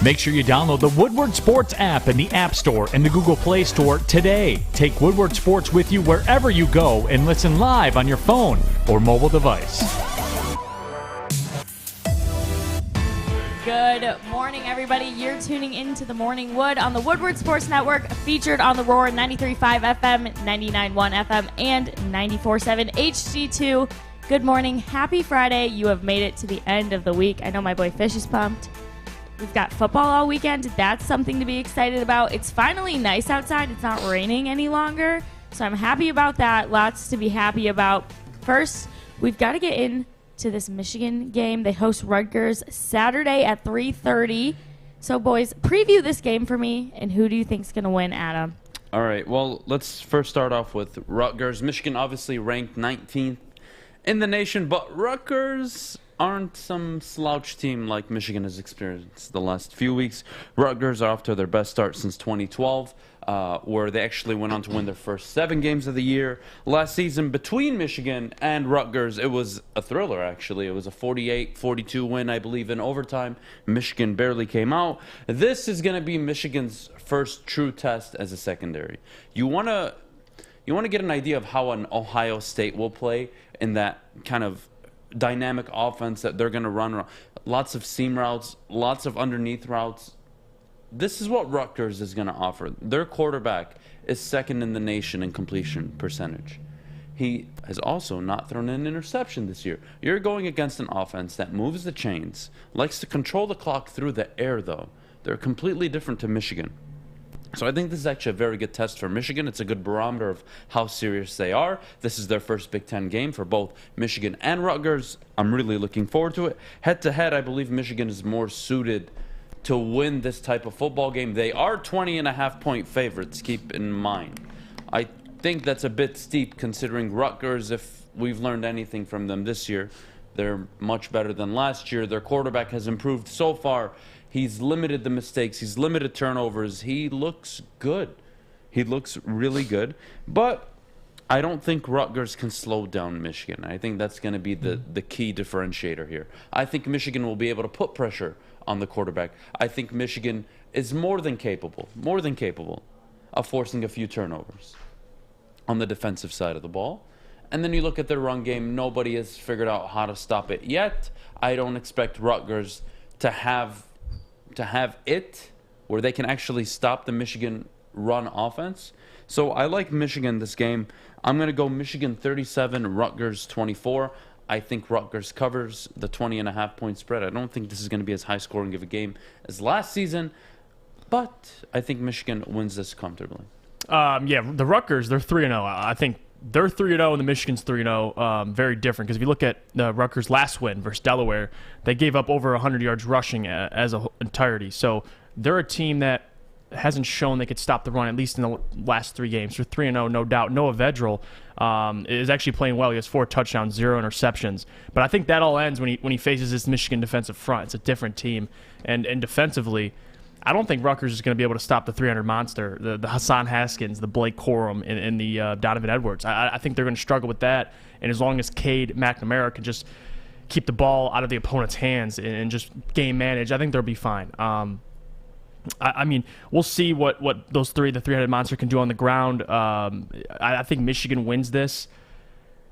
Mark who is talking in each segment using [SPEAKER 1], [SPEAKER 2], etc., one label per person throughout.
[SPEAKER 1] Make sure you download the Woodward Sports app in the App Store and the Google Play Store today. Take Woodward Sports with you wherever you go and listen live on your phone or mobile device.
[SPEAKER 2] Good morning, everybody. You're tuning into the Morning Wood on the Woodward Sports Network, featured on the Roar 93.5 FM, 99.1 FM, and 94.7 HD2. Good morning. Happy Friday. You have made it to the end of the week. I know my boy Fish is pumped. We've got football all weekend. That's something to be excited about. It's finally nice outside. It's not raining any longer, so I'm happy about that. Lots to be happy about. First, we've got to get into this Michigan game. They host Rutgers Saturday at 3:30. So, boys, preview this game for me, and who do you think's going to win, Adam?
[SPEAKER 3] All right, well, let's first start off with Rutgers. Michigan obviously ranked 19th in the nation, but Rutgers aren't some slouch team like Michigan has experienced the last few weeks. Rutgers are off to their best start since 2012, where they actually went on to win their first 7 games of the year. Last season, between Michigan and Rutgers, it was a thriller, actually. It was a 48-42 win, I believe, in overtime. Michigan barely came out. This is going to be Michigan's first true test as a secondary. You want to get an idea of how an Ohio State will play in that kind of dynamic offense that they're going to run. Lots of seam routes, lots of underneath routes. This is what Rutgers is going to offer. Their quarterback is second in the nation in completion percentage. He has also not thrown an interception this year. You're going against an offense that moves the chains, likes to control the clock through the air, though. They're completely different to Michigan. So I think this is actually a very good test for Michigan. It's a good barometer of how serious they are. This is their first Big Ten game for both Michigan and Rutgers. I'm really looking forward to it. Head-to-head, I believe Michigan is more suited to win this type of football game. They are 20.5-point favorites, keep in mind. I think that's a bit steep considering Rutgers, if we've learned anything from them this year, they're much better than last year. Their quarterback has improved so far. He's limited the mistakes. He's limited turnovers. He looks good. He looks really good. But I don't think Rutgers can slow down Michigan. I think that's going to be the key differentiator here. I think Michigan will be able to put pressure on the quarterback. I think Michigan is more than capable of forcing a few turnovers on the defensive side of the ball. And then you look at their run game. Nobody has figured out how to stop it yet. I don't expect Rutgers to have it where they can actually stop the Michigan run offense. So I like Michigan this game. I'm going to go Michigan 37, Rutgers 24. I think Rutgers covers the 20.5-point spread. I don't think this is going to be as high-scoring of a game as last season, but I think Michigan wins this comfortably.
[SPEAKER 4] The Rutgers, they're 3-0. I think they're 3-0 and the Michigan's 3-0. Very different because if you look at the Rutgers' last win versus Delaware, they gave up over 100 yards rushing as an entirety. So they're a team that hasn't shown they could stop the run, at least in the last 3 games. They're 3-0, no doubt. Noah Vedral is actually playing well. He has 4 touchdowns, 0 interceptions. But I think that all ends when he faces this Michigan defensive front. It's a different team. And defensively, I don't think Rutgers is going to be able to stop the 300 monster, the Hassan Haskins, the Blake Corum, and the Donovan Edwards. I think they're going to struggle with that. And as long as Cade McNamara can just keep the ball out of the opponent's hands and just game manage, I think they'll be fine. I mean, we'll see what the 300 monster can do on the ground. I think Michigan wins this.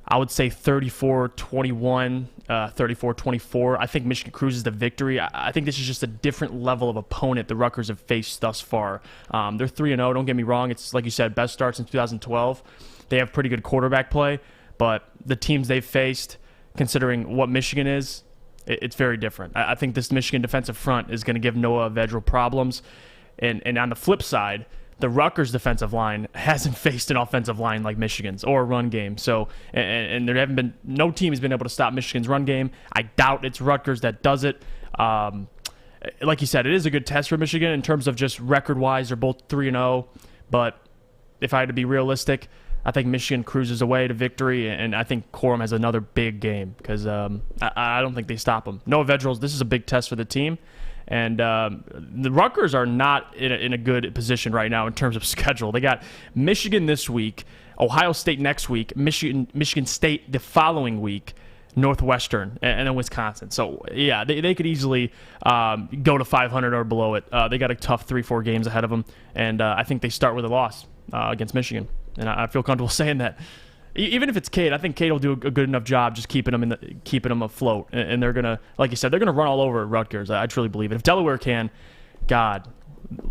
[SPEAKER 4] I would say 34-21, 34-24. I think Michigan cruises the victory. I think this is just a different level of opponent the Rutgers have faced thus far. They're 3-0. Don't get me wrong. It's, like you said, best start since 2012. They have pretty good quarterback play, but the teams they've faced, considering what Michigan is, it's very different. I think this Michigan defensive front is going to give Noah Vedral problems. And on the flip side, the Rutgers defensive line hasn't faced an offensive line like Michigan's or a run game. So, and there haven't been, no team has been able to stop Michigan's run game. I doubt it's Rutgers that does it. Like you said, it is a good test for Michigan in terms of just record-wise. They're both 3-0. But if I had to be realistic, I think Michigan cruises away to victory, and I think Corum has another big game because I don't think they stop him. Noah Vedral, this is a big test for the team. And the Rutgers are not in a good position right now in terms of schedule. They got Michigan this week, Ohio State next week, Michigan State the following week, Northwestern, and then Wisconsin. So, yeah, they could easily go to 500 or below it. They got a tough 3-4 games ahead of them, and I think they start with a loss against Michigan. And I feel comfortable saying that. Even if it's Cade, I think Cade will do a good enough job just keeping them afloat. And they're going to, like you said, they're going to run all over Rutgers. I truly believe it. If Delaware can, God,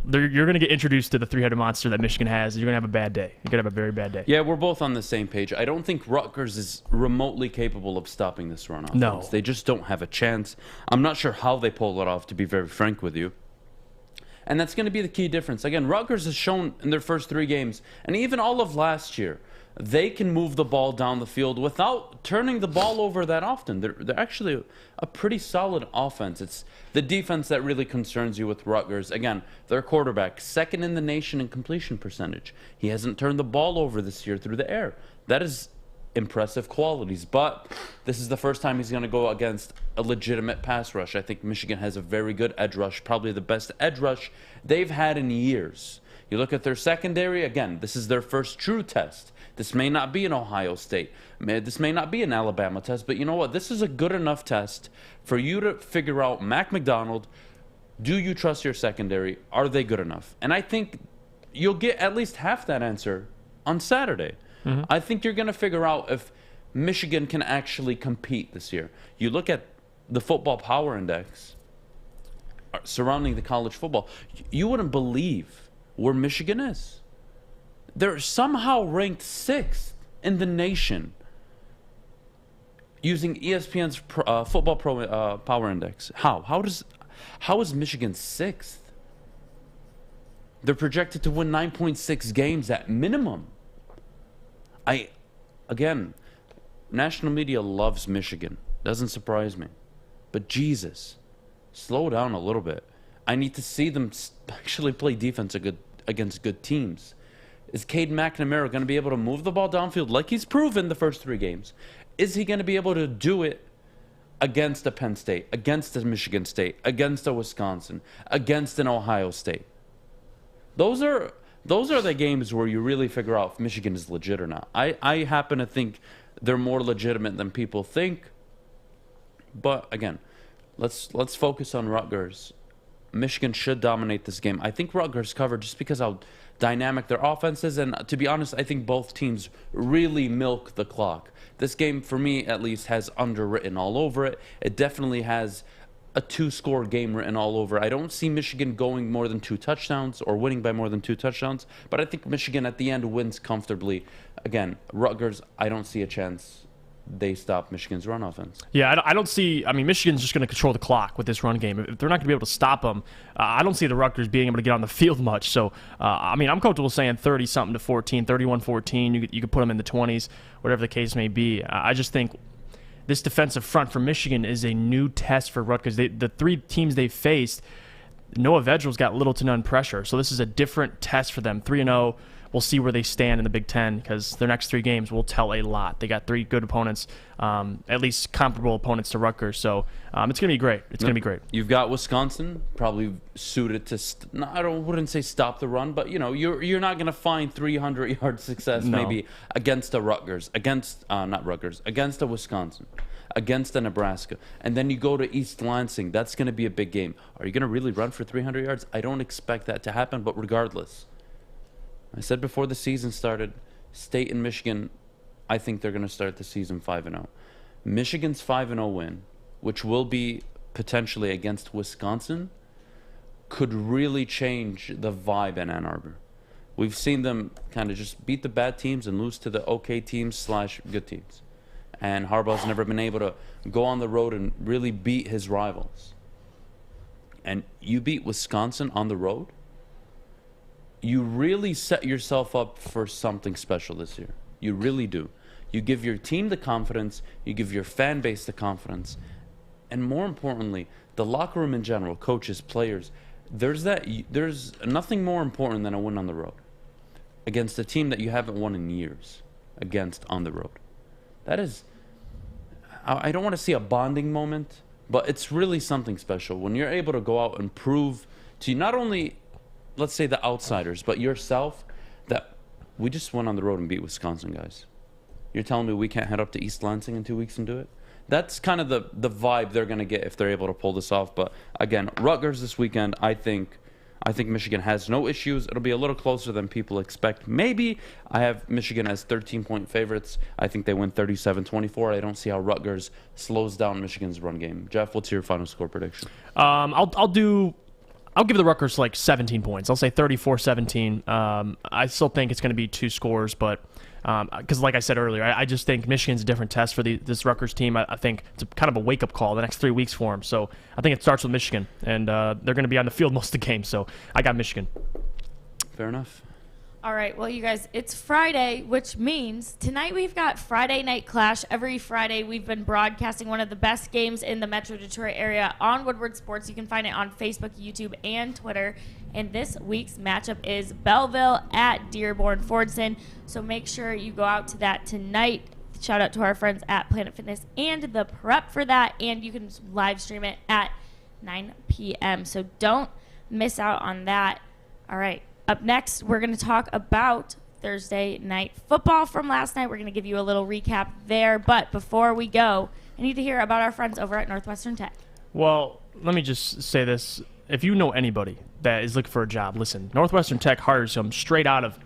[SPEAKER 4] you're going to get introduced to the three-headed monster that Michigan has. You're going to have a bad day. You're going to have a very bad day.
[SPEAKER 3] Yeah, we're both on the same page. I don't think Rutgers is remotely capable of stopping this run offense.
[SPEAKER 4] No.
[SPEAKER 3] They just don't have a chance. I'm not sure how they pull it off, to be very frank with you. And that's going to be the key difference. Again, Rutgers has shown in their first 3 games, and even all of last year, they can move the ball down the field without turning the ball over that often. They're actually a pretty solid offense. It's the defense that really concerns you with Rutgers. Again, their quarterback, 2nd in the nation in completion percentage. He hasn't turned the ball over this year through the air. That is impressive qualities. But this is the first time he's going to go against a legitimate pass rush. I think Michigan has a very good edge rush, probably the best edge rush they've had in years. You look at their secondary, again, this is their first true test. This may not be an Ohio State. This may not be an Alabama test, but you know what? This is a good enough test for you to figure out, Mac McDonald, do you trust your secondary? Are they good enough? And I think you'll get at least half that answer on Saturday. Mm-hmm. I think you're going to figure out if Michigan can actually compete this year. You look at the football power index surrounding the college football, you wouldn't believe where Michigan is. They're somehow ranked 6th in the nation using ESPN's Football Pro Power Index. How is Michigan 6th? They're projected to win 9.6 games at minimum. Again, national media loves Michigan. Doesn't surprise me. But Jesus, slow down a little bit. I need to see them actually play defense against good teams. Is Cade McNamara going to be able to move the ball downfield like he's proven the first 3 games? Is he going to be able to do it against a Penn State, against a Michigan State, against a Wisconsin, against an Ohio State? Those are the games where you really figure out if Michigan is legit or not. I happen to think they're more legitimate than people think. But again, let's focus on Rutgers. Michigan should dominate this game. I think Rutgers covered just because how dynamic their offense is, and to be honest, I think both teams really milk the clock. This game, for me at least, has underwritten all over it. It definitely has a 2-score game written all over. I don't see Michigan going more than 2 touchdowns or winning by more than 2 touchdowns, but I think Michigan at the end wins comfortably. Again, Rutgers, I don't see a chance they stop Michigan's run offense.
[SPEAKER 4] Yeah, I don't see. I mean, Michigan's just going to control the clock with this run game. If they're not going to be able to stop them, I don't see the Rutgers being able to get on the field much. So, I mean, I'm comfortable saying 30-something to 14, 31-14. You could put them in the 20s, whatever the case may be. I just think this defensive front for Michigan is a new test for Rutgers. The 3 teams they faced, Noah Vedril's got little to none pressure. So this is a different test for them. 3-0. We'll see where they stand in the Big Ten because their next 3 games will tell a lot. They got 3 good opponents, at least comparable opponents to Rutgers. So it's going to be great. It's going to be great.
[SPEAKER 3] You've got Wisconsin, probably suited to. I wouldn't say stop the run, but you're not going to find 300-yard success maybe against a Rutgers, against a Wisconsin, against a Nebraska, and then you go to East Lansing. That's going to be a big game. Are you going to really run for 300 yards? I don't expect that to happen, but regardless. I said before the season started, State and Michigan, I think they're going to start the season 5-0. Michigan's 5-0 win, which will be potentially against Wisconsin, could really change the vibe in Ann Arbor. We've seen them kind of just beat the bad teams and lose to the okay teams / good teams. And Harbaugh's never been able to go on the road and really beat his rivals. And you beat Wisconsin on the road, you really set yourself up for something special this year. You really do. You give your team the confidence, you give your fan base the confidence, and more importantly, the locker room in general, coaches, players, there's nothing more important than a win on the road against a team that you haven't won in years against on the road. That is, I don't want to see a bonding moment, but it's really something special when you're able to go out and prove to not only, let's say, the outsiders, but yourself, that we just went on the road and beat Wisconsin, guys. You're telling me we can't head up to East Lansing in 2 weeks and do it? That's kind of the vibe they're going to get if they're able to pull this off. But again, Rutgers this weekend, I think Michigan has no issues. It'll be a little closer than people expect. Maybe I have Michigan as 13-point favorites. I think they win 37-24. I don't see how Rutgers slows down Michigan's run game. Jeff, what's your final score prediction?
[SPEAKER 4] I'll give the Rutgers like 17 points. I'll say 34-17. I still think it's going to be 2 scores, but because like I said earlier, I just think Michigan's a different test for this Rutgers team. I think it's kind of a wake-up call the next 3 weeks for them. So I think it starts with Michigan, and they're going to be on the field most of the game. So I got Michigan.
[SPEAKER 3] Fair enough.
[SPEAKER 2] All right, well, you guys, it's Friday, which means tonight we've got Friday Night Clash. Every Friday we've been broadcasting one of the best games in the Metro Detroit area on Woodward Sports. You can find it on Facebook, YouTube, and Twitter. And this week's matchup is Belleville at Dearborn-Fordson. So make sure you go out to that tonight. Shout out to our friends at Planet Fitness and the prep for that. And you can live stream it at 9 p.m. So don't miss out on that. All right. Up next, we're going to talk about Thursday night football from last night. We're going to give you a little recap there. But before we go, I need to hear about our friends over at Northwestern Tech.
[SPEAKER 4] Well, let me just say this. If you know anybody that is looking for a job, listen, Northwestern Tech hires them straight out of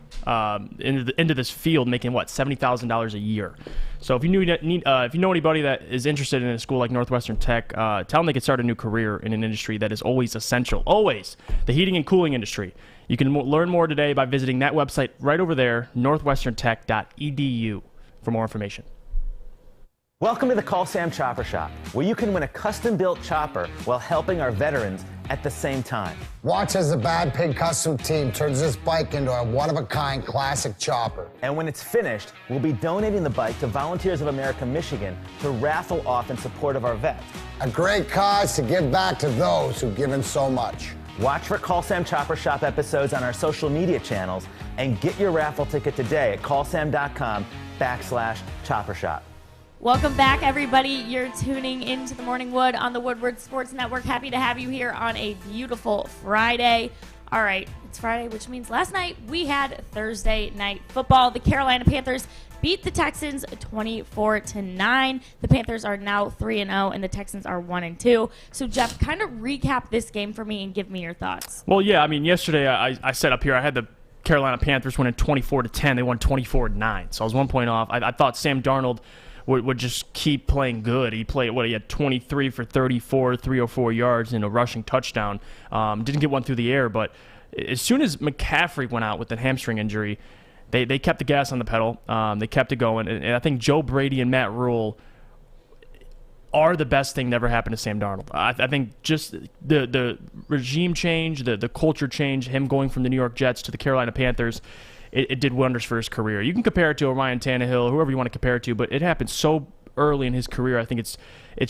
[SPEAKER 4] into this field making, $70,000 a year. So if you know anybody that is interested in a school like Northwestern Tech, tell them they can start a new career in an industry that is always essential. Always. The heating and cooling industry. You can learn more today by visiting that website right over there, northwesterntech.edu, for more information.
[SPEAKER 5] Welcome to the Call Sam Chopper Shop, where you can win a custom-built chopper while helping our veterans at the same time.
[SPEAKER 6] Watch as the Bad Pig Custom team turns this bike into a one-of-a-kind classic chopper.
[SPEAKER 5] And when it's finished, we'll be donating the bike to Volunteers of America Michigan to raffle off in support of our vets.
[SPEAKER 6] A great cause to give back to those who've given so much.
[SPEAKER 5] Watch for Call Sam Chopper Shop episodes on our social media channels and get your raffle ticket today at callsam.com/chopper shop.
[SPEAKER 2] Welcome back, everybody. You're tuning into the Morning Wood on the Woodward Sports Network. Happy to have you here on a beautiful Friday. All right, it's Friday, which means last night we had Thursday night football. The Carolina Panthers beat the Texans 24-9. The Panthers are now 3-0, and the Texans are 1-2. So, Jeff, kind of recap this game for me and give me your thoughts.
[SPEAKER 4] Well, yeah, I mean, yesterday I said up here I had the Carolina Panthers winning 24-10. They won 24-9, so I was 1 point off. I thought Sam Darnold would just keep playing good. He had 23 for 34, 304 yards and a rushing touchdown. Didn't get one through the air, but as soon as McCaffrey went out with the hamstring injury, they kept the gas on the pedal. They kept it going. And I think Joe Brady and Matt Rule are the best thing that ever happened to Sam Darnold. I think just the regime change, the culture change, him going from the New York Jets to the Carolina Panthers, it did wonders for his career. You can compare it to a Ryan Tannehill, whoever you want to compare it to, but it happened so early in his career. I think it's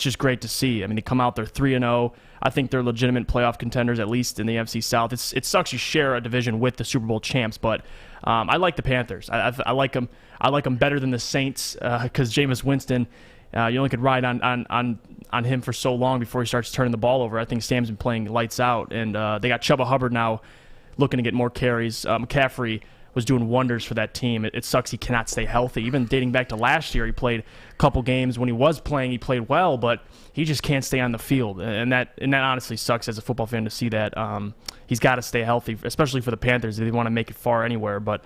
[SPEAKER 4] just great to see. I mean, they come out, they're 3-0. I think they're legitimate playoff contenders, at least in the NFC South. It sucks you share a division with the Super Bowl champs, but I like the Panthers. I like them. I like them better than the Saints because Jameis Winston, you only could ride on him for so long before he starts turning the ball over. I think Sam's been playing lights out, and they got Chuba Hubbard now looking to get more carries. McCaffrey was doing wonders for that team. It sucks he cannot stay healthy. Even dating back to last year, he played a couple games. When he was playing, he played well, but he just can't stay on the field. And that honestly sucks as a football fan to see that. He's got to stay healthy, especially for the Panthers if they want to make it far anywhere. But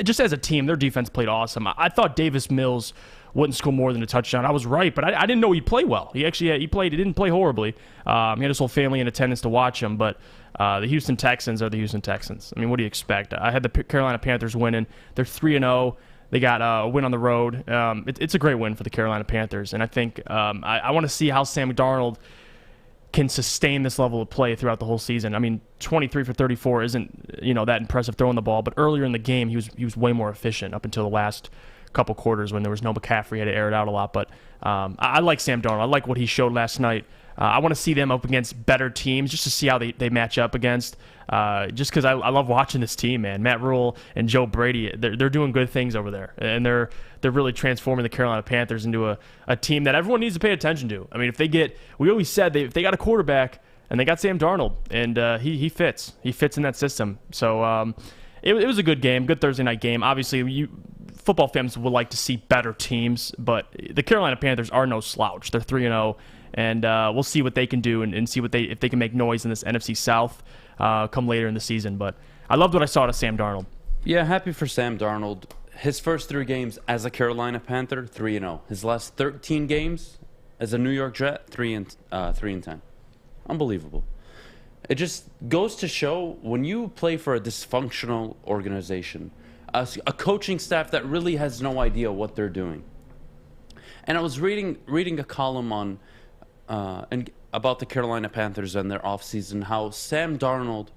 [SPEAKER 4] just as a team, their defense played awesome. I thought Davis Mills wouldn't score more than a touchdown. I was right, but I didn't know he'd play well. He didn't play horribly. He had his whole family in attendance to watch him, but the Houston Texans are the Houston Texans. I mean, what do you expect? I had the Carolina Panthers winning. They're 3-0. They got a win on the road. It's a great win for the Carolina Panthers, and I think I want to see how Sam Darnold can sustain this level of play throughout the whole season. I mean, 23 for 34 isn't that impressive throwing the ball, but earlier in the game he was way more efficient up until the last couple quarters when there was no McCaffrey. He had to air it out a lot, but I like Sam Darnold. I like what he showed last night. I want to see them up against better teams just to see how they match up against. Just because I love watching this team, man. Matt Rule and Joe Brady, they're doing good things over there, and they're really transforming the Carolina Panthers into a team that everyone needs to pay attention to. I mean, we always said if they got a quarterback and they got Sam Darnold, and he fits in that system. So it was a good game, good Thursday night game. Obviously, football fans would like to see better teams, but the Carolina Panthers are no slouch. They're 3-0, and we'll see what they can do and see if they can make noise in this NFC South come later in the season. But I loved what I saw to Sam Darnold.
[SPEAKER 3] Yeah, happy for Sam Darnold. His first 3 games as a Carolina Panther, 3-0. His last 13 games as a New York Jet, 3-10. Unbelievable. It just goes to show when you play for a dysfunctional organization, a coaching staff that really has no idea what they're doing. And I was reading a column on about the Carolina Panthers and their offseason, how Sam Darnold,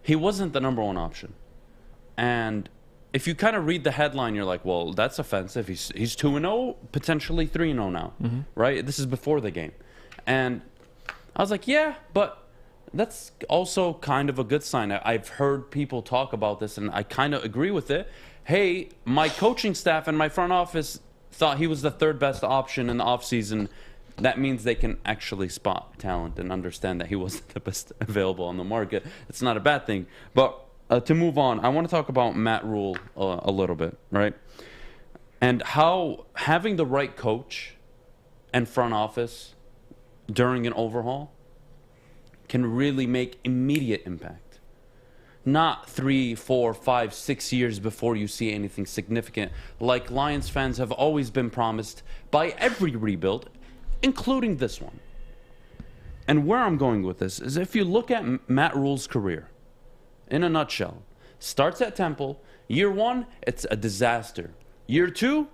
[SPEAKER 3] he wasn't the number 1 option. And if you kind of read the headline, you're like, well, that's offensive. He's 2-0, potentially 3-0 now, right? This is before the game. And I was like, yeah, but that's also kind of a good sign. I've heard people talk about this, and I kind of agree with it. Hey, my coaching staff and my front office thought he was the 3rd best option in the offseason. That means they can actually spot talent and understand that he wasn't the best available on the market. It's not a bad thing. But to move on, I want to talk about Matt Rule a little bit, right? And how having the right coach and front office during an overhaul can really make immediate impact. Not 3, 4, 5, 6 years before you see anything significant, like Lions fans have always been promised by every rebuild, including this one. And where I'm going with this is if you look at Matt Rule's career, in a nutshell, starts at Temple. Year 1, it's a disaster. Year 2,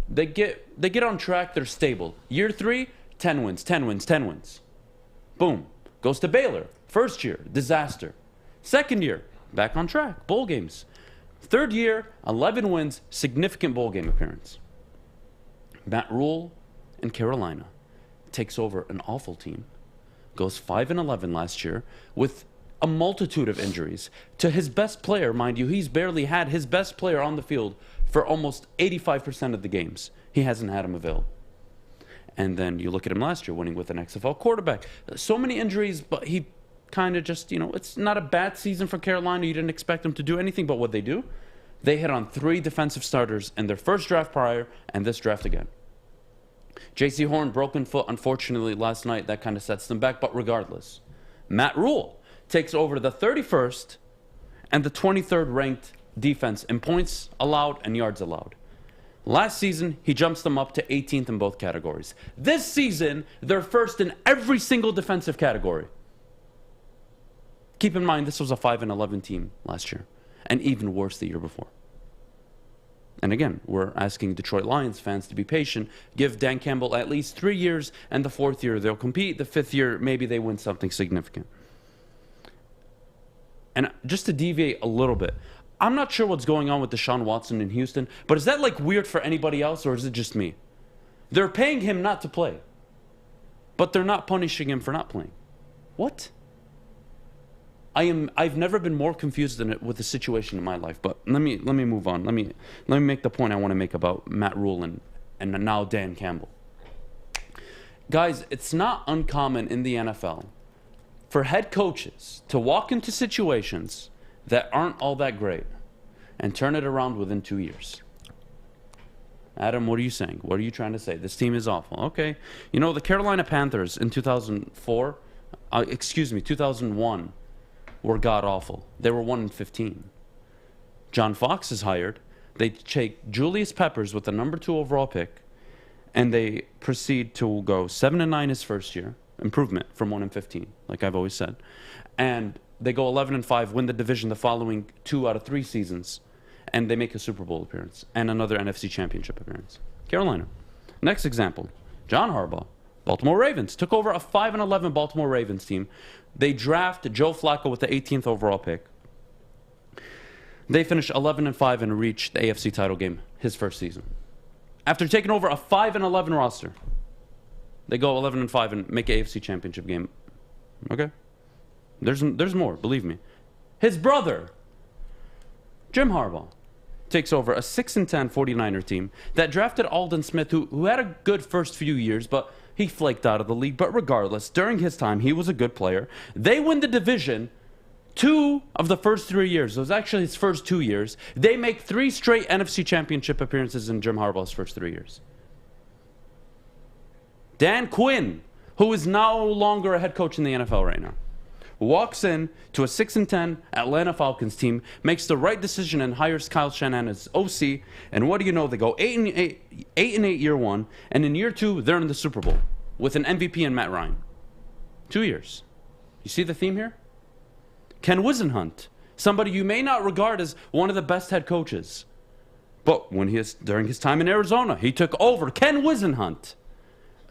[SPEAKER 3] they get on track, they're stable. Year 3, 10 wins, 10 wins, 10 wins. Boom. Goes to Baylor. First year, disaster. Second year, back on track, bowl games. Third year, 11 wins, significant bowl game appearance. Matt Rule in Carolina takes over an awful team, goes 5-11 last year with a multitude of injuries. To his best player, mind you, he's barely had his best player on the field for almost 85% of the games. He hasn't had him available. And then you look at him last year, winning with an XFL quarterback. So many injuries, but he kind of just, it's not a bad season for Carolina. You didn't expect them to do anything, but what they do, they hit on 3 defensive starters in their first draft prior and this draft again. J.C. Horn, broken foot, unfortunately, last night. That kind of sets them back, but regardless, Matt Rule takes over the 31st and the 23rd ranked defense in points allowed and yards allowed. Last season, he jumps them up to 18th in both categories. This season, they're first in every single defensive category. Keep in mind, this was a 5-11 team last year, and even worse the year before. And again, we're asking Detroit Lions fans to be patient. Give Dan Campbell at least 3 years, and the 4th year they'll compete. The 5th year, maybe they win something significant. And just to deviate a little bit, I'm not sure what's going on with Deshaun Watson in Houston, but is that like weird for anybody else, or is it just me? They're paying him not to play, but they're not punishing him for not playing. What? I've never been more confused with the situation in my life, but let me move on. Let me make the point I want to make about Matt Rule and now Dan Campbell. Guys, it's not uncommon in the NFL for head coaches to walk into situations that aren't all that great and turn it around within 2 years. Adam, what are you saying? What are you trying to say? This team is awful. Okay. The Carolina Panthers in 2001 were god-awful. They were 1-15. John Fox is hired. They take Julius Peppers with the number 2 overall pick, and they proceed to go 7-9 his first year. Improvement from 1-15, like I've always said. And they go 11-5, win the division the following 2 out of 3 seasons, and they make a Super Bowl appearance and another NFC Championship appearance. Carolina. Next example, John Harbaugh. Baltimore Ravens took over a 5-11 Baltimore Ravens team. They draft Joe Flacco with the 18th overall pick. They finish 11-5 and reach the AFC title game his first season. After taking over a 5-11 roster, they go 11-5 and make an AFC Championship game. Okay? There's more, believe me. His brother, Jim Harbaugh, takes over a 6-10 49er team that drafted Aldon Smith, who had a good first few years, but he flaked out of the league. But regardless, during his time, he was a good player. They win the division 2 of the first 3 years, it was actually his first 2 years, they make 3 straight NFC Championship appearances in Jim Harbaugh's first 3 years. Dan Quinn, who is no longer a head coach in the NFL right now, walks in to a 6-10 Atlanta Falcons team, makes the right decision and hires Kyle Shanahan as OC, and what do you know? They go 8-8 year 1, and in year 2, they're in the Super Bowl with an MVP in Matt Ryan. 2 years. You see the theme here? Ken Wisenhunt, somebody you may not regard as one of the best head coaches, but during his time in Arizona, he took over. Ken Wisenhunt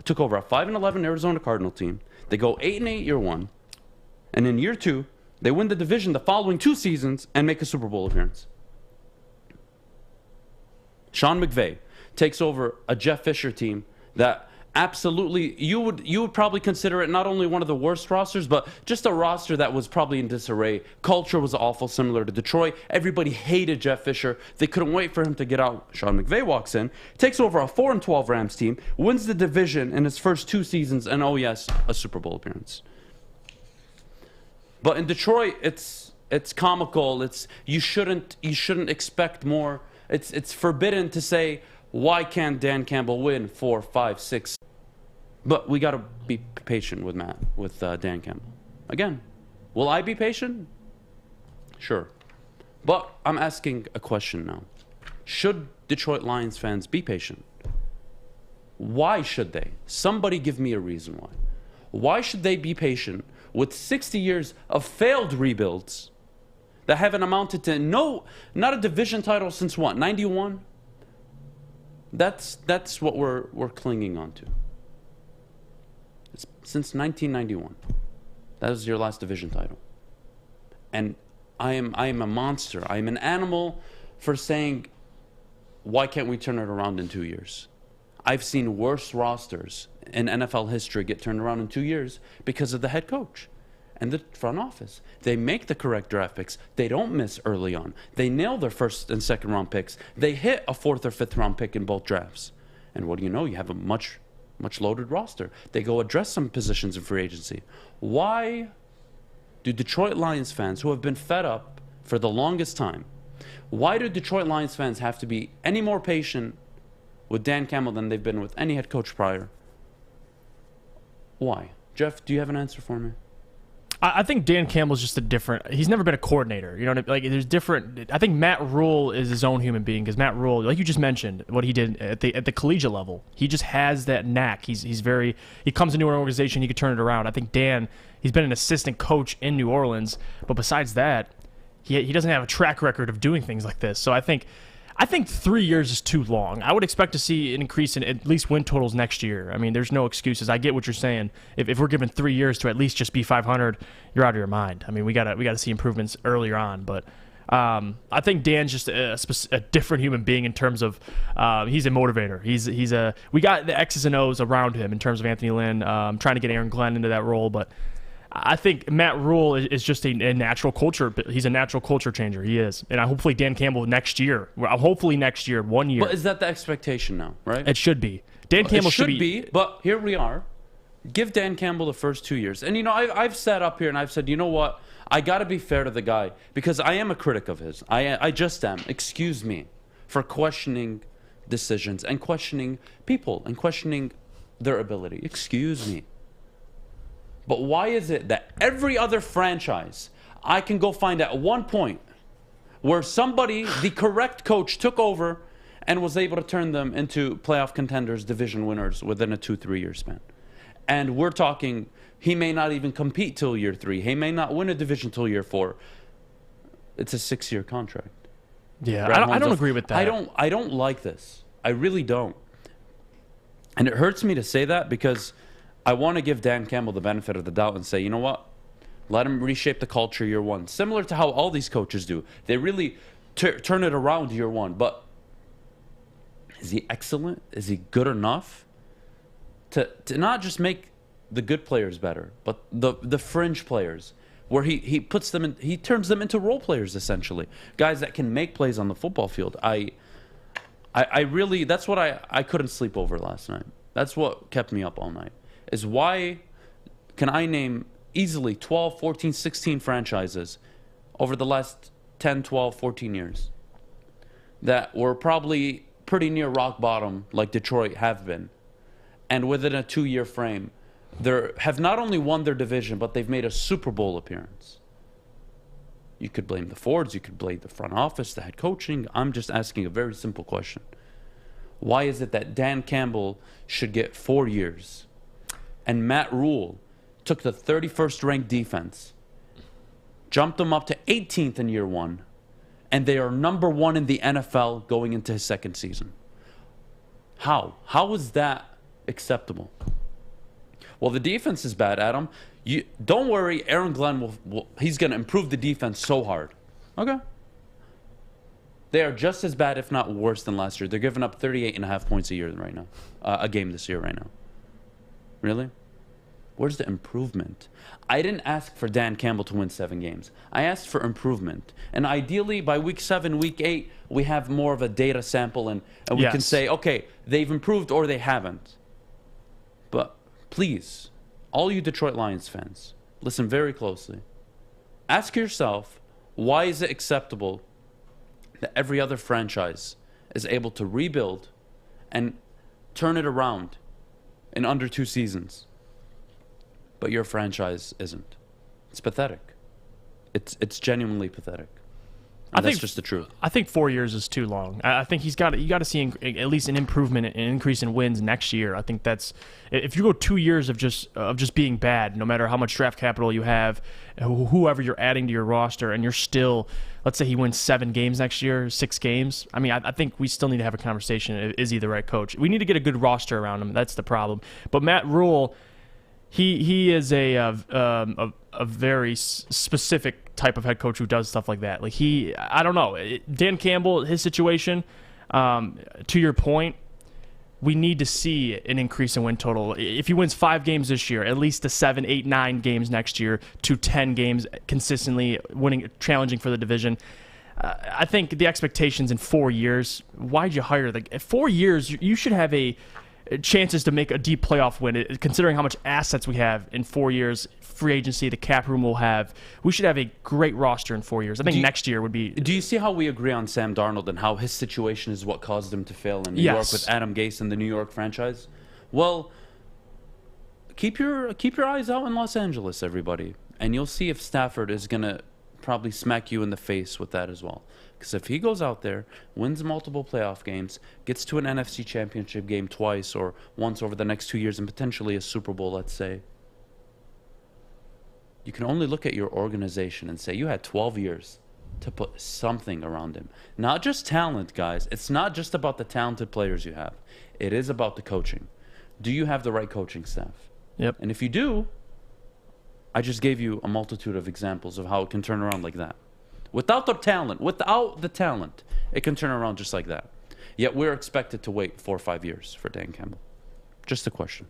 [SPEAKER 3] took over a 5-11 Arizona Cardinal team. They go 8-8 year 1. And in year 2, they win the division the following 2 seasons and make a Super Bowl appearance. Sean McVay takes over a Jeff Fisher team that absolutely, you would probably consider it not only one of the worst rosters, but just a roster that was probably in disarray. Culture was awful, similar to Detroit. Everybody hated Jeff Fisher. They couldn't wait for him to get out. Sean McVay walks in, takes over a 4-12 Rams team, wins the division in his first 2 seasons, and oh yes, a Super Bowl appearance. But in Detroit, it's comical. You shouldn't expect more. It's forbidden to say, why can't Dan Campbell win 4, 5, 6? But we got to be patient with Dan Campbell. Again, will I be patient? Sure. But I'm asking a question now. Should Detroit Lions fans be patient? Why should they? Somebody give me a reason why. Why should they be patient with 60 years of failed rebuilds that haven't amounted to not a division title since what, 91? That's what we're clinging on to. Since 1991. That was your last division title. And I am a monster. I am an animal for saying, why can't we turn it around in 2 years? I've seen worse rosters in NFL history get turned around in 2 years because of the head coach and the front office. They make the correct draft picks. They don't miss early on. They nail their first and second round picks. They hit a 4th or 5th round pick in both drafts. And what do you know? You have a much loaded roster. They go address some positions in free agency. Why do Detroit Lions fans, who have been fed up for the longest time, why do Detroit Lions fans have to be any more patient with Dan Campbell than they've been with any head coach prior? Why? Jeff, do you have an answer for me?
[SPEAKER 4] I think Dan Campbell's just he's never been a coordinator. You know what I mean? Like, there's different. I think Matt Rule is his own human being, because Matt Rule, like you just mentioned, what he did at the collegiate level, he just has that knack. He comes into an organization, he could turn it around. I think Dan, he's been an assistant coach in New Orleans, but besides that, he doesn't have a track record of doing things like this. So I think 3 years is too long. I would expect to see an increase in at least win totals next year. I mean, there's no excuses. I get what you're saying. If we're given 3 years to at least just be 500, you're out of your mind. I mean, we gotta see improvements earlier on. But I think Dan's just a different human being in terms of he's a motivator. We got the X's and O's around him in terms of Anthony Lynn. Trying to get Aaron Glenn into that role, but I think Matt Rule is just a natural culture. He's a natural culture changer. He is. And hopefully Dan Campbell next year, 1 year.
[SPEAKER 3] But is that the expectation now, right?
[SPEAKER 4] It should be. Dan Campbell
[SPEAKER 3] should be. But here we are. Give Dan Campbell the first 2 years. And, I've sat up here and I've said, you know what? I got to be fair to the guy, because I am a critic of his. I just am. Excuse me for questioning decisions and questioning people and questioning their ability. Excuse me. But why is it that every other franchise I can go find at one point where somebody, the correct coach, took over and was able to turn them into playoff contenders, division winners within a 2-3 year span? And we're talking, he may not even compete till year 3. He may not win a division till year 4. It's a 6-year contract.
[SPEAKER 4] Yeah, I don't agree with that.
[SPEAKER 3] I don't like this. I really don't. And it hurts me to say that, because I want to give Dan Campbell the benefit of the doubt and say, you know what? Let him reshape the culture year 1. Similar to how all these coaches do. They really turn it around year 1. But is he excellent? Is he good enough to not just make the good players better, but the fringe players, where he puts them in, he turns them into role players, essentially. Guys that can make plays on the football field. I really, that's what I couldn't sleep over last night. That's what kept me up all night. Is why can I name easily 12, 14, 16 franchises over the last 10, 12, 14 years that were probably pretty near rock bottom, like Detroit have been. And within a 2-year frame, they have not only won their division, but they've made a Super Bowl appearance. You could blame the Fords, you could blame the front office, the head coaching. I'm just asking a very simple question. Why is it that Dan Campbell should get 4 years and Matt Rule took the 31st ranked defense, jumped them up to 18th in year 1, and they are number 1 in the NFL going into his second season? How? How is that acceptable? Well, the defense is bad, Adam. You don't worry, Aaron Glenn he's going to improve the defense so hard. Okay. They are just as bad, if not worse, than last year. They're giving up 38.5 points a year right now, a game this year right now. Really? Where's the improvement? I didn't ask for Dan Campbell to win 7 games. I asked for improvement. And ideally, by week 7, week 8, we have more of a data sample and we can say, okay, they've improved or they haven't. But please, all you Detroit Lions fans, listen very closely. Ask yourself, why is it acceptable that every other franchise is able to rebuild and turn it around in under 2 seasons, but your franchise isn't? It's pathetic. It's genuinely pathetic. And that's just the truth.
[SPEAKER 4] I think 4 years is too long. I think you got to see at least an improvement, an increase in wins next year. I think that's, if you go 2 years of just being bad, no matter how much draft capital you have, whoever you're adding to your roster, and you're still, let's say he wins 7 games next year, 6 games. I mean, I think we still need to have a conversation. Is he the right coach? We need to get a good roster around him. That's the problem. But Matt Rule, he is a very specific type of head coach who does stuff like that. Like I don't know. Dan Campbell, his situation, to your point, we need to see an increase in win total. If he wins 5 games this year, at least to 7, 8, 9 games next year, to 10 games consistently winning, challenging for the division. I think the expectations in 4 years, why'd you hire 4 years, you should have chances to make a deep playoff win, considering how much assets we have in 4 years, free agency, the cap room we'll have. We should have a great roster in 4 years. I think next year would be...
[SPEAKER 3] Do you see how we agree on Sam Darnold and how his situation is what caused him to fail in New York with Adam Gase and the New York franchise? Well, keep your eyes out in Los Angeles, everybody, and you'll see if Stafford is going to probably smack you in the face with that as well. Because if he goes out there, wins multiple playoff games, gets to an NFC championship game twice or once over the next 2 years, and potentially a Super Bowl, let's say, you can only look at your organization and say you had 12 years to put something around him. Not just talent, guys. It's not just about the talented players you have. It is about the coaching. Do you have the right coaching staff?
[SPEAKER 4] Yep.
[SPEAKER 3] And if you do, I just gave you a multitude of examples of how it can turn around like that. Without the talent, it can turn around just like that. Yet we're expected to wait 4 or 5 years for Dan Campbell. Just a question.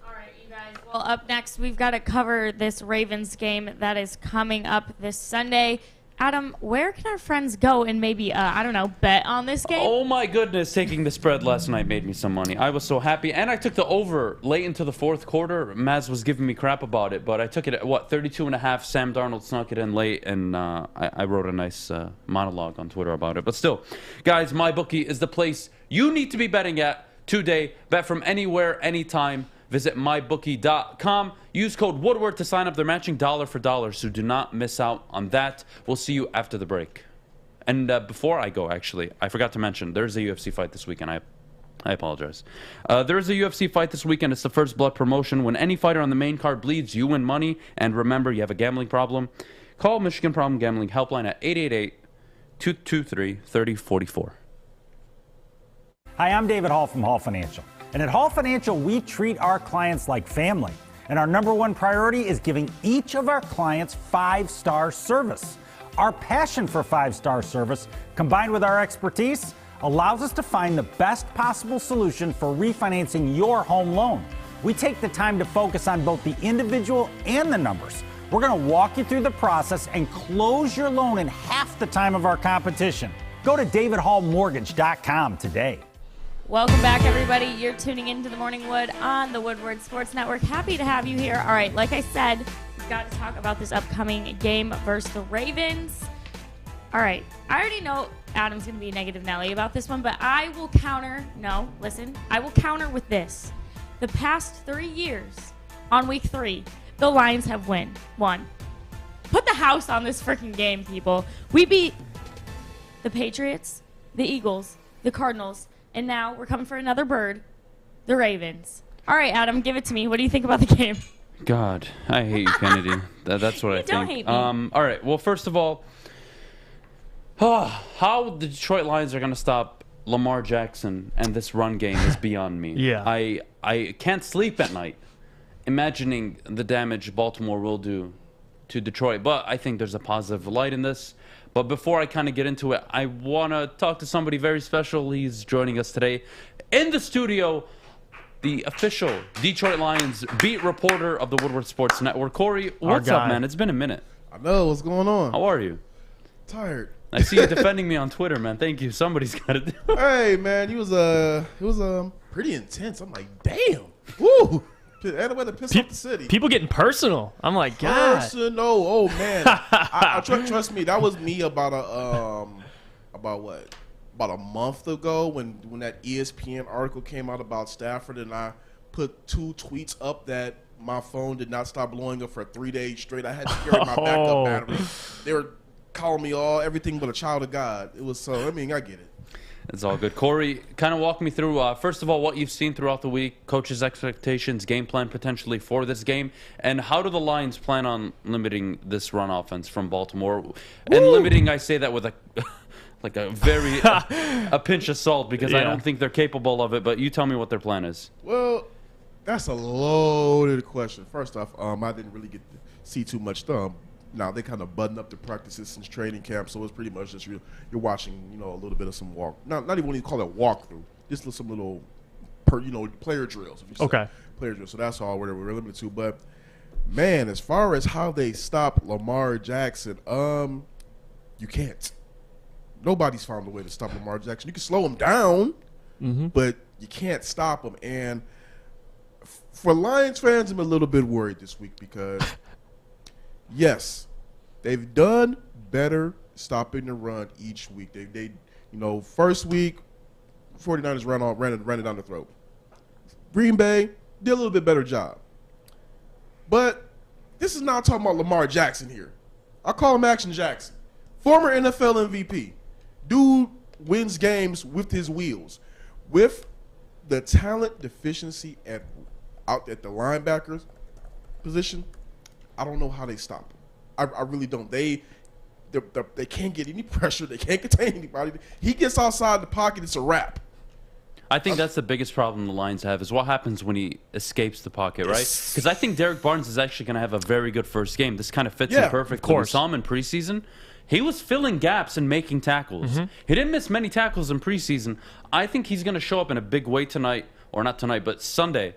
[SPEAKER 2] All right, you guys. Well, up next, we've got to cover this Ravens game that is coming up this Sunday. Adam, where can our friends go and maybe, bet on this game?
[SPEAKER 3] Oh, my goodness. Taking the spread last night made me some money. I was so happy. And I took the over late into the fourth quarter. Maz was giving me crap about it, but I took it at, 32.5. Sam Darnold snuck it in late, and I wrote a nice monologue on Twitter about it. But still, guys, MyBookie is the place you need to be betting at today. Bet from anywhere, anytime. Visit mybookie.com. Use code Woodward to sign up. They're matching dollar for dollar, so do not miss out on that. We'll see you after the break. And before I go, actually, I forgot to mention, there's a UFC fight this weekend. I apologize. There is a UFC fight this weekend. It's the First Blood promotion. When any fighter on the main card bleeds, you win money. And remember, you have a gambling problem, call Michigan Problem Gambling Helpline at 888-223-3044.
[SPEAKER 7] Hi, I'm David Hall from Hall Financial. And at Hall Financial, we treat our clients like family. And our number one priority is giving each of our clients 5-star service. Our passion for 5-star service, combined with our expertise, allows us to find the best possible solution for refinancing your home loan. We take the time to focus on both the individual and the numbers. We're going to walk you through the process and close your loan in half the time of our competition. Go to davidhallmortgage.com today.
[SPEAKER 2] Welcome back, everybody. You're tuning into the Morning Wood on the Woodward Sports Network. Happy to have you here. All right, like I said, got to talk about this upcoming game versus the Ravens. All right. I already know Adam's going to be negative Nelly about this one, but I will counter. No, listen. I will counter with this. The past 3 years, on week 3, the Lions have won. Put the house on this freaking game, people. We beat the Patriots, the Eagles, the Cardinals, and now we're coming for another bird, the Ravens. All right, Adam, give it to me. What do you think about the game?
[SPEAKER 3] God, I hate you, Kennedy. That's what I think.
[SPEAKER 2] Don't hate me.
[SPEAKER 3] All right. Well, first of all, how the Detroit Lions are going to stop Lamar Jackson and this run game is beyond me.
[SPEAKER 4] Yeah.
[SPEAKER 3] I can't sleep at night imagining the damage Baltimore will do to Detroit. But I think there's a positive light in this. But before I kind of get into it, I want to talk to somebody very special. He's joining us today in the studio, the official Detroit Lions beat reporter of the Woodward Sports Network. Corey, what's up, man? It's been a minute.
[SPEAKER 8] I know. What's going on?
[SPEAKER 3] How are you?
[SPEAKER 8] Tired.
[SPEAKER 3] I see you defending me on Twitter, man. Thank you. Somebody's got to do it.
[SPEAKER 8] Hey, man, it was pretty intense. I'm like, damn. Woo. And way to piss off the city.
[SPEAKER 4] People getting personal. I'm like, God.
[SPEAKER 8] Personal. Oh man. Trust me. That was me about a month ago when that ESPN article came out about Stafford, and I put 2 tweets up that my phone did not stop blowing up for 3 days straight. I had to carry my backup battery. They were calling me everything but a child of God. It was I get it.
[SPEAKER 3] It's all good. Corey, kind of walk me through, first of all, what you've seen throughout the week, coaches' expectations, game plan potentially for this game, and how do the Lions plan on limiting this run offense from Baltimore? Woo! And limiting, I say that with a very a pinch of salt, because I don't think they're capable of it, but you tell me what their plan is.
[SPEAKER 8] Well, that's a loaded question. First off, I didn't really get to see too much Now they kind of button up the practices since training camp, so it's pretty much just you're watching, a little bit of some not even when you call it walkthrough, just some little player drills.
[SPEAKER 4] Okay.
[SPEAKER 8] Player drills. So that's all we're limited to. But man, as far as how they stop Lamar Jackson, you can't. Nobody's found a way to stop Lamar Jackson. You can slow him down, but you can't stop him. And for Lions fans, I'm a little bit worried this week because. Yes, they've done better stopping the run each week. They first week, 49ers ran it down the throat. Green Bay did a little bit better job. But this is not talking about Lamar Jackson here. I call him Action Jackson. Former NFL MVP. Dude wins games with his wheels. With the talent deficiency out at the linebackers position, I don't know how they stop him. I really don't. They can't get any pressure. They can't contain anybody. He gets outside the pocket, it's a wrap.
[SPEAKER 3] I think that's the biggest problem the Lions have is what happens when he escapes the pocket, right? Because I think Derek Barnes is actually going to have a very good first game. This kind of fits him perfectly. We saw him in preseason. He was filling gaps and making tackles. He didn't miss many tackles in preseason. I think he's going to show up in a big way tonight, or not tonight, but Sunday.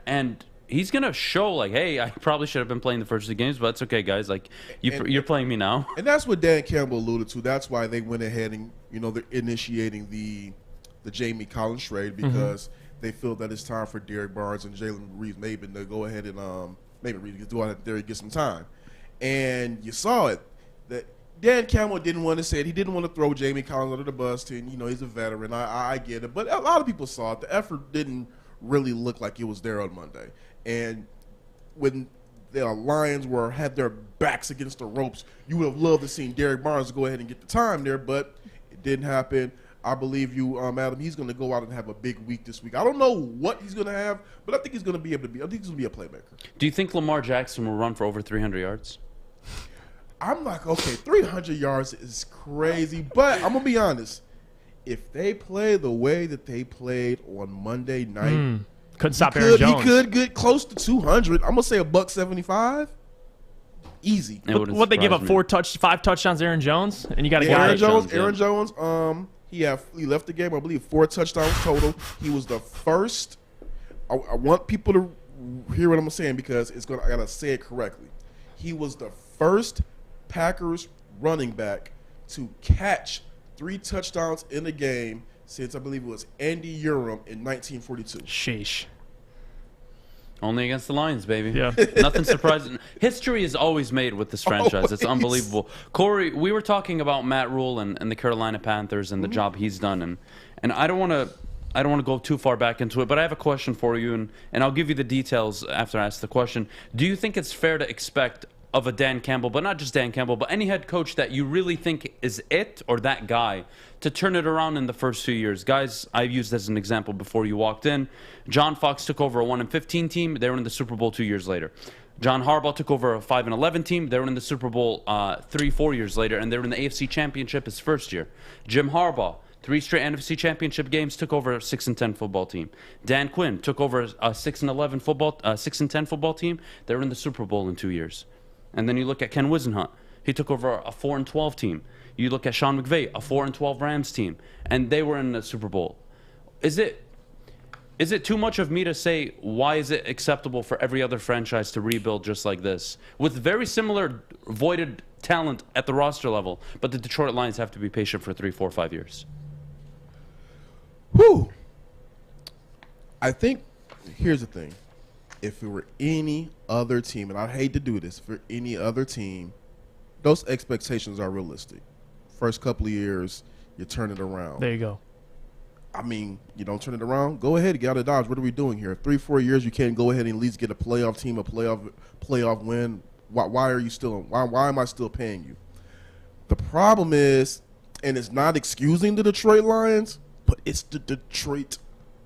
[SPEAKER 3] And he's going to show, hey, I probably should have been playing the first 2 games, but it's okay, guys. You're playing me now.
[SPEAKER 8] And that's what Dan Campbell alluded to. That's why they went ahead and, they're initiating the Jamie Collins trade because they feel that it's time for Derek Barnes and Jalen Reed-Maben to go ahead and go out there and get some time. And you saw it. That Dan Campbell didn't want to say it. He didn't want to throw Jamie Collins under the bus. And, he's a veteran. I get it. But a lot of people saw it. The effort didn't really look like it was there on Monday. And when the Lions had their backs against the ropes, you would have loved to see Derek Barnes go ahead and get the time there, but it didn't happen. I believe you, Adam. He's going to go out and have a big week this week. I don't know what he's going to have, but I think he's going to be able to be. I think he's going to be a playmaker.
[SPEAKER 3] Do you think Lamar Jackson will run for over 300 yards?
[SPEAKER 8] I'm like, okay, 300 yards is crazy, but I'm going to be honest. If they play the way that they played on Monday night,
[SPEAKER 4] couldn't stop Aaron Jones.
[SPEAKER 8] He could get close to 200. I'm gonna say $175. Easy.
[SPEAKER 4] What they give up 5 touchdowns to Aaron Jones, and you got to get
[SPEAKER 8] Aaron Jones. He left the game, I believe, 4 touchdowns total. He was the first. I want people to hear what I'm saying because I gotta say it correctly. He was the first Packers running back to catch 3 touchdowns in a game since I believe it was Andy Urim in 1942.
[SPEAKER 4] Sheesh.
[SPEAKER 3] Only against the Lions, baby.
[SPEAKER 4] Yeah.
[SPEAKER 3] Nothing surprising. History is always made with this franchise. It's unbelievable. Corey, we were talking about Matt Rule and the Carolina Panthers and the job he's done, and I don't want to go too far back into it, but I have a question for you, and I'll give you the details after I ask the question. Do you think it's fair to expect of a Dan Campbell, but not just Dan Campbell, but any head coach that you really think is it or that guy to turn it around in the first few years? Guys, I've used as an example before you walked in. John Fox took over a 1-15 team. They were in the Super Bowl 2 years later. John Harbaugh took over a 5-11 team. They were in the Super Bowl 3-4 years later, and they were in the AFC Championship his first year. Jim Harbaugh, 3 straight NFC Championship games, took over a 6-10 football team. Dan Quinn took over a 6-11 football, 6-10 football team. They were in the Super Bowl in 2 years. And then you look at Ken Wisenhunt. He took over a 4-12 team. You look at Sean McVay, a 4-12 Rams team, and they were in the Super Bowl. Is it too much of me to say, why is it acceptable for every other franchise to rebuild just like this with very similar voided talent at the roster level, but the Detroit Lions have to be patient for 3, 4, 5 years?
[SPEAKER 8] Whew. I think here's the thing. If it were any other team, and I hate to do this, for any other team, those expectations are realistic. First couple of years, you turn it around.
[SPEAKER 4] There you go.
[SPEAKER 8] I mean, you don't turn it around, go ahead and get out of Dodge. What are we doing here? 3, 4 years, you can't go ahead and at least get a playoff team, a playoff win. Why are you still? Why am I still paying you? The problem is, and it's not excusing the Detroit Lions, but it's the Detroit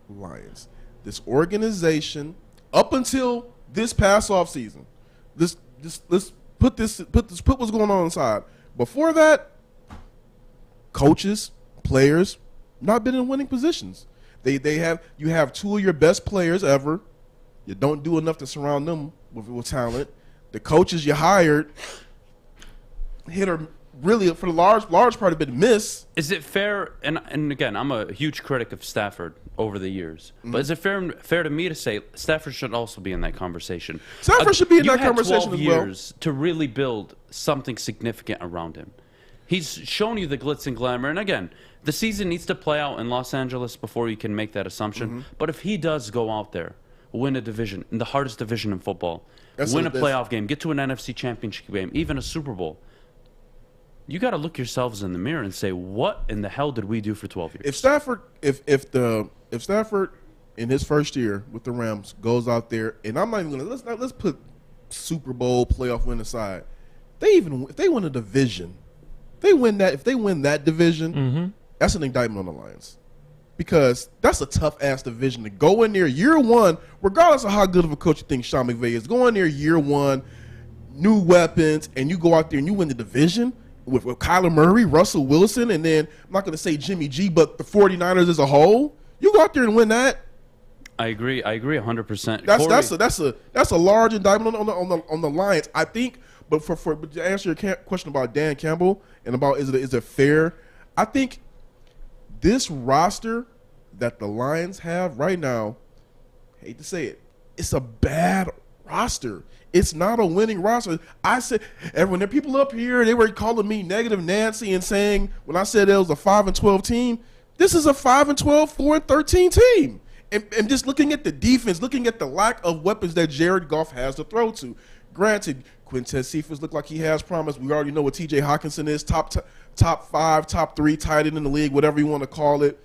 [SPEAKER 8] Lions. This organization, up until this past offseason, let's put what's going on inside. Before that, coaches, players, not been in winning positions. You have 2 of your best players ever. You don't do enough to surround them with talent. The coaches you hired hit or really for the large part have been miss.
[SPEAKER 3] Is it fair? And again, I'm a huge critic of Stafford over the years, but is it fair to me to say Stafford should also be in that conversation?
[SPEAKER 8] Stafford should be in that conversation
[SPEAKER 3] 12
[SPEAKER 8] as well.
[SPEAKER 3] years to really build something significant around him. He's shown you the glitz and glamour, and again, the season needs to play out in Los Angeles before you can make that assumption. But if he does go out there, win a division, in the hardest division in football, win a playoff game, get to an NFC Championship game, even a Super Bowl, you got to look yourselves in the mirror and say, what in the hell did we do for 12 years?
[SPEAKER 8] If Stafford in his first year with the Rams goes out there, and I'm not even gonna let's put Super Bowl playoff win aside. If they win a division, if they win that division, that's an indictment on the Lions. Because that's a tough-ass division to go in there year one, regardless of how good of a coach you think Sean McVay is. Go in there year one, new weapons, and you go out there and you win the division with Kyler Murray, Russell Wilson, and then I'm not going to say Jimmy G, but the 49ers as a whole. You go out there and win that.
[SPEAKER 3] I agree 100%.
[SPEAKER 8] That's a large indictment on the Lions. I think, but to answer your question about Dan Campbell and about is it fair, I think this roster that the Lions have right now, hate to say it, it's a bad roster. It's not a winning roster. I said, when there are people up here, they were calling me negative Nancy and saying when I said it was a 5-12 team, this is a 5-12, 4-13 team. And just looking at the defense, looking at the lack of weapons that Jared Goff has to throw to. Granted, Quintez Cephas look like he has promise. We already know what T.J. Hawkinson is, top 5, top 3 tight end in the league, whatever you want to call it.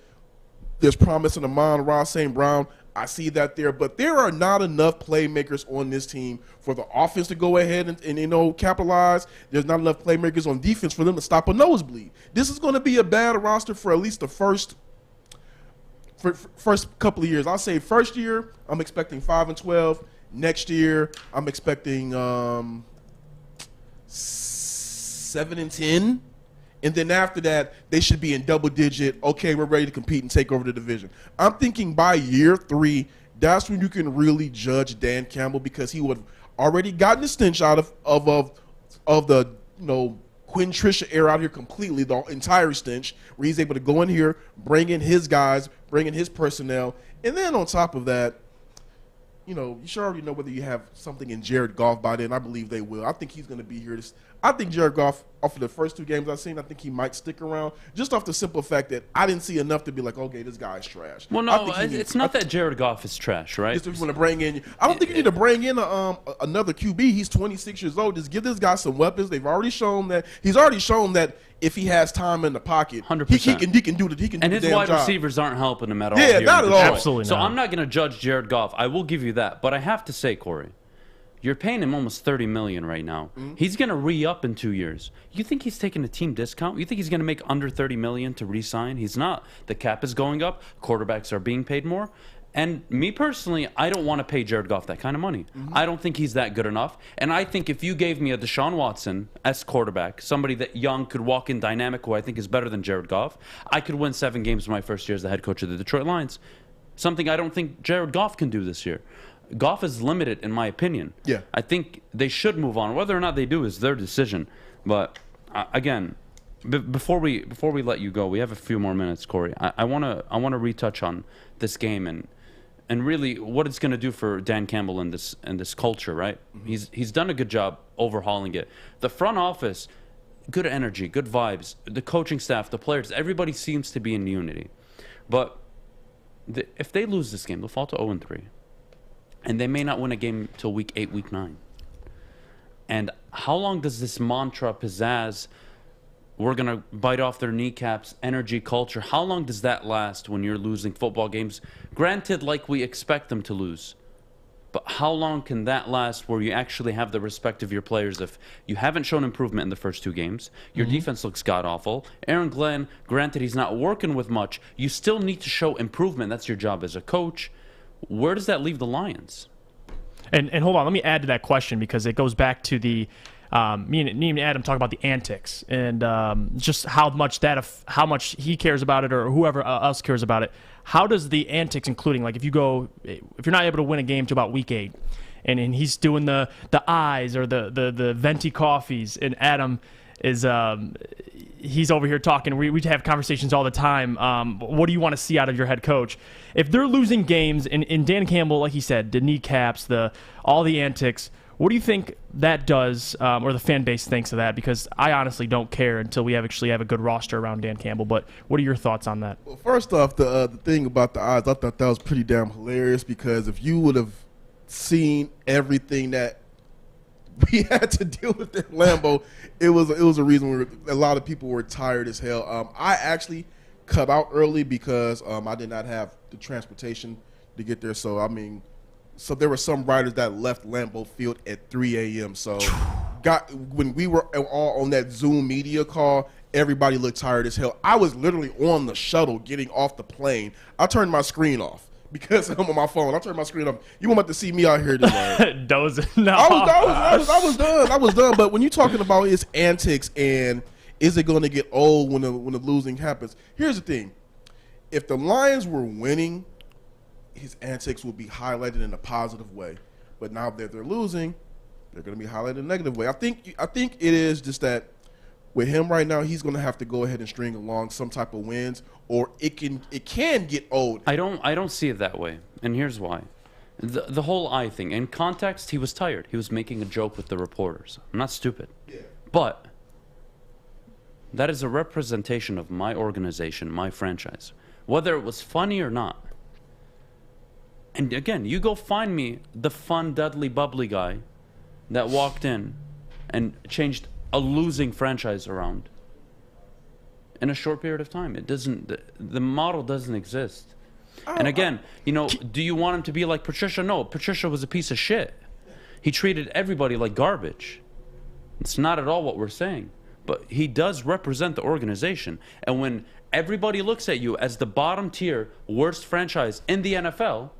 [SPEAKER 8] There's promise in Amon-Ra St. Brown. I see that there. But there are not enough playmakers on this team for the offense to go ahead and capitalize. There's not enough playmakers on defense for them to stop a nosebleed. This is going to be a bad roster for at least the first couple of years. I'll say first year, I'm expecting 5-12. Next year, I'm expecting 7-10. And then after that, they should be in double digit. Okay, we're ready to compete and take over the division. I'm thinking by year 3, that's when you can really judge Dan Campbell, because he would have already gotten the stench out of the Quinn Trisha era out here completely, the entire stench, where he's able to go in here, bring in his guys, bring in his personnel, and then on top of that, you should already know whether you have something in Jared Goff by then. I believe they will. I think he's going to be here. I think Jared Goff, off of the first 2 games I've seen, I think he might stick around just off the simple fact that I didn't see enough to be like, okay, this guy's trash.
[SPEAKER 3] Well, no, it's not that Jared Goff is trash, right?
[SPEAKER 8] Just if you want to bring in, I don't think you need to bring in another QB. He's 26 years old. Just give this guy some weapons. He's already shown that if he has time in the pocket,
[SPEAKER 3] 100%.
[SPEAKER 8] he can do the
[SPEAKER 3] and his
[SPEAKER 8] damn
[SPEAKER 3] wide
[SPEAKER 8] job.
[SPEAKER 3] receivers aren't helping him at all.
[SPEAKER 8] Yeah,
[SPEAKER 3] here
[SPEAKER 8] not
[SPEAKER 3] in
[SPEAKER 8] at all.
[SPEAKER 3] Detroit.
[SPEAKER 4] Absolutely
[SPEAKER 3] So
[SPEAKER 4] not.
[SPEAKER 3] I'm not going to judge Jared Goff. I will give you that, but I have to say, Corey, you're paying him almost $30 million right now.
[SPEAKER 8] Mm-hmm.
[SPEAKER 3] He's going to re-up in 2 years. You think he's taking a team discount? You think he's going to make under $30 million to re-sign? He's not. The cap is going up. Quarterbacks are being paid more. And me personally, I don't want to pay Jared Goff that kind of money. I don't think he's that good enough. And I think if you gave me a Deshaun Watson as quarterback, somebody that young could walk in dynamic, who I think is better than Jared Goff, I could win 7 games my first year as the head coach of the Detroit Lions. Something I don't think Jared Goff can do this year. Goff is limited, in my opinion.
[SPEAKER 8] Yeah.
[SPEAKER 3] I think they should move on. Whether or not they do is their decision. But again, before we let you go, we have a few more minutes, Corey. I want to retouch on this game and really what it's going to do for Dan Campbell in this culture, right? Mm-hmm. He's done a good job overhauling it. The front office, good energy, good vibes. The coaching staff, the players, everybody seems to be in unity. But if they lose this game, they'll fall to 0-3. And they may not win a game till week 8, week 9. And how long does this mantra, pizzazz, we're going to bite off their kneecaps, energy, culture, how long does that last when you're losing football games? Granted, like we expect them to lose. But how long can that last where you actually have the respect of your players if you haven't shown improvement in the first 2 games? Your defense looks god-awful. Aaron Glenn, granted he's not working with much, you still need to show improvement. That's your job as a coach. Where does that leave the Lions? And
[SPEAKER 4] hold on, let me add to that question because it goes back to the me and Adam talk about the antics and just how much he cares about it or whoever else cares about it. How does the antics, including like if you're not able to win a game to about week 8, and he's doing the eyes or the venti coffees, and Adam is he's over here talking. We have conversations all the time. What do you want to see out of your head coach? If they're losing games, and Dan Campbell, like he said, the kneecaps, all the antics, what do you think that does, or the fan base thinks of that? Because I honestly don't care until we actually have a good roster around Dan Campbell. But what are your thoughts on that?
[SPEAKER 8] Well, first off, the thing about the eyes, I thought that was pretty damn hilarious because if you would have seen everything that we had to deal with in Lambeau, it was a reason a lot of people were tired as hell. I actually cut out early because I did not have the transportation to get there. So there were some riders that left Lambeau Field at 3 a.m. So when we were all on that Zoom media call, everybody looked tired as hell. I was literally on the shuttle getting off the plane. I turned my screen off. Because I'm on my phone, I turned my screen off. You want to see me out here today?
[SPEAKER 4] Dozing. No.
[SPEAKER 8] I was done. But when you're talking about his antics and is it going to get old when the losing happens? Here's the thing: if the Lions were winning, his antics would be highlighted in a positive way. But now that they're losing, they're going to be highlighted in a negative way. I think it is just that with him right now, he's going to have to go ahead and string along some type of wins, or it can get old.
[SPEAKER 3] I don't see it that way, and here's why. The whole eye thing. In context, he was tired. He was making a joke with the reporters. I'm not stupid.
[SPEAKER 8] Yeah.
[SPEAKER 3] But that is a representation of my organization, my franchise, whether it was funny or not. And again, you go find me the fun, dudley, bubbly guy that walked in and changed a losing franchise around in a short period of time. It doesn't. The model doesn't exist. And again, do you want him to be like Patricia? No, Patricia was a piece of shit. He treated everybody like garbage. It's not at all what we're saying. But he does represent the organization. And when everybody looks at you as the bottom tier, worst franchise in the NFL,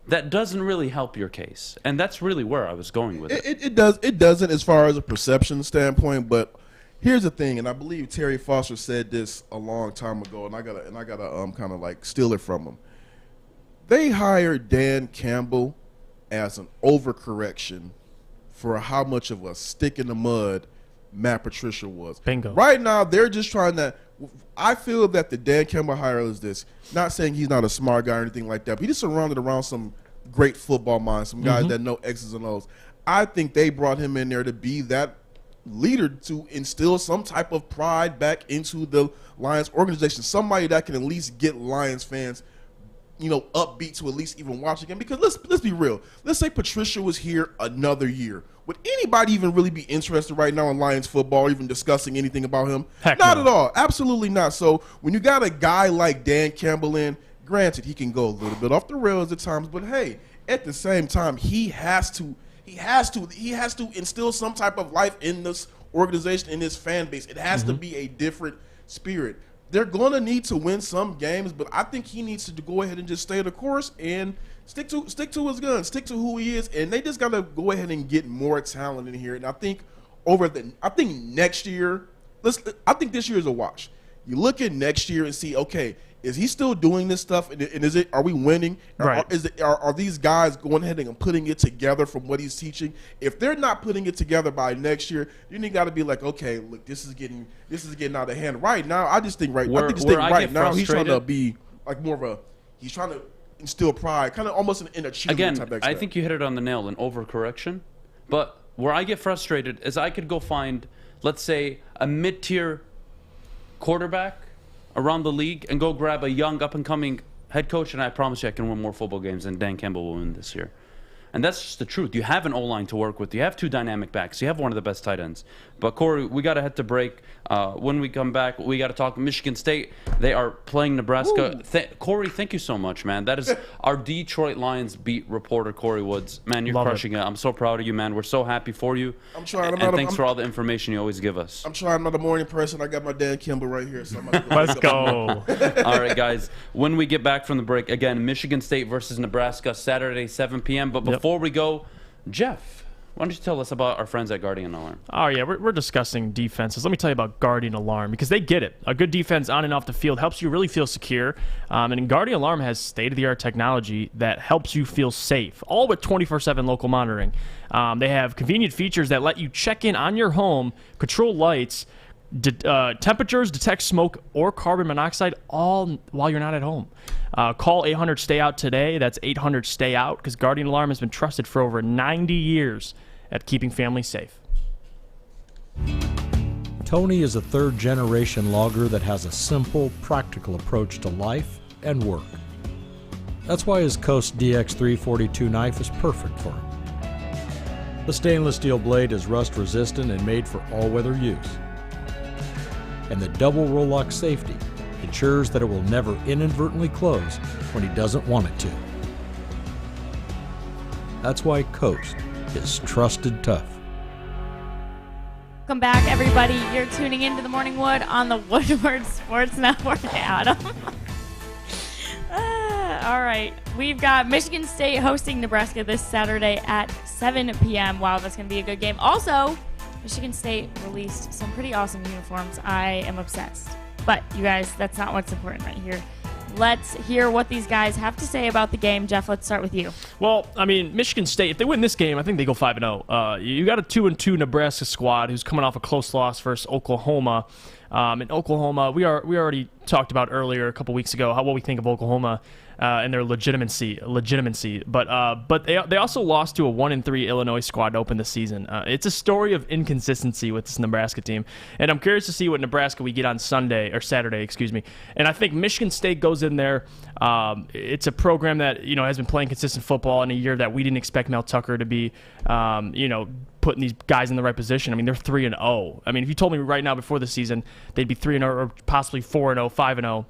[SPEAKER 3] that doesn't really help your case. And that's really where I was going with it.
[SPEAKER 8] It doesn't as far as a perception standpoint, but here's the thing, and I believe Terry Foster said this a long time ago, and I gotta kind of like steal it from him. They hired Dan Campbell as an overcorrection for how much of a stick in the mud Matt Patricia was.
[SPEAKER 4] Bingo.
[SPEAKER 8] Right now, they're just trying to. I feel that the Dan Campbell hire is this. Not saying he's not a smart guy or anything like that, but he's just surrounded around some great football minds, some guys that know X's and O's. I think they brought him in there to be that leader, to instill some type of pride back into the Lions organization, somebody that can at least get Lions fans, upbeat to at least even watch again. Because let's be real. Let's say Patricia was here another year. Would anybody even really be interested right now in Lions football, even discussing anything about him?
[SPEAKER 4] Heck
[SPEAKER 8] Not
[SPEAKER 4] no.
[SPEAKER 8] at all. Absolutely not. So when you got a guy like Dan Campbell in, granted, he can go a little bit off the rails at times, but hey, at the same time, he has to instill some type of life in this organization, in this fan base. It has to be a different spirit. They're going to need to win some games, but I think he needs to go ahead and just stay the course and stick to his guns, stick to who he is, and they just got to go ahead and get more talent in here. And I think next year, I think this year is a wash. You look at next year and see, okay, is he still doing this stuff? And are we winning?
[SPEAKER 4] Right.
[SPEAKER 8] Are these guys going ahead and putting it together from what he's teaching? If they're not putting it together by next year, then you got to be like, okay, look, this is getting out of hand. Right now, I just think right now he's trying to be like he's trying to instill pride, kind of almost an achievement type of
[SPEAKER 3] I think you hit it on the nail, an overcorrection. But where I get frustrated is I could go find, let's say, a mid-tier quarterback around the league and go grab a young up-and-coming head coach, and I promise you I can win more football games than Dan Campbell will win this year. And that's just the truth. You have an O-line to work with. You have 2 dynamic backs. You have one of the best tight ends. But, Corey, we got to head to break. When we come back, we got to talk Michigan State. They are playing Nebraska. Corey, thank you so much, man. That is our Detroit Lions beat reporter, Corey Woods. Man, you're crushing it. I'm so proud of you, man. We're so happy for you.
[SPEAKER 8] I'm trying.
[SPEAKER 3] Thanks for all the information you always give us.
[SPEAKER 8] I'm trying. I'm not a morning person. I got my Dan Campbell right here. So
[SPEAKER 4] Let's go.
[SPEAKER 3] All right, guys. When we get back from the break, again, Michigan State versus Nebraska, Saturday, 7 p.m. But before we go, Jeff, why don't you tell us about our friends at Guardian Alarm?
[SPEAKER 4] Oh, yeah, we're discussing defenses. Let me tell you about Guardian Alarm, because they get it. A good defense on and off the field helps you really feel secure. And Guardian Alarm has state-of-the-art technology that helps you feel safe, all with 24/7 local monitoring. They have convenient features that let you check in on your home, control lights, temperatures, detect smoke or carbon monoxide, all while you're not at home. Call 800-STAY-OUT today. That's 800-STAY-OUT, because Guardian Alarm has been trusted for over 90 years at keeping families safe.
[SPEAKER 9] Tony is a third-generation logger that has a simple, practical approach to life and work. That's why his Coast DX342 knife is perfect for him. The stainless steel blade is rust-resistant and made for all-weather use. And the double roll-lock safety ensures that it will never inadvertently close when he doesn't want it to. That's why Coast is trusted tough.
[SPEAKER 2] Welcome back, everybody. You're tuning into the Morning Wood on the Woodward Sports Network. Adam. All right. We've got Michigan State hosting Nebraska this Saturday at 7 p.m. Wow, that's going to be a good game. Also, Michigan State released some pretty awesome uniforms. I am obsessed. But, you guys, that's not what's important right here. Let's hear what these guys have to say about the game. Jeff, let's start with you.
[SPEAKER 4] Well, I mean, Michigan State, if they win this game, I think they go 5-0. You got a 2-2 Nebraska squad who's coming off a close loss versus Oklahoma. In Oklahoma, we already talked about earlier a couple weeks ago what we think of Oklahoma and their legitimacy. But they also lost to a 1-3 Illinois squad to open the season. It's a story of inconsistency with this Nebraska team, and I'm curious to see what Nebraska we get on Saturday, excuse me. And I think Michigan State goes in there. It's a program that has been playing consistent football in a year that we didn't expect Mel Tucker to be, putting these guys in the right position. I mean, they're 3-0. I mean, if you told me right now before the season they'd be 3-0 or possibly 4-0, 5-0,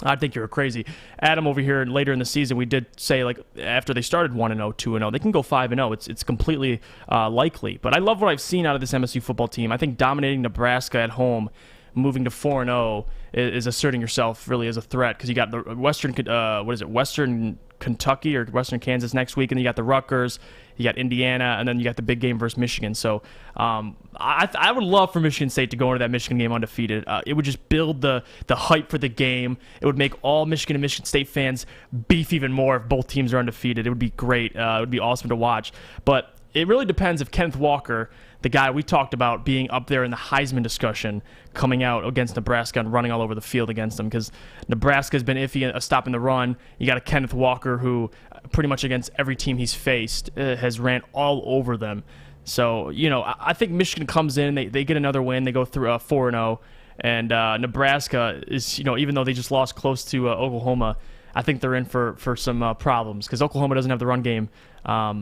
[SPEAKER 4] I think you're crazy. Adam over here later in the season, we did say like after they started 1-0, 2-0, they can go 5-0. It's completely likely. But I love what I've seen out of this MSU football team. I think dominating Nebraska at home, moving to 4-0 is asserting yourself really as a threat, because you got the Western Kentucky or Western Kansas next week, and then you got the Rutgers, you got Indiana, and then you got the big game versus Michigan. So I would love for Michigan State to go into that Michigan game undefeated. It would just build the hype for the game. It would make all Michigan and Michigan State fans beef even more if both teams are undefeated. It would be great. It would be awesome to watch. But it really depends if Kenneth Walker, the guy we talked about being up there in the Heisman discussion, coming out against Nebraska and running all over the field against them, because Nebraska's been iffy at stopping the run. You got a Kenneth Walker who pretty much against every team he's faced has ran all over them. So, I think Michigan comes in, they get another win, they go through 4-0, and Nebraska is, even though they just lost close to Oklahoma, I think they're in for some problems, because Oklahoma doesn't have the run game.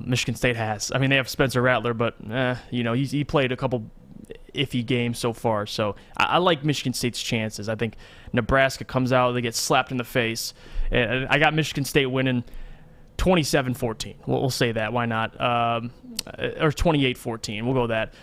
[SPEAKER 4] Michigan State has. I mean, they have Spencer Rattler, but he played a couple iffy games so far. So I like Michigan State's chances. I think Nebraska comes out, they get slapped in the face, and I got Michigan State winning 27-14. We'll say that. Why not? Or 28-14. We'll go that.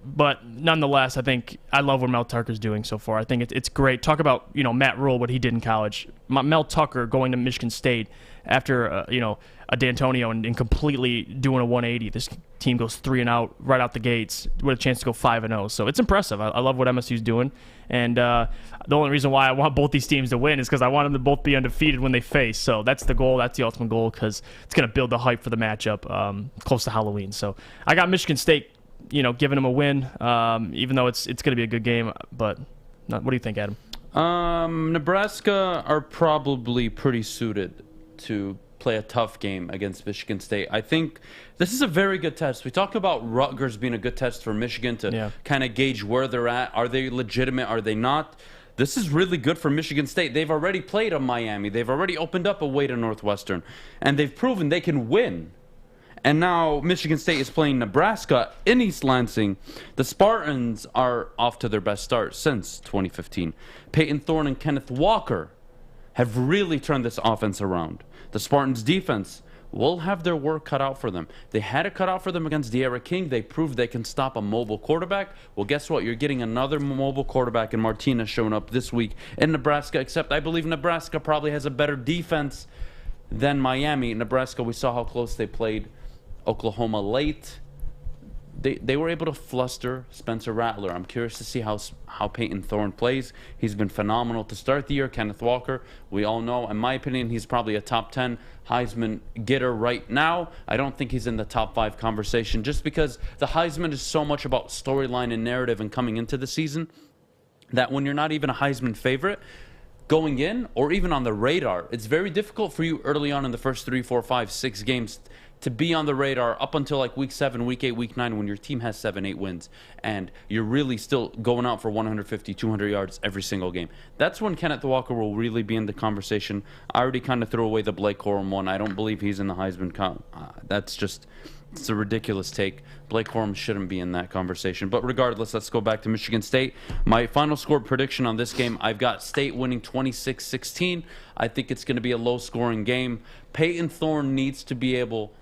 [SPEAKER 4] But nonetheless, I think I love what Mel Tucker's doing so far. I think it's great. Talk about Matt Rule, what he did in college. Mel Tucker going to Michigan State after a D'Antonio and completely doing a 180. This team goes 3-0 right out the gates with a chance to go 5-0. So it's impressive. I love what MSU's doing. And the only reason why I want both these teams to win is because I want them to both be undefeated when they face. So that's the goal. That's the ultimate goal, because it's going to build the hype for the matchup close to Halloween. So I got Michigan State, giving them a win, even though it's going to be a good game. But what do you think, Adam?
[SPEAKER 3] Nebraska are probably pretty suited to play a tough game against Michigan State. I think this is a very good test. We talk about Rutgers being a good test for Michigan to kind of gauge where they're at. Are they legitimate? Are they not? This is really good for Michigan State. They've already played a Miami. They've already opened up a way to Northwestern, and they've proven they can win. And now Michigan State is playing Nebraska in East Lansing. The Spartans are off to their best start since 2015. Peyton Thorne and Kenneth Walker have really turned this offense around. The Spartans' defense will have their work cut out for them. They had it cut out for them against De'Ara King. They proved they can stop a mobile quarterback. Well, guess what? You're getting another mobile quarterback in Martinez showing up this week in Nebraska, except I believe Nebraska probably has a better defense than Miami. Nebraska, we saw how close they played Oklahoma late. They were able to fluster Spencer Rattler. I'm curious to see how Peyton Thorne plays. He's been phenomenal to start the year. Kenneth Walker, we all know, in my opinion, he's probably a top 10 Heisman getter right now. I don't think he's in the top 5 conversation, just because the Heisman is so much about storyline and narrative and coming into the season that when you're not even a Heisman favorite, going in or even on the radar, it's very difficult for you early on in the first 3, 4, 5, 6 games to be on the radar up until like week 7, week 8, week 9, when your team has 7, 8 wins and you're really still going out for 150, 200 yards every single game. That's when Kenneth Walker will really be in the conversation. I already kind of threw away the Blake Corum one. I don't believe he's in the Heisman it's a ridiculous take. Blake Corum shouldn't be in that conversation. But regardless, let's go back to Michigan State. My final score prediction on this game, I've got State winning 26-16. I think it's going to be a low-scoring game. Peyton Thorne needs to be able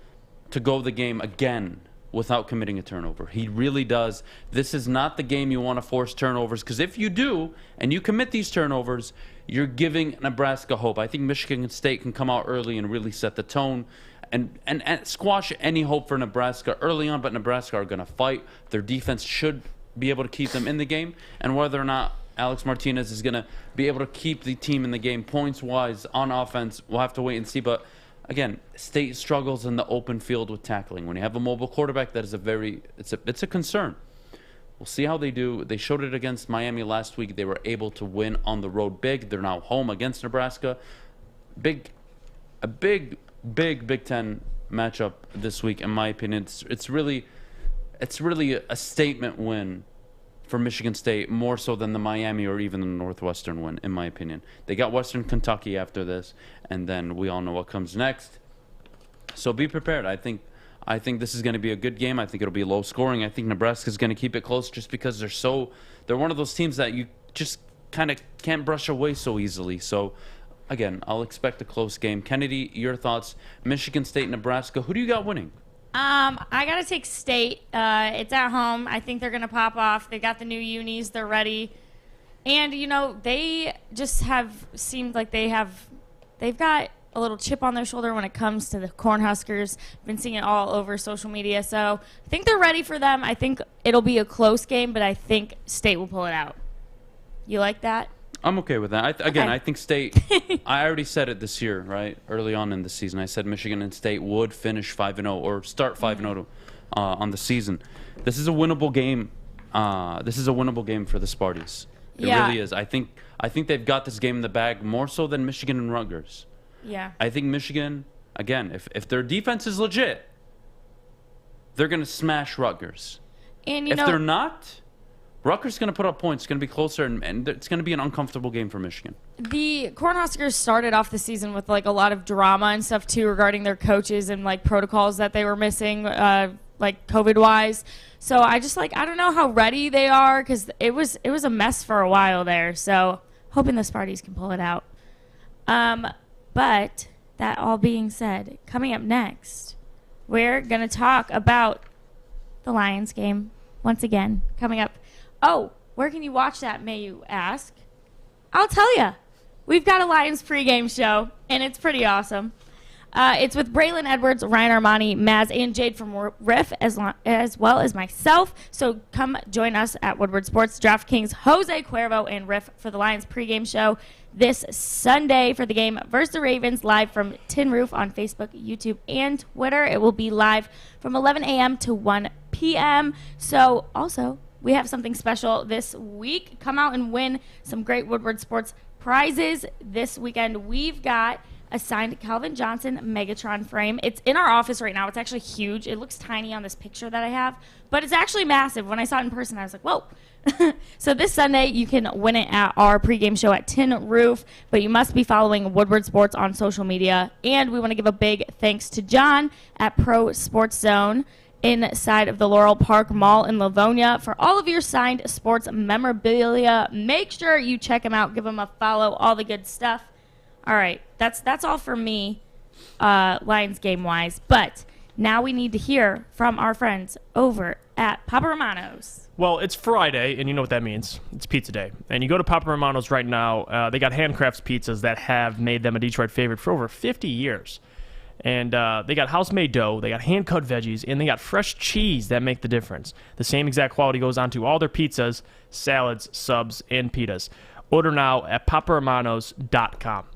[SPEAKER 3] to go the game again without committing a turnover. He really does. This is not the game you want to force turnovers, because if you do and you commit these turnovers, you're giving Nebraska hope. I think Michigan State can come out early and really set the tone and squash any hope for Nebraska early on, but Nebraska are going to fight. Their defense should be able to keep them in the game, and whether or not Alex Martinez is going to be able to keep the team in the game points-wise on offense, we'll have to wait and see. But again, State struggles in the open field with tackling. When you have a mobile quarterback, that is it's a concern. We'll see how they do. They showed it against Miami last week. They were able to win on the road big. They're now home against Nebraska. A big Big Ten matchup this week, in my opinion. It's really a statement win for Michigan State, more so than the Miami or even the Northwestern win, in my opinion. They got Western Kentucky after this, and then we all know what comes next. So be prepared. I think this is going to be a good game. I think it'll be low scoring. I think Nebraska's going to keep it close just because they're one of those teams that you just kind of can't brush away so easily. So again, I'll expect a close game. Kennedy, your thoughts? Michigan State, Nebraska. Who do you got winning?
[SPEAKER 2] I got to take State. It's at home. I think they're going to pop off. They got the new unis. They're ready. And, they just have seemed like they've got a little chip on their shoulder when it comes to the Cornhuskers. Been seeing it all over social media. So I think they're ready for them. I think it'll be a close game, but I think State will pull it out. You like that?
[SPEAKER 3] I'm okay with that. I think State, I already said it this year, right? Early on in the season, I said Michigan and State would finish 5-0 or start 5-0 on the season. This is a winnable game. This is a winnable game for the Sparties. It really is. I think they've got this game in the bag more so than Michigan and Rutgers.
[SPEAKER 2] Yeah.
[SPEAKER 3] I think Michigan, again, if their defense is legit, they're going to smash Rutgers.
[SPEAKER 2] And
[SPEAKER 3] if they're not, Rutgers is going to put up points. It's going to be closer, and it's going to be an uncomfortable game for Michigan.
[SPEAKER 2] The Cornhuskers started off the season with like a lot of drama and stuff too regarding their coaches and like protocols that they were missing, like COVID-wise. So I don't know how ready they are because it was a mess for a while there. So hoping the Sparties can pull it out. But that all being said, coming up next, we're gonna talk about the Lions game once again coming up. Oh, where can you watch that, may you ask? I'll tell you. We've got a Lions pregame show, and it's pretty awesome. It's with Braylon Edwards, Ryan Armani, Maz, and Jade from Riff, as well as myself. So come join us at Woodward Sports. DraftKings, Jose Cuervo, and Riff for the Lions pregame show this Sunday for the game versus the Ravens, live from Tin Roof on Facebook, YouTube, and Twitter. It will be live from 11 a.m. to 1 p.m. So also, we have something special this week. Come out and win some great Woodward Sports prizes this weekend. We've got a signed Calvin Johnson Megatron frame. It's in our office right now. It's actually huge. It looks tiny on this picture that I have, but it's actually massive. When I saw it in person, I was like, whoa. So this Sunday, you can win it at our pregame show at Tin Roof, but you must be following Woodward Sports on social media. And we want to give a big thanks to John at Pro Sports Zone inside of the Laurel Park Mall in Livonia for all of your signed sports memorabilia. Make sure you check him out. Give him a follow. All the good stuff. All right, that's all for me, Lions game-wise. But now we need to hear from our friends over at Papa Romano's.
[SPEAKER 4] Well, it's Friday, and you know what that means. It's pizza day. And you go to Papa Romano's right now. They got handcrafts pizzas that have made them a Detroit favorite for over 50 years. And they got house-made dough, they got hand-cut veggies, and they got fresh cheese that make the difference. The same exact quality goes on to all their pizzas, salads, subs, and pitas. Order now at paparomanos.com.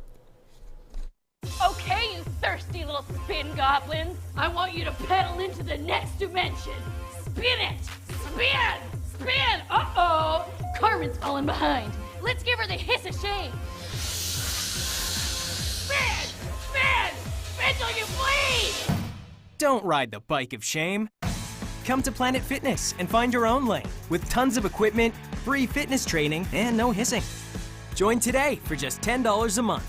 [SPEAKER 10] Okay, you thirsty little spin goblins. I want you to pedal into the next dimension. Spin it! Spin! Spin! Uh-oh! Carmen's falling behind. Let's give her the hiss of shame. Spin! Spin! Spin till you bleed!
[SPEAKER 11] Don't ride the bike of shame. Come to Planet Fitness and find your own lane with tons of equipment, free fitness training, and no hissing. Join today for just $10 a month.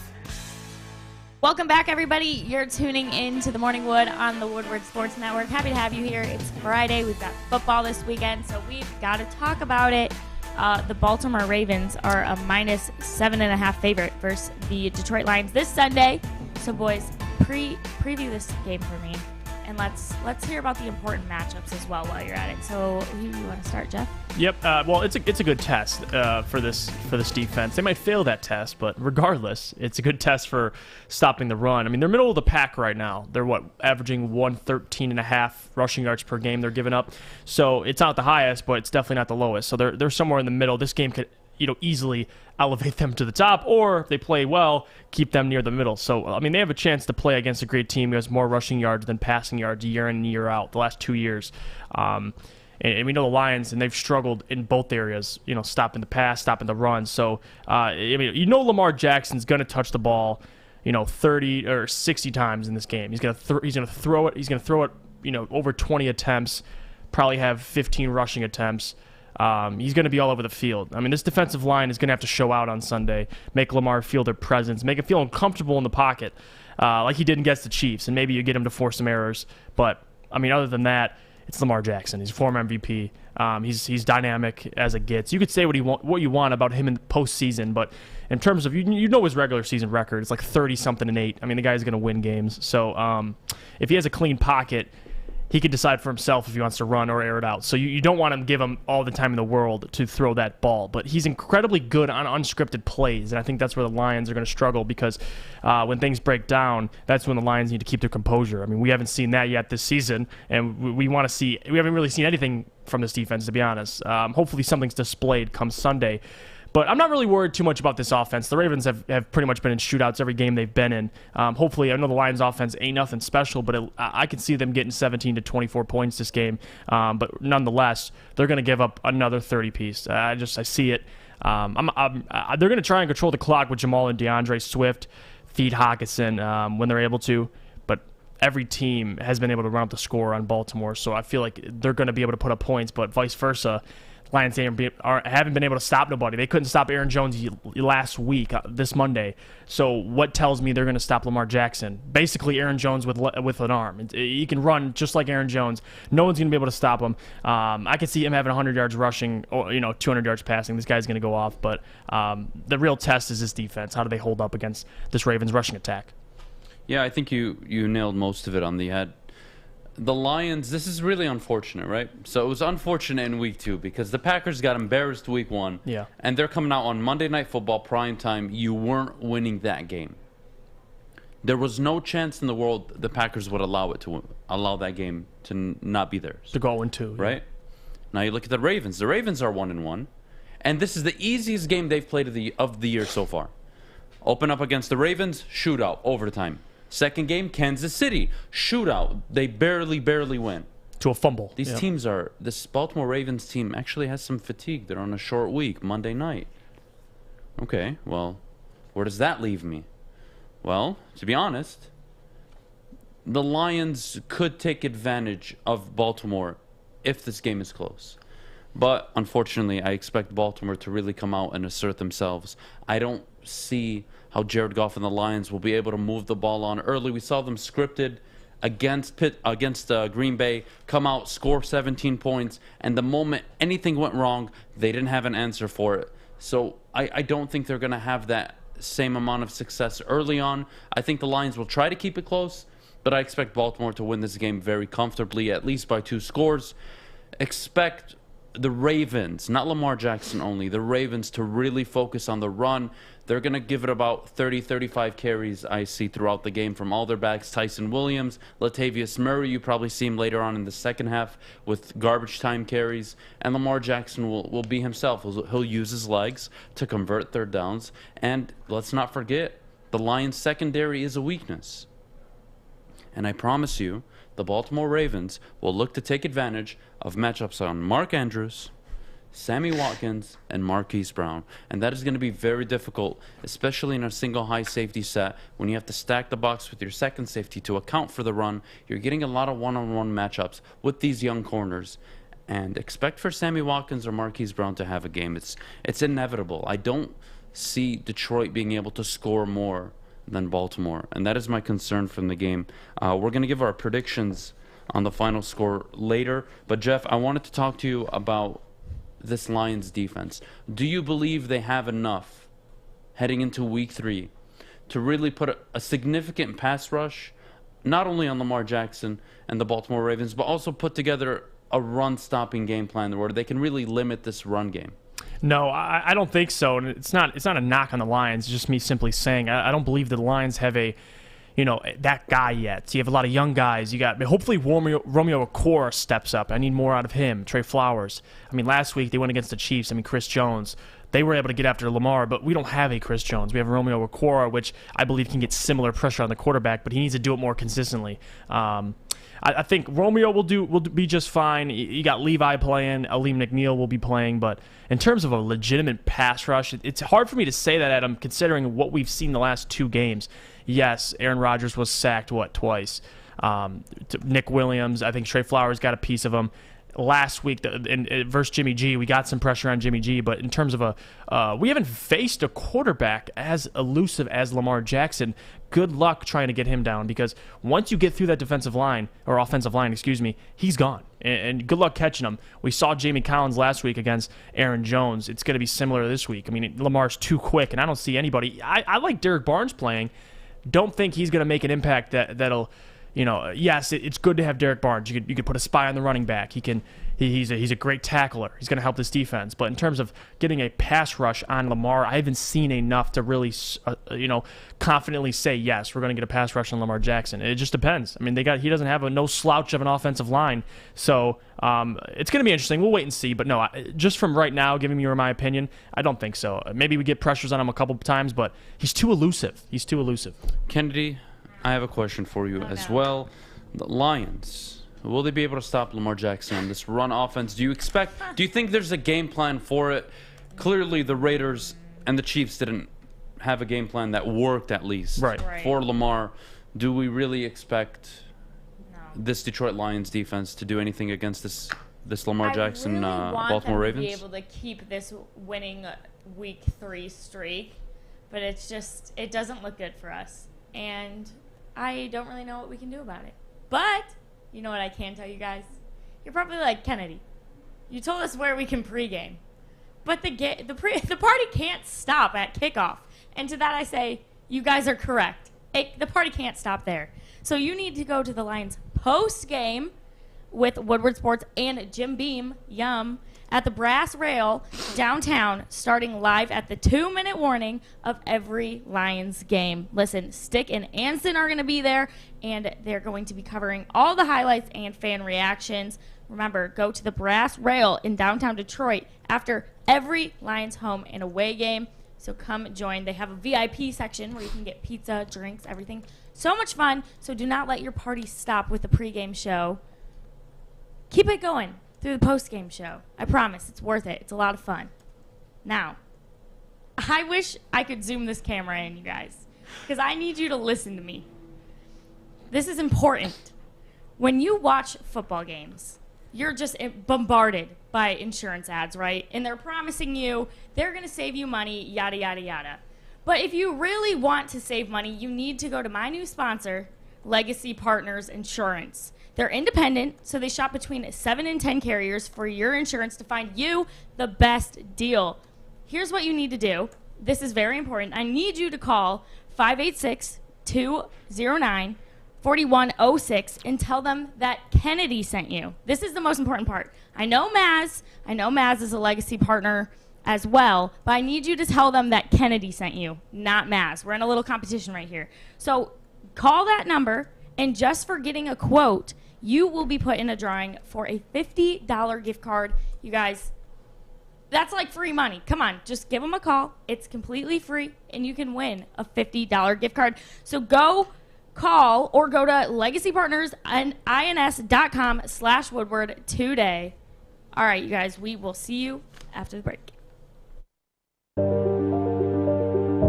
[SPEAKER 2] Welcome back, everybody. You're tuning in to the Morning Wood on the Woodward Sports Network. Happy to have you here. It's Friday. We've got football this weekend, so we've got to talk about it. The Baltimore Ravens are a -7.5 favorite versus the Detroit Lions this Sunday. So, boys, preview this game for me, and let's hear about the important matchups as well while you're at it. So, who do you want to start, Jeff?
[SPEAKER 4] Yep. Well, it's a good test for this defense. They might fail that test, but regardless, it's a good test for stopping the run. I mean, they're middle of the pack right now. They're averaging 113.5 rushing yards per game they're giving up. So it's not the highest, but it's definitely not the lowest. So they're somewhere in the middle. This game could easily elevate them to the top, or if they play well, keep them near the middle. So I mean, they have a chance to play against a great team who has more rushing yards than passing yards year in and year out the last 2 years. And we know the Lions, and they've struggled in both areas, stopping the pass, stopping the run. So, Lamar Jackson's going to touch the ball, 30 or 60 times in this game. He's going to throw it. He's going to throw it, over 20 attempts, probably have 15 rushing attempts. He's going to be all over the field. I mean, this defensive line is going to have to show out on Sunday, make Lamar feel their presence, make him feel uncomfortable in the pocket, like he did against the Chiefs. And maybe you get him to force some errors. But, I mean, other than that, it's Lamar Jackson. He's a former MVP. He's dynamic as it gets. You could say what you want about him in the postseason, but in terms of his regular season record, it's like 30-something-8. I mean, the guy's going to win games. So if he has a clean pocket, he can decide for himself if he wants to run or air it out. So you don't want to give him all the time in the world to throw that ball. But he's incredibly good on unscripted plays, and I think that's where the Lions are going to struggle because when things break down, that's when the Lions need to keep their composure. I mean, we haven't seen that yet this season, and we want to see. We haven't really seen anything from this defense, to be honest. Hopefully something's displayed come Sunday. But I'm not really worried too much about this offense. The Ravens have pretty much been in shootouts every game they've been in. Hopefully, I know the Lions offense ain't nothing special, but I can see them getting 17 to 24 points this game. But nonetheless, they're going to give up another 30 piece. I see it. They're going to try and control the clock with Jamal and DeAndre Swift, feed Hawkinson when they're able to. But every team has been able to run up the score on Baltimore, so I feel like they're going to be able to put up points, but vice versa. Lions haven't been able to stop nobody. They couldn't stop Aaron Jones last week, this Monday. So what tells me they're going to stop Lamar Jackson? Basically, Aaron Jones with an arm. He can run just like Aaron Jones. No one's going to be able to stop him. I can see him having 100 yards rushing, or 200 yards passing. This guy's going to go off. But the real test is this defense. How do they hold up against this Ravens rushing attack?
[SPEAKER 3] Yeah, I think you nailed most of it on the head. The Lions, this is really unfortunate, right? So it was unfortunate in week 2 because the Packers got embarrassed week 1.
[SPEAKER 4] Yeah.
[SPEAKER 3] And they're coming out on Monday Night Football prime time. You weren't winning that game. There was no chance in the world the Packers would allow that game to not be theirs.
[SPEAKER 4] To go 2,
[SPEAKER 3] right? Now you look at the Ravens. The Ravens are 1-1, and this is the easiest game they've played of the year so far. Open up against the Ravens, shootout, overtime. Second game, Kansas City, shootout. They barely win.
[SPEAKER 4] To a fumble.
[SPEAKER 3] This Baltimore Ravens team actually has some fatigue. They're on a short week, Monday night. Okay, well, where does that leave me? Well, to be honest, the Lions could take advantage of Baltimore if this game is close. But unfortunately, I expect Baltimore to really come out and assert themselves. I don't see how Jared Goff and the Lions will be able to move the ball on early. We saw them scripted against Green Bay, come out, score 17 points, and the moment anything went wrong, they didn't have an answer for it. So I don't think they're going to have that same amount of success early on. I think the Lions will try to keep it close, but I expect Baltimore to win this game very comfortably, at least by 2 scores. Expect the Ravens, not Lamar Jackson only, the Ravens to really focus on the run. They're going to give it about 30, 35 carries, I see, throughout the game from all their backs. Tyson Williams, Latavius Murray, you probably see him later on in the second half with garbage time carries. And Lamar Jackson will be himself. He'll use his legs to convert third downs. And let's not forget, the Lions' secondary is a weakness. And I promise you, the Baltimore Ravens will look to take advantage of matchups on Mark Andrews, Sammy Watkins, and Marquise Brown. And that is going to be very difficult, especially in a single high safety set when you have to stack the box with your second safety to account for the run. You're getting a lot of one-on-one matchups with these young corners. And expect for Sammy Watkins or Marquise Brown to have a game. It's inevitable. I don't see Detroit being able to score more than Baltimore, and that is my concern from the game. We're going to give our predictions on the final score later, but Jeff, I wanted to talk to you about this Lions defense. Do you believe they have enough heading into week 3 to really put a significant pass rush, not only on Lamar Jackson and the Baltimore Ravens, but also put together a run-stopping game plan where they can really limit this run game?
[SPEAKER 4] No, I don't think so. And it's not a knock on the Lions. It's just me simply saying I don't believe the Lions have that guy yet. So you have a lot of young guys. You got hopefully Romeo Okwara steps up. I need more out of him. Trey Flowers. I mean, last week they went against the Chiefs. I mean, Chris Jones. They were able to get after Lamar, but we don't have a Chris Jones. We have Romeo Okwara, which I believe can get similar pressure on the quarterback, but he needs to do it more consistently. I think Romeo will be just fine. You got Levi playing, Aleem McNeil will be playing, but in terms of a legitimate pass rush, it's hard for me to say that, Adam, considering what we've seen the last 2 games. Yes, Aaron Rodgers was sacked, twice. Nick Williams, I think Trey Flowers got a piece of him. Last week, versus Jimmy G, we got some pressure on Jimmy G, but in terms of we haven't faced a quarterback as elusive as Lamar Jackson. Good luck trying to get him down, because once you get through that offensive line, he's gone. And good luck catching him. We saw Jamie Collins last week against Aaron Jones. It's going to be similar this week. I mean, Lamar's too quick, and I don't see anybody. I like Derek Barnes playing. Don't think he's going to make an impact that'll yes, it's good to have Derek Barnes. You could put a spy on the running back. He's a great tackler. He's going to help this defense. But in terms of getting a pass rush on Lamar, I haven't seen enough to really, confidently say, yes, we're going to get a pass rush on Lamar Jackson. It just depends. I mean, he doesn't have no slouch of an offensive line. So it's going to be interesting. We'll wait and see. But no, just from right now, giving me my opinion, I don't think so. Maybe we get pressures on him a couple times, but he's too elusive.
[SPEAKER 3] Kennedy, I have a question for you as well. The Lions, will they be able to stop Lamar Jackson on this run offense? Do you think there's a game plan for it? Clearly, the Raiders and the Chiefs didn't have a game plan that worked, at least, for Lamar. Do we really expect this Detroit Lions defense to do anything against this Lamar Jackson Baltimore Ravens?
[SPEAKER 2] I really want them to be able to keep this winning Week 3 streak, but it doesn't look good for us. And I don't really know what we can do about it. But you know what I can tell you guys? You're probably like, Kennedy, you told us where we can pregame. But the party can't stop at kickoff. And to that I say, you guys are correct. The party can't stop there. So you need to go to the Lions post-game with Woodward Sports and Jim Beam, yum, at the Brass Rail downtown, starting live at the 2-minute warning of every Lions game. Listen, Stick and Anson are going to be there, and they're going to be covering all the highlights and fan reactions. Remember, go to the Brass Rail in downtown Detroit after every Lions home and away game. So come join. They have a VIP section where you can get pizza, drinks, everything. So much fun. So do not let your party stop with the pregame show. Keep it going through the postgame show. I promise. It's worth it. It's a lot of fun. Now, I wish I could zoom this camera in, you guys, because I need you to listen to me. This is important. When you watch football games, you're just bombarded by insurance ads, right? And they're promising you they're going to save you money, yada, yada, yada. But if you really want to save money, you need to go to my new sponsor, Legacy Partners Insurance. They're independent, so they shop between 7 and 10 carriers for your insurance to find you the best deal. Here's what you need to do. This is very important. I need you to call 586-209-4106 and tell them that Kennedy sent you. This is the most important part. I know Maz is a Legacy partner as well, but I need you to tell them that Kennedy sent you, not Maz. We're in a little competition right here. So call that number, and just for getting a quote, you will be put in a drawing for a $50 gift card. You guys, that's like free money. Come on, just give them a call. It's completely free, and you can win a $50 gift card. So go call or go to legacypartnersins.com/Woodward today. All right, you guys, we will see you after the break.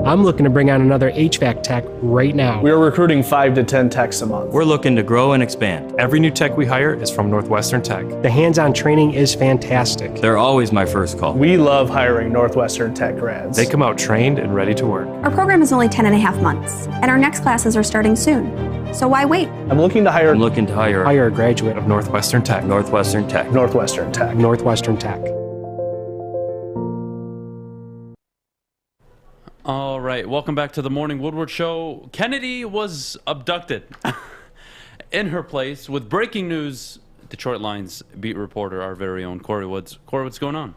[SPEAKER 12] I'm looking to bring on another HVAC tech right now.
[SPEAKER 13] We are recruiting 5 to 10 techs a month.
[SPEAKER 14] We're looking to grow and expand. Every new tech we hire is from Northwestern Tech.
[SPEAKER 12] The hands-on training is fantastic.
[SPEAKER 14] They're always my first call.
[SPEAKER 13] We love hiring Northwestern Tech grads.
[SPEAKER 14] They come out trained and ready to work.
[SPEAKER 15] Our program is only 10 and a half months, and our next classes are starting soon. So why wait?
[SPEAKER 14] I'm looking to hire a graduate of Northwestern Tech.
[SPEAKER 13] Northwestern Tech.
[SPEAKER 12] Northwestern Tech. Northwestern Tech.
[SPEAKER 3] All right, welcome back to the Morning Woodward Show. Kennedy was abducted in her place with breaking news. Detroit Lions beat reporter, our very own Corey Woods. Corey, what's going on?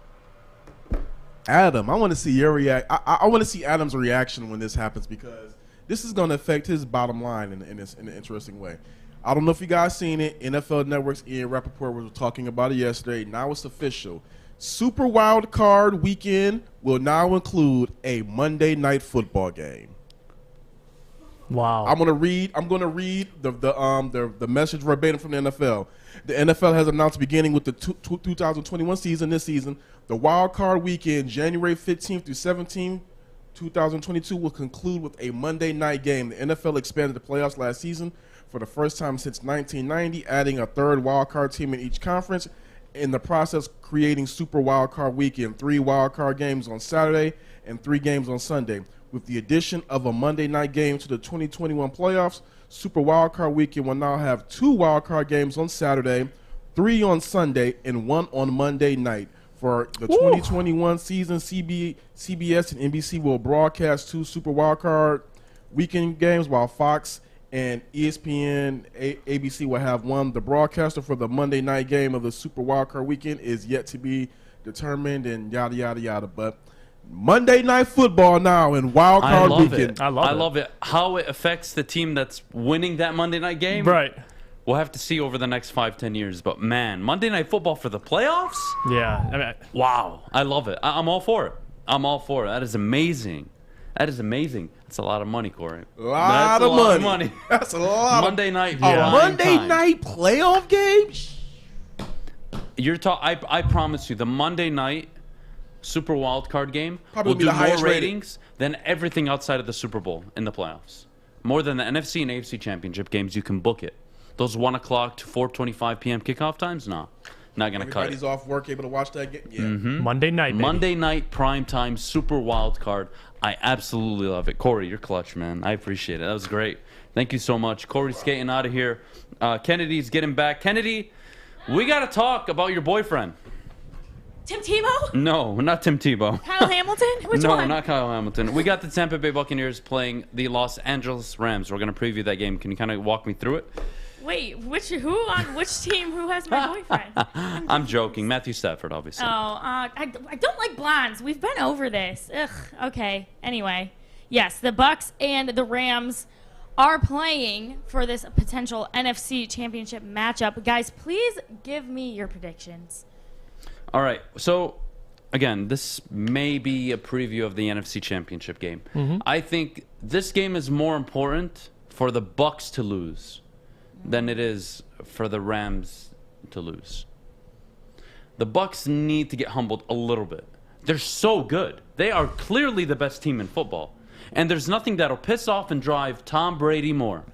[SPEAKER 8] Adam, I want to see your I want to see Adam's reaction when this happens, because this is going to affect his bottom line in an interesting way. I don't know if you guys seen it. NFL Network's Ian Rappaport was talking about it yesterday. Now it's official. Super Wild Card Weekend will now include a Monday Night Football game.
[SPEAKER 4] Wow!
[SPEAKER 8] I'm gonna read the message verbatim from the NFL. The NFL has announced, beginning with the 2021 season, this season, the Wild Card Weekend, January 15th through 17th, 2022, will conclude with a Monday night game. The NFL expanded the playoffs last season for the first time since 1990, adding a third wild card team in each conference. In the process, creating Super Wild Card Weekend, 3 wild card games on Saturday and 3 games on Sunday. With the addition of a Monday night game to the 2021 playoffs, Super Wild Card Weekend will now have 2 wild card games on Saturday, 3 on Sunday, and 1 on Monday night. For the 2021 season, CBS and NBC will broadcast 2 Super Wild Card Weekend games, while Fox and ESPN, ABC will have one. The broadcaster for the Monday night game of the Super Wildcard Weekend is yet to be determined, and yada yada yada. But Monday Night Football now in Wildcard Weekend.
[SPEAKER 3] I love it. How it affects the team that's winning that Monday night game.
[SPEAKER 4] Right.
[SPEAKER 3] We'll have to see over the next 5-10 years. But man, Monday Night Football for the playoffs?
[SPEAKER 4] Yeah. I mean,
[SPEAKER 3] wow. I love it. I'm all for it. I'm all for it. That is amazing. That is amazing. That's a lot of money, Corey.
[SPEAKER 8] Lot of money. That's a lot.
[SPEAKER 3] Monday night.
[SPEAKER 8] A Monday night playoff game.
[SPEAKER 3] I promise you, the Monday night Super Wildcard game
[SPEAKER 8] Probably
[SPEAKER 3] will
[SPEAKER 8] be
[SPEAKER 3] do
[SPEAKER 8] the highest
[SPEAKER 3] more
[SPEAKER 8] rated.
[SPEAKER 3] ratings than everything outside of the Super Bowl in the playoffs. More than the NFC and AFC championship games, you can book it. Those 1 o'clock to 4:25 p.m. kickoff times, no, not gonna cut it.
[SPEAKER 8] Everybody's off work, able to watch that game. Yeah.
[SPEAKER 4] Monday night, baby.
[SPEAKER 3] Monday night prime time Super Wild Card. I absolutely love it. Corey, you're clutch, man. I appreciate it. That was great. Thank you so much. Corey's skating out of here. Kennedy's getting back. Kennedy, we got to talk about your boyfriend.
[SPEAKER 2] Tim Tebow?
[SPEAKER 3] No, not Tim Tebow.
[SPEAKER 2] Kyle Hamilton? Which
[SPEAKER 3] no,
[SPEAKER 2] one?
[SPEAKER 3] not Kyle Hamilton. We got the Tampa Bay Buccaneers playing the Los Angeles Rams. We're going to preview that game. Can you kind of walk me through it?
[SPEAKER 2] Wait, who on which team? Who has my boyfriend?
[SPEAKER 3] I'm joking. Matthew Stafford, obviously.
[SPEAKER 2] I don't like blondes. We've been over this. Ugh. Okay. Anyway, yes, the Bucs and the Rams are playing for this potential NFC Championship matchup. Guys, please give me your predictions.
[SPEAKER 3] All right. So, again, this may be a preview of the NFC Championship game. I think this game is more important for the Bucs to lose than it is for the Rams to lose. The Bucs need to get humbled a little bit. They're so good. They are clearly the best team in football. And there's nothing that'll piss off and drive Tom Brady more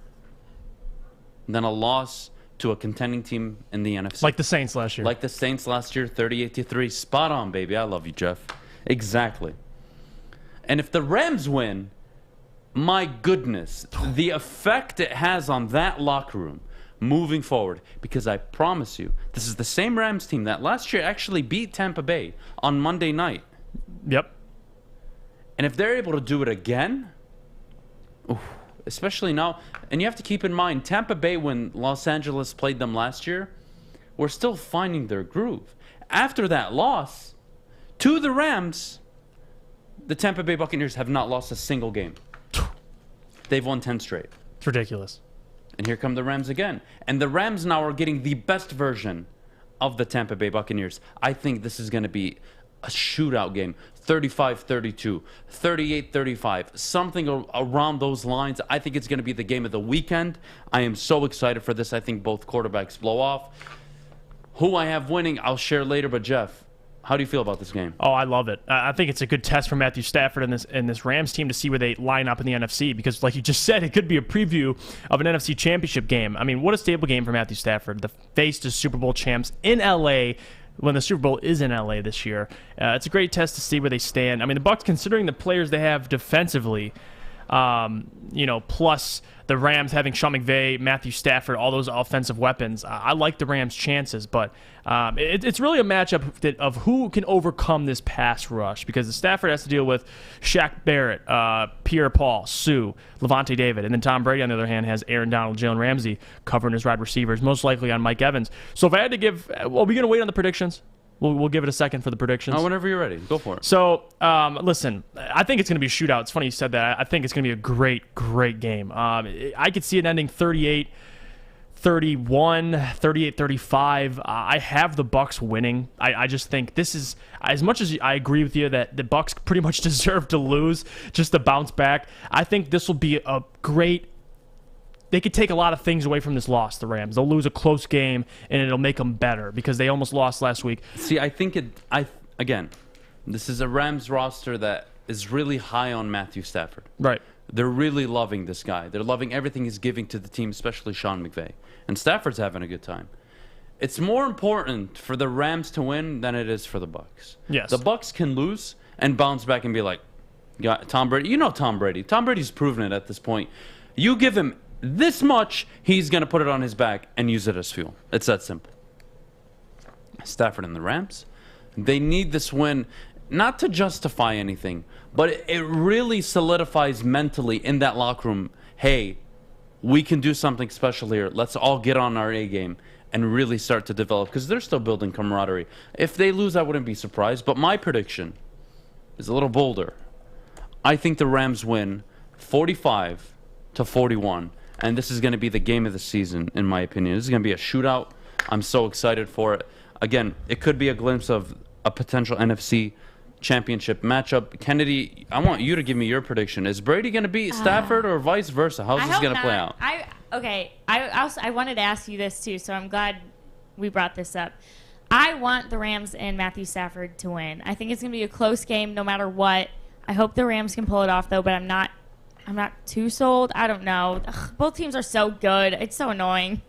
[SPEAKER 3] than a loss to a contending team in the NFC.
[SPEAKER 4] Like the Saints last year.
[SPEAKER 3] Like the Saints last year, 38-3. Spot on, baby. I love you, Jeff. Exactly. And if the Rams win, my goodness, the effect it has on that locker room moving forward. Because I promise you, this is the same Rams team that last year actually beat Tampa Bay on Monday night.
[SPEAKER 4] Yep.
[SPEAKER 3] And if they're able to do it again, especially now, and you have to keep in mind, Tampa Bay, when Los Angeles played them last year, were still finding their groove. After that loss to the Rams, the Tampa Bay Buccaneers have not lost a single game. They've won 10 straight.
[SPEAKER 4] It's ridiculous.
[SPEAKER 3] And here come the Rams again. And the Rams now are getting the best version of the Tampa Bay Buccaneers. I think this is going to be a shootout game. 35-32, 38-35, something around those lines. I think it's going to be the game of the weekend. I am so excited for this. I think both quarterbacks blow off. Who I have winning, I'll share later. But Jeff, how do you feel about this game?
[SPEAKER 4] Oh, I love it. I think it's a good test for Matthew Stafford and this Rams team to see where they line up in the NFC because, like you just said, it could be a preview of an NFC Championship game. I mean, what a stable game for Matthew Stafford. The face to Super Bowl champs in L.A., when the Super Bowl is in LA this year. It's a great test to see where they stand. I mean, the Bucs, considering the players they have defensively, plus the Rams having Sean McVay, Matthew Stafford, all those offensive weapons, I like the Rams' chances. But it's really a matchup of who can overcome this pass rush because the Stafford has to deal with Shaq Barrett, Pierre-Paul, Sue, Levante David, and then Tom Brady, on the other hand, has Aaron Donald, Jalen Ramsey covering his wide receivers, most likely on Mike Evans. So if I had to give, are we going to wait on the predictions? We'll give it a second for the predictions.
[SPEAKER 3] Whenever you're ready. Go for it.
[SPEAKER 4] So, listen, I think it's going to be a shootout. It's funny you said that. I think it's going to be a great, great game. I could see it ending 38-31, 38-35. I have the Bucs winning. I just think this is, as much as I agree with you that the Bucs pretty much deserve to lose just to bounce back, I think this will be a great. They could take a lot of things away from this loss, the Rams. They'll lose a close game, and it'll make them better because they almost lost last week.
[SPEAKER 3] See, I think again, this is a Rams roster that is really high on Matthew Stafford.
[SPEAKER 4] Right.
[SPEAKER 3] They're really loving this guy. They're loving everything he's giving to the team, especially Sean McVay. And Stafford's having a good time. It's more important for the Rams to win than it is for the Bucs.
[SPEAKER 4] Yes.
[SPEAKER 3] The Bucs can lose and bounce back and be like, Tom Brady. You know Tom Brady. Tom Brady's proven it at this point. You give him this much, he's going to put it on his back and use it as fuel. It's that simple. Stafford and the Rams, they need this win not to justify anything, but it really solidifies mentally in that locker room, hey, we can do something special here. Let's all get on our A game and really start to develop, because they're still building camaraderie. If they lose, I wouldn't be surprised. But my prediction is a little bolder. I think the Rams win 45-41, and this is going to be the game of the season, in my opinion. This is going to be a shootout. I'm so excited for it. Again, it could be a glimpse of a potential NFC championship matchup. Kennedy, I want you to give me your prediction. Is Brady going to beat Stafford or vice versa? How's this going to play out?
[SPEAKER 2] I wanted to ask you this too, so I'm glad we brought this up. I want the Rams and Matthew Stafford to win. I think it's going to be a close game no matter what. I hope the Rams can pull it off, though, but I'm not too sold. I don't know. Ugh, both teams are so good. It's so annoying.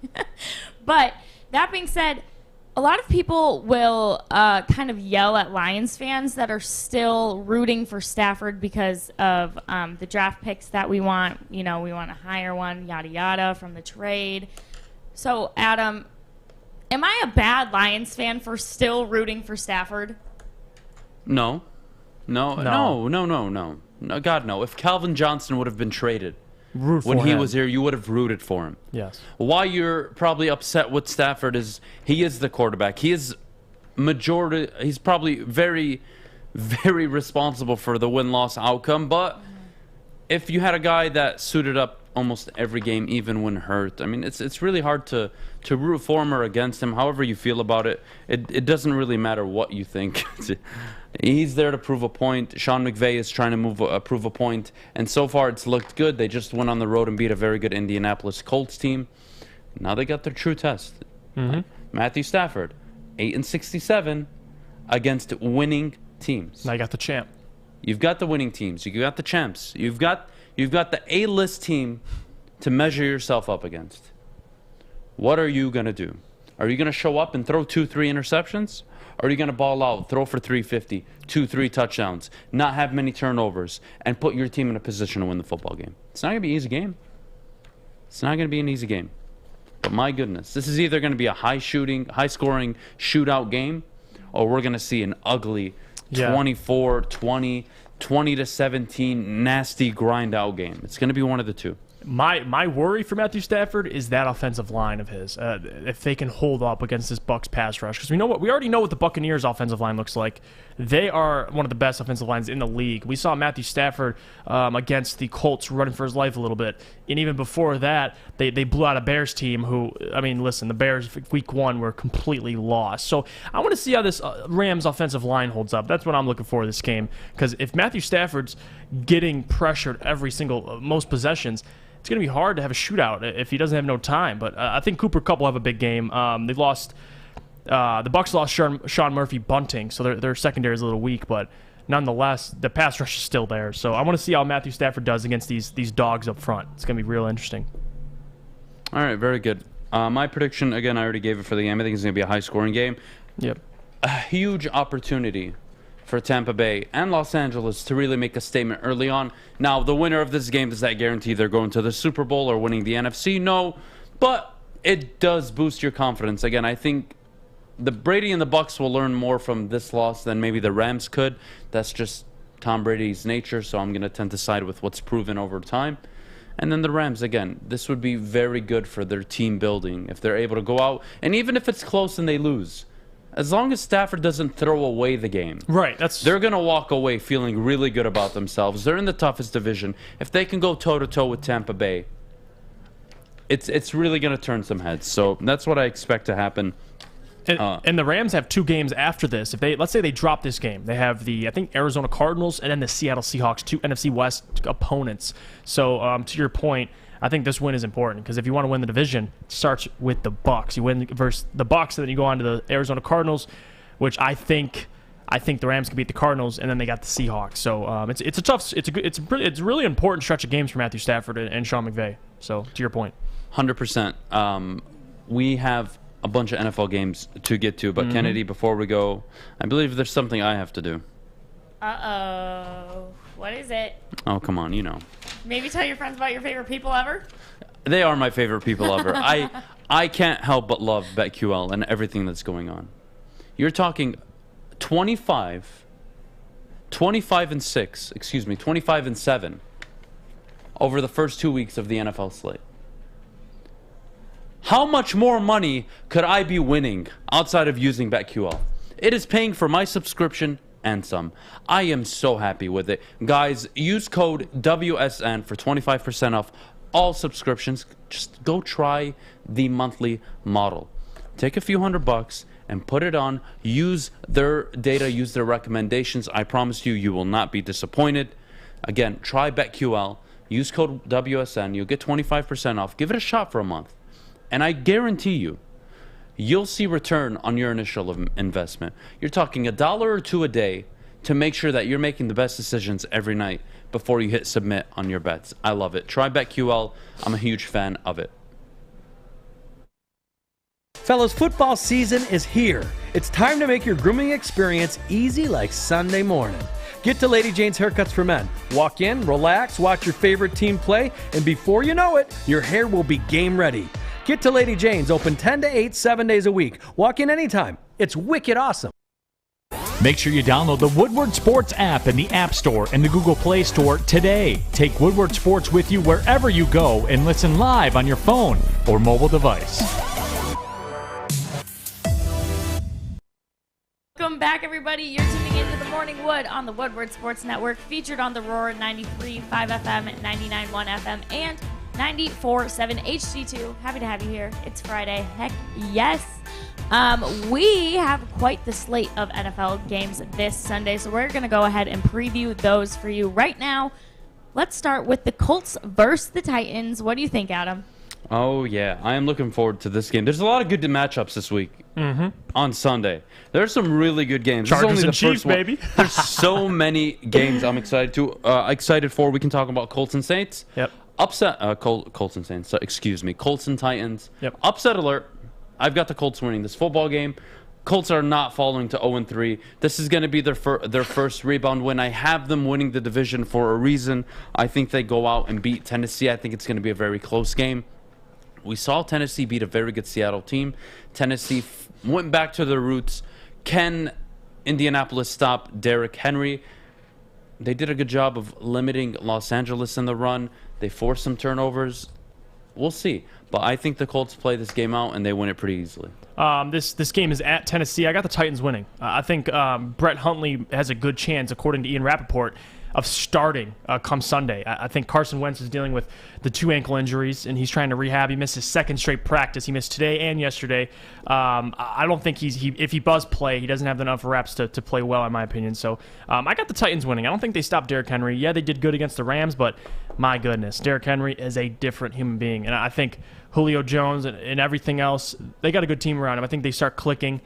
[SPEAKER 2] But that being said, a lot of people will kind of yell at Lions fans that are still rooting for Stafford because of the draft picks that we want. You know, we want to hire one, yada, yada, from the trade. So, Adam, am I a bad Lions fan for still rooting for Stafford?
[SPEAKER 3] No. No, God, no. If Calvin Johnson would have been traded when he was here, you would have rooted for him.
[SPEAKER 4] Yes.
[SPEAKER 3] Why you're probably upset with Stafford is he is the quarterback. He's probably very, very responsible for the win-loss outcome. But if you had a guy that suited up almost every game, even when hurt, I mean, it's really hard to root for him or against him. However you feel about it, it doesn't really matter what you think. He's there to prove a point. Sean McVay is trying to prove a point, and so far it's looked good. They just went on the road and beat a very good Indianapolis Colts team. Now they got their true test. Matthew Stafford, 8-67 against winning teams.
[SPEAKER 4] Now you got the champ.
[SPEAKER 3] You've got the winning teams. You got the champs. You've got the A-list team to measure yourself up against. What are you going to do? Are you going to show up and throw 2-3 interceptions? Or are you going to ball out, throw for 350, 2-3 touchdowns, not have many turnovers, and put your team in a position to win the football game? It's not going to be an easy game. It's not going to be an easy game. But my goodness, this is either going to be a high-scoring shootout game, or we're going to see an ugly 24-20, 20-17 nasty grind-out game. It's going to be one of the two.
[SPEAKER 4] My worry for Matthew Stafford is that offensive line of his. If they can hold up against this Bucs pass rush, because we already know what the Buccaneers offensive line looks like. They are one of the best offensive lines in the league. We saw Matthew Stafford against the Colts running for his life a little bit, and even before that, they blew out a Bears team who, I mean, listen, the Bears week 1 were completely lost. So I want to see how this Rams offensive line holds up. That's what I'm looking for this game, because if Matthew Stafford's getting pressured every single most possessions, it's going to be hard to have a shootout if he doesn't have no time. But I think Cooper Kupp will have a big game. They've lost the Bucs lost Sean Murphy bunting, so their secondary is a little weak. But nonetheless, the pass rush is still there. So I want to see how Matthew Stafford does against these dogs up front. It's going to be real interesting.
[SPEAKER 3] All right, very good. My prediction, again, I already gave it for the game. I think it's going to be a high-scoring game.
[SPEAKER 4] Yep.
[SPEAKER 3] A huge opportunity for Tampa Bay and Los Angeles to really make a statement early on. Now, the winner of this game, does that guarantee they're going to the Super Bowl or winning the NFC? No, but it does boost your confidence. Again, I think the Brady and the Bucs will learn more from this loss than maybe the Rams could. That's just Tom Brady's nature, so I'm going to tend to side with what's proven over time. And then the Rams, again, this would be very good for their team building if they're able to go out. And even if it's close and they lose, as long as Stafford doesn't throw away the game,
[SPEAKER 4] right?
[SPEAKER 3] They're going to walk away feeling really good about themselves. They're in the toughest division. If they can go toe-to-toe with Tampa Bay, it's really going to turn some heads. So that's what I expect to happen.
[SPEAKER 4] And the Rams have 2 games after this. If let's say they drop this game, they have the Arizona Cardinals and then the Seattle Seahawks, 2 NFC West opponents. So to your point, I think this win is important because if you want to win the division, it starts with the Bucs. You win versus the Bucs, and then you go on to the Arizona Cardinals, which I think the Rams can beat the Cardinals, and then they got the Seahawks. So it's a really important stretch of games for Matthew Stafford and Sean McVay. So to your point,
[SPEAKER 3] 100%. We have a bunch of NFL games to get to, but Kennedy, before we go, I believe there's something I have to do.
[SPEAKER 2] Uh-oh. What is it?
[SPEAKER 3] Oh, come on, you know.
[SPEAKER 2] Maybe tell your friends about your favorite people ever?
[SPEAKER 3] They are my favorite people ever. I can't help but love BetQL and everything that's going on. You're talking 25-7 over the first 2 weeks of the NFL slate. How much more money could I be winning outside of using BetQL? It is paying for my subscription and some. I am so happy with it. Guys, use code WSN for 25% off all subscriptions. Just go try the monthly model. Take a few $100 and put it on. Use their data, use their recommendations. I promise you, you will not be disappointed. Again, try BetQL. Use code WSN. You'll get 25% off. Give it a shot for a month. And I guarantee you, you'll see return on your initial investment. You're talking $1 or $2 a day to make sure that you're making the best decisions every night before you hit submit on your bets. I love it. Try BetQL. I'm a huge fan of it.
[SPEAKER 16] Fellas, football season is here. It's time to make your grooming experience easy like Sunday morning. Get to Lady Jane's Haircuts for Men. Walk in, relax, watch your favorite team play, and before you know it, your hair will be game ready. Get to Lady Jane's, open 10 to 8, 7 days a week. Walk in anytime. It's wicked awesome.
[SPEAKER 1] Make sure you download the Woodward Sports app in the App Store and the Google Play Store today. Take Woodward Sports with you wherever you go and listen live on your phone or mobile device.
[SPEAKER 2] Welcome back, everybody. You're tuning into the Morning Wood on the Woodward Sports Network, featured on the Roar 93.5 FM, 99.1 FM, and 94.7 HD2. Happy to have you here. It's Friday. Heck yes. We have quite the slate of NFL games this Sunday, so we're going to go ahead and preview those for you right now. Let's start with the Colts versus the Titans. What do you think, Adam?
[SPEAKER 3] Oh, yeah. I am looking forward to this game. There's a lot of good matchups this week on Sunday. There's some really good games.
[SPEAKER 4] Chargers and Chiefs, baby.
[SPEAKER 3] There's so many games I'm excited for. We can talk about Colts and Saints.
[SPEAKER 4] Yep.
[SPEAKER 3] Upset, Colts and Saints. Excuse me. Colts and Titans.
[SPEAKER 4] Yep.
[SPEAKER 3] Upset alert. I've got the Colts winning this football game. Colts are not falling to 0-3. This is going to be their first rebound win. I have them winning the division for a reason. I think they go out and beat Tennessee. I think it's going to be a very close game. We saw Tennessee beat a very good Seattle team. Tennessee went back to their roots. Can Indianapolis stop Derrick Henry? They did a good job of limiting Los Angeles in the run. They forced some turnovers. We'll see. But I think the Colts play this game out, and they win it pretty easily.
[SPEAKER 4] This game is at Tennessee. I got the Titans winning. I think Brett Hundley has a good chance, according to Ian Rappaport, of starting come Sunday. I think Carson Wentz is dealing with the 2 ankle injuries, and he's trying to rehab. He missed his second straight practice. He missed today and yesterday. I don't think if he does play, he doesn't have enough reps to play well, in my opinion. So I got the Titans winning. I don't think they stopped Derrick Henry. Yeah, they did good against the Rams, but my goodness, Derrick Henry is a different human being. And I think Julio Jones and everything else, they got a good team around him. I think they start clicking.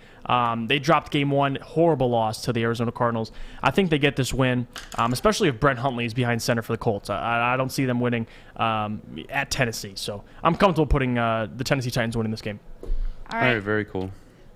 [SPEAKER 4] They dropped game 1, horrible loss to the Arizona Cardinals. I think they get this win, especially if Brett Hundley is behind center for the Colts. I don't see them winning at Tennessee. So I'm comfortable putting the Tennessee Titans winning this game.
[SPEAKER 2] All right,
[SPEAKER 3] very cool.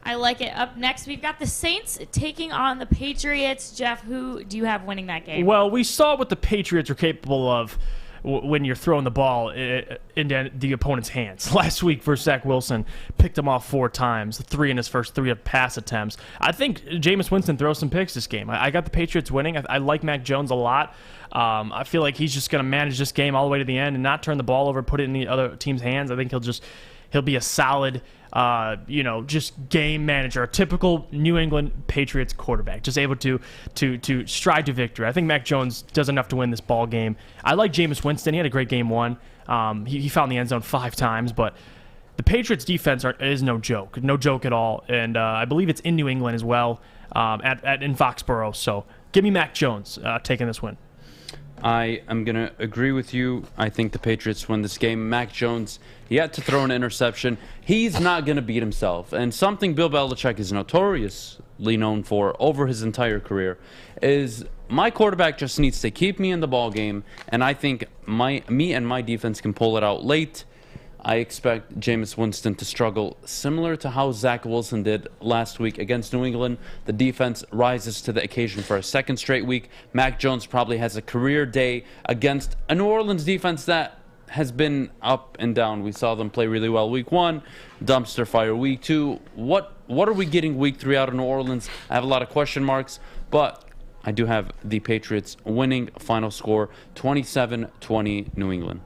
[SPEAKER 2] I like it. Up next, we've got the Saints taking on the Patriots. Jeff, who do you have winning that game?
[SPEAKER 4] Well, we saw what the Patriots are capable of when you're throwing the ball into the opponent's hands. Last week versus Zach Wilson, picked him off 4 times, 3 in his first 3 pass attempts. I think Jameis Winston throws some picks this game. I got the Patriots winning. I like Mac Jones a lot. I feel like he's just going to manage this game all the way to the end and not turn the ball over, put it in the other team's hands. I think he'll be a solid just game manager, a typical New England Patriots quarterback, just able to stride to victory. I think Mac Jones does enough to win this ball game. I like Jameis Winston. He had a great game 1. He found the end zone 5 times, but the Patriots defense is no joke at all. And I believe it's in New England as well, in Foxborough. So give me Mac Jones taking this win.
[SPEAKER 3] I am going to agree with you. I think the Patriots win this game. Mac Jones, he had to throw an interception. He's not going to beat himself. And something Bill Belichick is notoriously known for over his entire career is my quarterback just needs to keep me in the ball game, and I think me and my defense can pull it out late. I expect Jameis Winston to struggle similar to how Zach Wilson did last week against New England. The defense rises to the occasion for a second straight week. Mac Jones probably has a career day against a New Orleans defense that has been up and down. We saw them play really well week 1, dumpster fire week 2. What are we getting week 3 out of New Orleans? I have a lot of question marks, but I do have the Patriots winning. Final score 27-20 New England.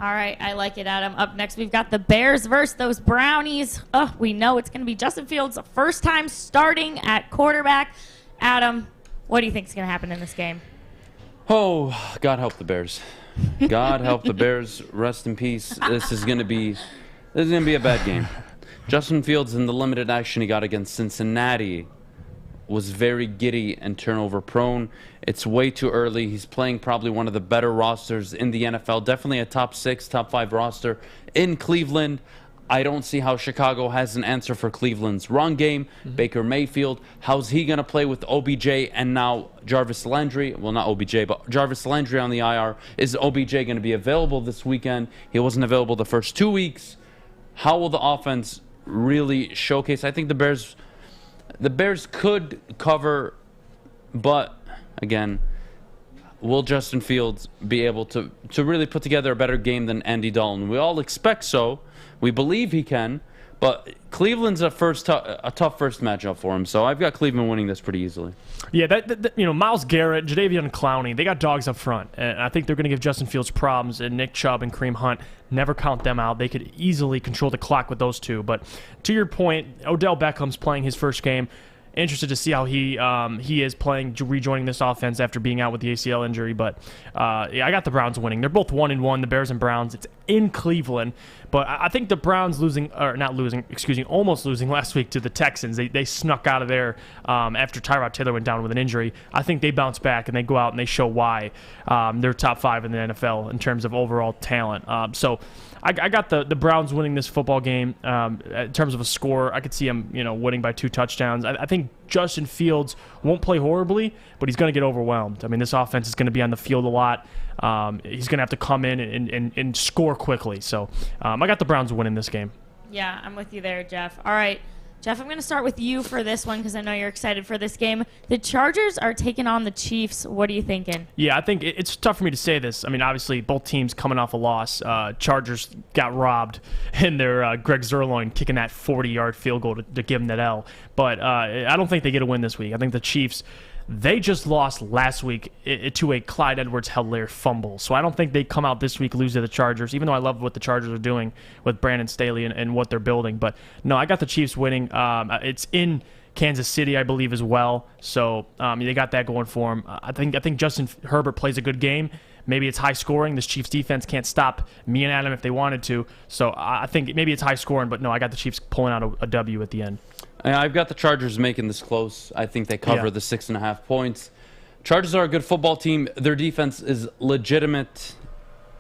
[SPEAKER 2] All right, I like it, Adam. Up next, we've got the Bears versus those Brownies. We know it's going to be Justin Fields' first time starting at quarterback. Adam, what do you think is going to happen in this game?
[SPEAKER 3] Oh, God help the Bears. God help the Bears. Rest in peace. This is going to be a bad game. Justin Fields, in the limited action he got against Cincinnati, was very giddy and turnover prone. It's way too early. He's playing probably one of the better rosters in the NFL. Definitely a top 6, top 5 roster in Cleveland. I don't see how Chicago has an answer for Cleveland's run game. Baker Mayfield, how's he going to play with OBJ and now Jarvis Landry? Well, not OBJ, but Jarvis Landry on the IR. Is OBJ going to be available this weekend? He wasn't available the first 2 weeks. How will the offense really showcase? I think the Bears could cover, but again, will Justin Fields be able to really put together a better game than Andy Dalton? We all expect so. We believe he can, but Cleveland's a tough first matchup for him. So I've got Cleveland winning this pretty easily.
[SPEAKER 4] Yeah, Myles Garrett, Jadeveon Clowney, they got dogs up front, and I think they're going to give Justin Fields problems. And Nick Chubb and Kareem Hunt, never count them out. They could easily control the clock with those two. But to your point, Odell Beckham's playing his first game. Interested to see how he is playing, rejoining this offense after being out with the ACL injury. But I got the Browns winning. They're both 1-1, the Bears and Browns. It's in Cleveland. But I think the Browns almost losing last week to the Texans. They snuck out of there after Tyrod Taylor went down with an injury. I think they bounce back and they go out and they show why they're top 5 in the NFL in terms of overall talent. So I got the Browns winning this football game. In terms of a score, I could see them winning by 2 touchdowns. I think Justin Fields won't play horribly, but he's going to get overwhelmed. I mean, this offense is going to be on the field a lot. He's going to have to come in and score quickly. So I got the Browns winning this game.
[SPEAKER 2] Yeah, I'm with you there, Jeff. All right, Jeff, I'm going to start with you for this one because I know you're excited for this game. The Chargers are taking on the Chiefs. What are you thinking?
[SPEAKER 4] Yeah, I think it's tough for me to say this. I mean, obviously, both teams coming off a loss. Chargers got robbed in their Greg Zuerlein kicking that 40-yard field goal to give them that L. But I don't think they get a win this week. I think the Chiefs, they just lost last week to a Clyde Edwards-Helaire fumble. So I don't think they come out this week, lose to the Chargers, even though I love what the Chargers are doing with Brandon Staley and what they're building. But no, I got the Chiefs winning. It's in Kansas City, I believe, as well. So they got that going for them. I think Justin Herbert plays a good game. Maybe it's high scoring. This Chiefs defense can't stop me and Adam if they wanted to. So I think maybe it's high scoring, but no, I got the Chiefs pulling out a W at the end.
[SPEAKER 3] I've got the Chargers making this close. I think they cover the 6.5 points. Chargers are a good football team. Their defense is legitimate.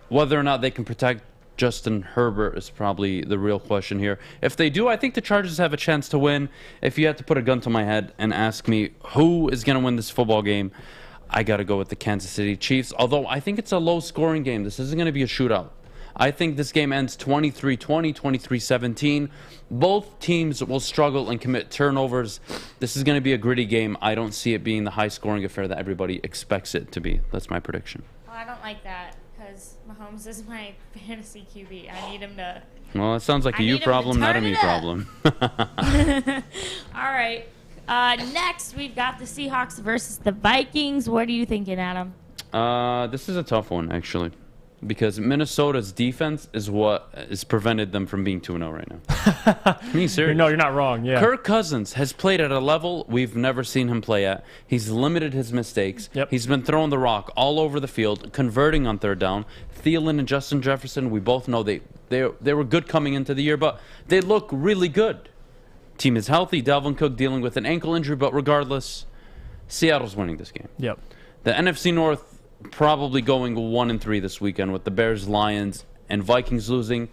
[SPEAKER 3] Whether or not they can protect Justin Herbert is probably the real question here. If they do, I think the Chargers have a chance to win. If you had to put a gun to my head and ask me who is going to win this football game, I got to go with the Kansas City Chiefs. Although I think it's a low-scoring game. This isn't going to be a shootout. I think this game ends 23-20, 23-17. Both teams will struggle and commit turnovers. This is going to be a gritty game. I don't see it being the high-scoring affair that everybody expects it to be. That's my prediction.
[SPEAKER 2] Well, I don't like that because Mahomes is my fantasy QB. I need him to...
[SPEAKER 3] Well, it sounds like a you problem, not a me problem.
[SPEAKER 2] All right. Next, we've got the Seahawks versus the Vikings. What are you thinking, Adam?
[SPEAKER 3] This is a tough one, actually, because Minnesota's defense is what has prevented them from being 2-0 right now. I mean, seriously.
[SPEAKER 4] No, you're not wrong. Yeah.
[SPEAKER 3] Kirk Cousins has played at a level we've never seen him play at. He's limited his mistakes.
[SPEAKER 4] Yep.
[SPEAKER 3] He's been throwing the rock all over the field, converting on third down. Thielen and Justin Jefferson, we both know they were good coming into the year, but they look really good. Team is healthy. Dalvin Cook dealing with an ankle injury, but regardless, Seattle's winning this game.
[SPEAKER 4] Yep.
[SPEAKER 3] The NFC North probably going 1-3 this weekend with the Bears, Lions, and Vikings losing.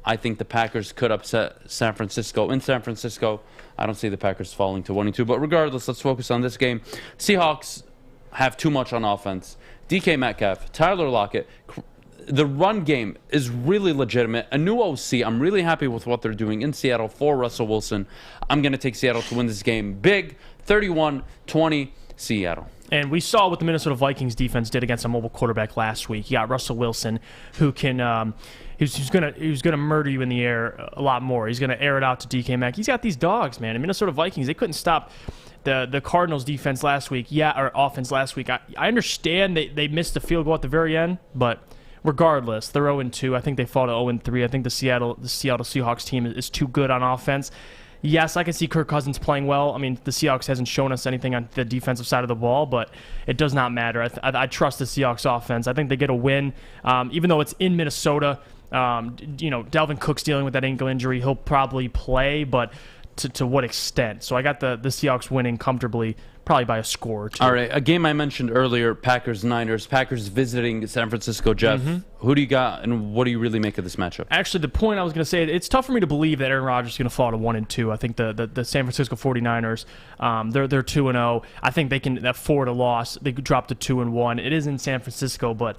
[SPEAKER 3] I think the Packers could upset San Francisco in San Francisco. I don't see the Packers falling to 1-2, but regardless, let's focus on this game. Seahawks have too much on offense. DK Metcalf, Tyler Lockett. The run game is really legitimate. A new OC. I'm really happy with what they're doing in Seattle for Russell Wilson. I'm going to take Seattle to win this game big, 31-20, Seattle.
[SPEAKER 4] And we saw what the Minnesota Vikings defense did against a mobile quarterback last week. You got Russell Wilson, who can he's gonna murder you in the air a lot more. He's gonna air it out to DK Metcalf. He's got these dogs, man. And Minnesota Vikings, they couldn't stop the Cardinals defense last week. Or offense last week. I understand they missed the field goal at the very end, but regardless, they're 0-2. I think they fall to 0-3. I think the Seattle Seahawks team is too good on offense. Yes, I can see Kirk Cousins playing well. I mean, the Seahawks hasn't shown us anything on the defensive side of the ball, but it does not matter. I trust the Seahawks offense. I think they get a win, even though it's in Minnesota. Dalvin Cook's dealing with that ankle injury. He'll probably play, but to what extent? So I got the Seahawks winning comfortably, probably by a score or two.
[SPEAKER 3] All right, a game I mentioned earlier, Packers-Niners. Packers visiting San Francisco. Jeff, who do you got, and what do you really make of this matchup?
[SPEAKER 4] Actually, the point I was going to say, it's tough for me to believe that Aaron Rodgers is going to fall to 1-2. I think the San Francisco 49ers, they're 2-0. I think they can afford a loss. They could drop to 2-1. It is in San Francisco, but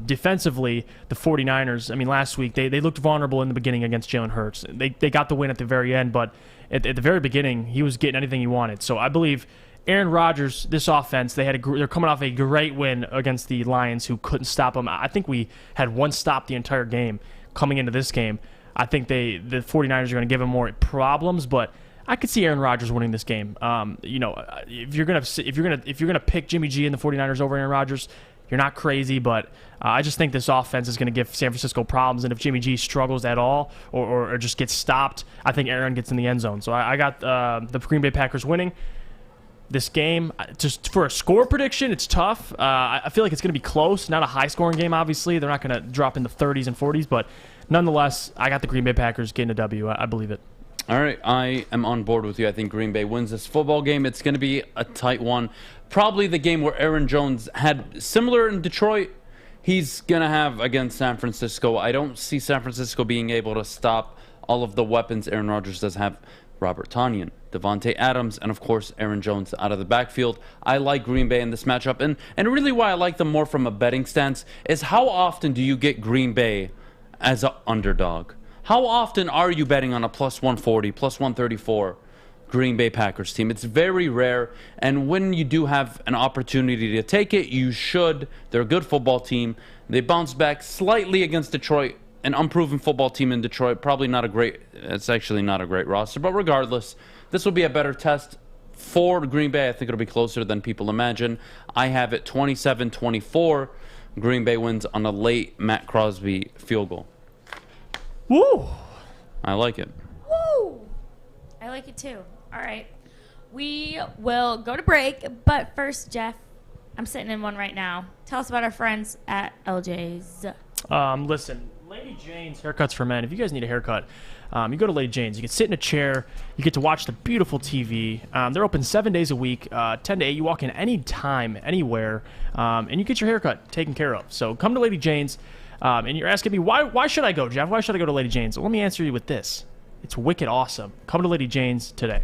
[SPEAKER 4] defensively, the 49ers, I mean, last week, they looked vulnerable in the beginning against Jalen Hurts. They got the win at the very end, but at the very beginning, he was getting anything he wanted. So I believe Aaron Rodgers, this offense, they're coming off a great win against the Lions, who couldn't stop them. I think we had one stop the entire game coming into this game. I think the 49ers are going to give them more problems, but I could see Aaron Rodgers winning this game. If you're gonna pick Jimmy G and the 49ers over Aaron Rodgers, you're not crazy, but I just think this offense is going to give San Francisco problems, and if Jimmy G struggles at all or just gets stopped, I think Aaron gets in the end zone. So I got the Green Bay Packers winning this game. Just for a score prediction, it's tough. I feel like it's going to be close, not a high-scoring game, obviously. They're not going to drop in the 30s and 40s, but nonetheless, I got the Green Bay Packers getting a W. I believe it.
[SPEAKER 3] All right, I am on board with you. I think Green Bay wins this football game. It's going to be a tight one. Probably the game where Aaron Jones had similar in Detroit, he's going to have against San Francisco. I don't see San Francisco being able to stop all of the weapons Aaron Rodgers does have. Robert Tonyan, Devontae Adams, and of course Aaron Jones out of the backfield. I like Green Bay in this matchup, and really why I like them more from a betting stance is how often do you get Green Bay as an underdog? How often are you betting on a plus 140, plus 134 Green Bay Packers team? It's very rare, and when you do have an opportunity to take it, you should. They're a good football team. They bounced back slightly against Detroit, an unproven football team in Detroit. Probably not a great, it's actually not a great roster, but regardless, this will be a better test for Green Bay. I think it'll be closer than people imagine. I have it 27-24. Green Bay wins on a late Matt Crosby field goal.
[SPEAKER 4] Woo!
[SPEAKER 3] I like it.
[SPEAKER 2] Woo! I like it too. All right. We will go to break, but first, Jeff, I'm sitting in one right now. Tell us about our friends at LJ's.
[SPEAKER 4] Listen, Lady Jane's Haircuts for Men. If you guys need a haircut, you go to Lady Jane's. You can sit in a chair. You get to watch the beautiful TV. They're open 7 days a week, 10 to 8. You walk in anytime, anywhere, and you get your haircut taken care of. So come to Lady Jane's. And you're asking me, why should I go, Jeff? Why should I go to Lady Jane's? Well, let me answer you with this. It's wicked awesome. Come to Lady Jane's today.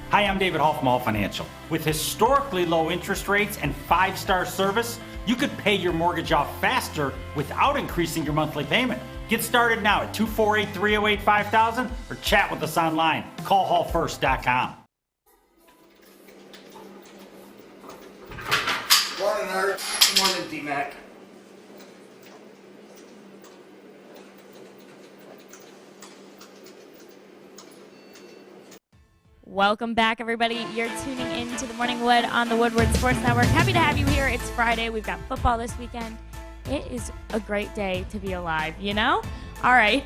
[SPEAKER 7] Hi, I'm David Hall from Hall Financial. With historically low interest rates and 5-star service, you could pay your mortgage off faster without increasing your monthly payment. Get started now at 248-308-5000 or chat with us online. Call hallfirst.com.
[SPEAKER 17] Morning, Art.
[SPEAKER 18] Good morning, D-Mac.
[SPEAKER 2] Welcome back, everybody. You're tuning in to the Morning Wood on the Woodward Sports Network. Happy to have you here. It's Friday. We've got football this weekend. It is a great day to be alive, you know? All right.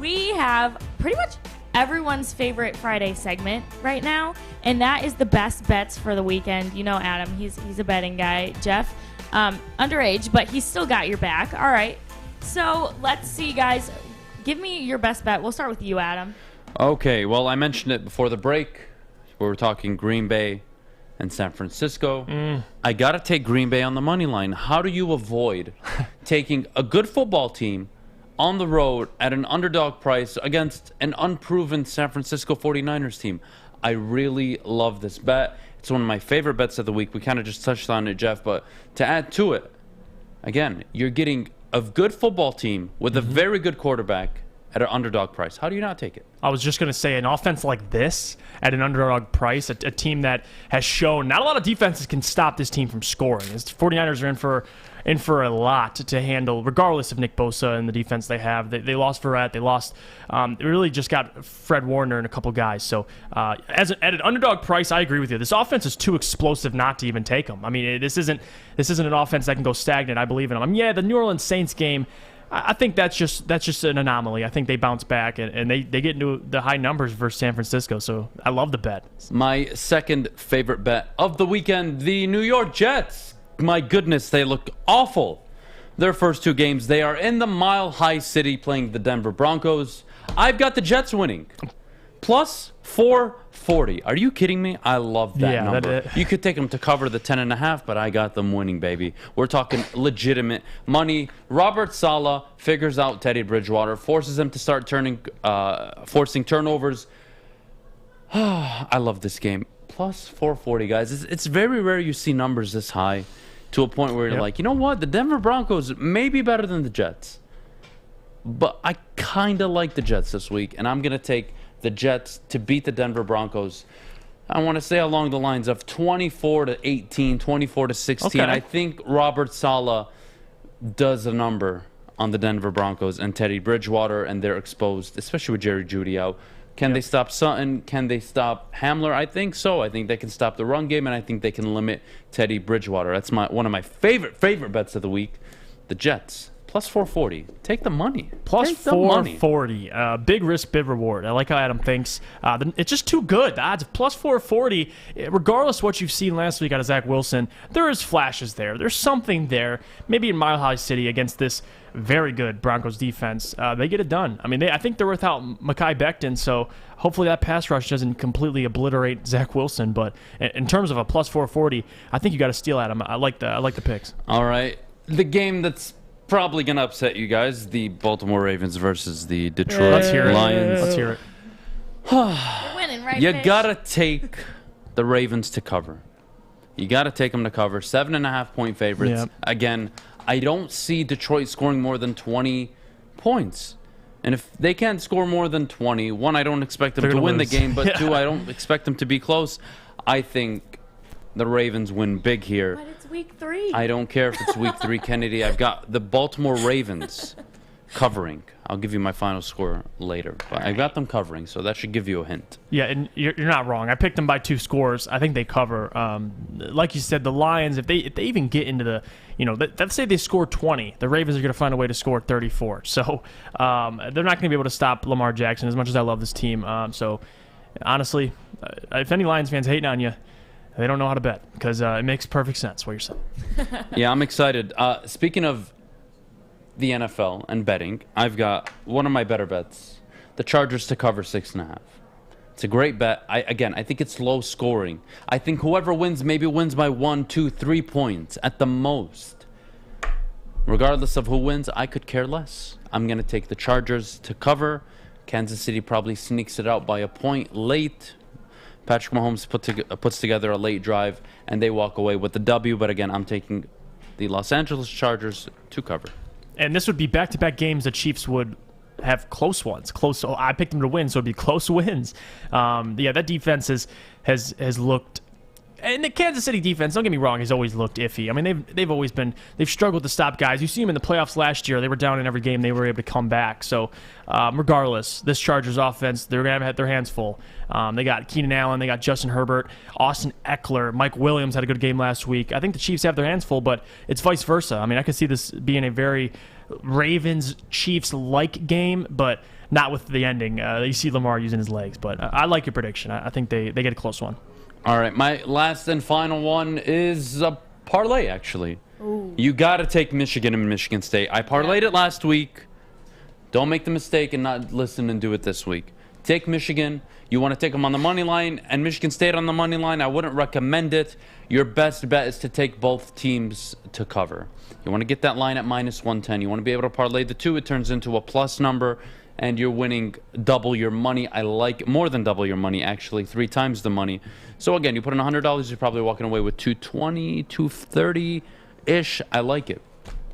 [SPEAKER 2] We have pretty much everyone's favorite Friday segment right now, and that is the best bets for the weekend. You know Adam. He's a betting guy. Jeff, underage, but he's still got your back. All right. So let's see, guys. Give me your best bet. We'll start with you, Adam.
[SPEAKER 3] Okay, well, I mentioned it before the break. We were talking Green Bay and San Francisco. I got to take Green Bay on the money line. How do you avoid taking a good football team on the road at an underdog price against an unproven San Francisco 49ers team? I really love this bet. It's one of my favorite bets of the week. We kind of just touched on it, Jeff, but to add to it, again, you're getting a good football team with a very good quarterback at an underdog price. How do you not take it?
[SPEAKER 4] I was just going to say, an offense like this at an underdog price, a team that has shown not a lot of defenses can stop this team from scoring. As 49ers are in for a lot to handle, regardless of Nick Bosa and the defense they have. They lost Verrett. They lost. They really just got Fred Warner and a couple guys. So at an underdog price, I agree with you. This offense is too explosive not to even take them. I mean, this isn't an offense that can go stagnant. I believe in them. I mean, yeah, the New Orleans Saints game, I think that's just an anomaly. I think they bounce back and they get into the high numbers versus San Francisco. So I love the bet.
[SPEAKER 3] My second favorite bet of the weekend, the New York Jets. My goodness, they look awful. Their first two games, they are in the Mile High City playing the Denver Broncos. I've got the Jets winning. Plus 440. Are you kidding me? I love that number. You could take them to cover the 10.5, but I got them winning, baby. We're talking legitimate money. Robert Saleh figures out Teddy Bridgewater, forces him to start forcing turnovers. I love this game. Plus 440, guys. It's very rare you see numbers this high to a point where you're like, you know what? The Denver Broncos may be better than the Jets. But I kind of like the Jets this week, and I'm going to take the Jets to beat the Denver Broncos. I want to say along the lines of 24-18, 24-16. Okay. I think Robert Saleh does a number on the Denver Broncos and Teddy Bridgewater, and they're exposed, especially with Jerry Jeudy out. Can they stop Sutton? Can they stop Hamler? I think so. I think they can stop the run game, and I think they can limit Teddy Bridgewater. That's one of my favorite bets of the week. The Jets. Plus 440. Take the money.
[SPEAKER 4] Plus 440. Big risk, big reward. I like how Adam thinks. It's just too good. The odds of plus 440, regardless of what you've seen last week out of Zach Wilson, there is flashes there. There's something there. Maybe in Mile High City against this very good Broncos defense, they get it done. I mean, I think they're without Mekhi Becton, so hopefully that pass rush doesn't completely obliterate Zach Wilson. But in terms of a plus 440, I think you got to steal at him. I like the picks.
[SPEAKER 3] All right. The game that's probably going to upset you guys, the Baltimore Ravens versus the Detroit Lions.
[SPEAKER 4] Let's hear it.
[SPEAKER 2] You're winning, right?
[SPEAKER 3] You got to take the Ravens to cover. You got to take them to cover. 7.5-point favorites. Yep. Again, I don't see Detroit scoring more than 20 points. And if they can't score more than 20, one, I don't expect them to win the game, but two, I don't expect them to be close. I think the Ravens win big here.
[SPEAKER 2] But it's week 3.
[SPEAKER 3] I don't care if it's week 3, Kennedy. I've got the Baltimore Ravens covering. I'll give you my final score later. But I got them covering, so that should give you a hint.
[SPEAKER 4] Yeah, and you're not wrong. I picked them by 2 scores. I think they cover. Like you said, the Lions, if they even get into the, let's say they score 20, the Ravens are going to find a way to score 34. So they're not going to be able to stop Lamar Jackson as much as I love this team. So honestly, if any Lions fans hating on you, they don't know how to bet because it makes perfect sense what you're saying.
[SPEAKER 3] Yeah, I'm excited. Speaking of the NFL and betting, I've got one of my better bets, the Chargers to cover 6.5. It's a great bet. I think it's low scoring. I think whoever wins maybe wins by 1, 2, 3 points at the most. Regardless of who wins, I could care less. I'm going to take the Chargers to cover. Kansas City probably sneaks it out by a point late. Patrick Mahomes puts together a late drive, and they walk away with the W. But again, I'm taking the Los Angeles Chargers to cover.
[SPEAKER 4] And this would be back-to-back games the Chiefs would have close ones. So I picked them to win, so it'd be close wins. That defense has looked. And the Kansas City defense, don't get me wrong, has always looked iffy. I mean, they've struggled to stop guys. You see them in the playoffs last year. They were down in every game. They were able to come back. So regardless, this Chargers offense, they're going to have their hands full. They got Keenan Allen. They got Justin Herbert, Austin Eckler. Mike Williams had a good game last week. I think the Chiefs have their hands full, but it's vice versa. I mean, I could see this being a very Ravens-Chiefs-like game, but not with the ending. You see Lamar using his legs. But I like your prediction. I think they get a close one.
[SPEAKER 3] All right, my last and final one is a parlay, actually.
[SPEAKER 2] Ooh.
[SPEAKER 3] You got to take Michigan and Michigan State. I parlayed it last week. Don't make the mistake and not listen and do it this week. Take Michigan. You want to take them on the money line and Michigan State on the money line. I wouldn't recommend it. Your best bet is to take both teams to cover. You want to get that line at minus 110. You want to be able to parlay the two. It turns into a plus number, and you're winning double your money. I like more than double your money, actually, 3 times the money. So again, you put in $100, you're probably walking away with $220, $230-ish. I like it.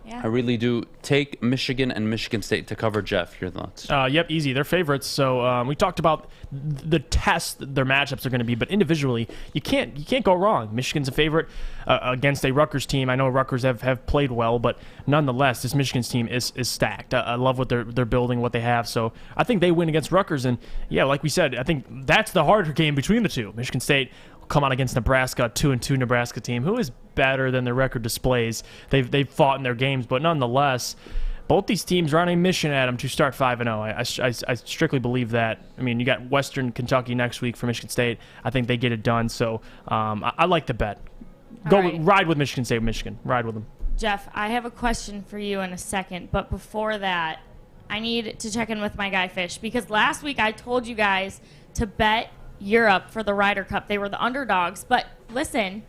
[SPEAKER 2] Yeah.
[SPEAKER 3] I really do. Take Michigan and Michigan State to cover. Jeff, your thoughts?
[SPEAKER 4] Yep, easy. They're favorites. So we talked about the test their matchups are going to be, but individually, you can't go wrong. Michigan's a favorite against a Rutgers team. I know Rutgers have played well, but nonetheless, this Michigan's team is stacked. I love what they're building, what they have. So I think they win against Rutgers. And yeah, like we said, I think that's the harder game between the two. Michigan State come out against Nebraska, 2-2 Nebraska team, who is better than their record displays. They've fought in their games, but nonetheless, both these teams are on a mission, Adam, to start 5-0. I strictly believe that. I mean, you got Western Kentucky next week for Michigan State. I think they get it done. So I like the bet. Ride with Michigan State, Michigan. Ride with them.
[SPEAKER 2] Jeff, I have a question for you in a second, but before that, I need to check in with my guy Fish, because last week I told you guys to bet Europe for the Ryder Cup. They were the underdogs, but listen,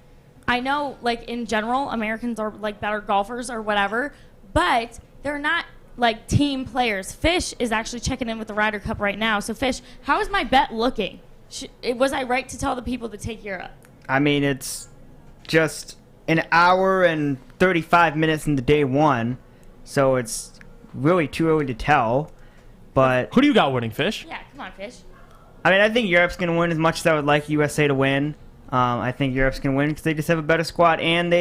[SPEAKER 2] I know like in general Americans are like better golfers or whatever, but they're not like team players. Fish is actually checking in with the Ryder Cup right now. So Fish, how is my bet looking? Was I right to tell the people to take Europe?
[SPEAKER 17] I mean, it's just an hour and 35 minutes into day one, so it's really too early to tell. But
[SPEAKER 4] who do you got winning, Fish?
[SPEAKER 2] Yeah, come on, Fish.
[SPEAKER 17] I mean, I think Europe's going to win as much as I would like USA to win. I think Europe's going to win because they just have a better squad, and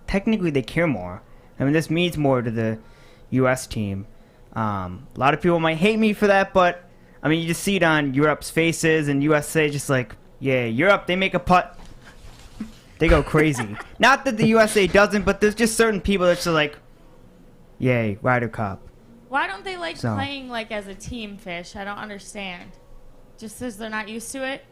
[SPEAKER 17] technically they care more. I mean, this means more to the U.S. team. A lot of people might hate me for that, but, I mean, you just see it on Europe's faces, and USA just like, yeah, Europe, they make a putt. They go crazy. Not that the USA doesn't, but there's just certain people that's just like, yay, Ryder Cup.
[SPEAKER 2] Why don't they like playing like as a team, Fish? I don't understand. Just because they're not used to it?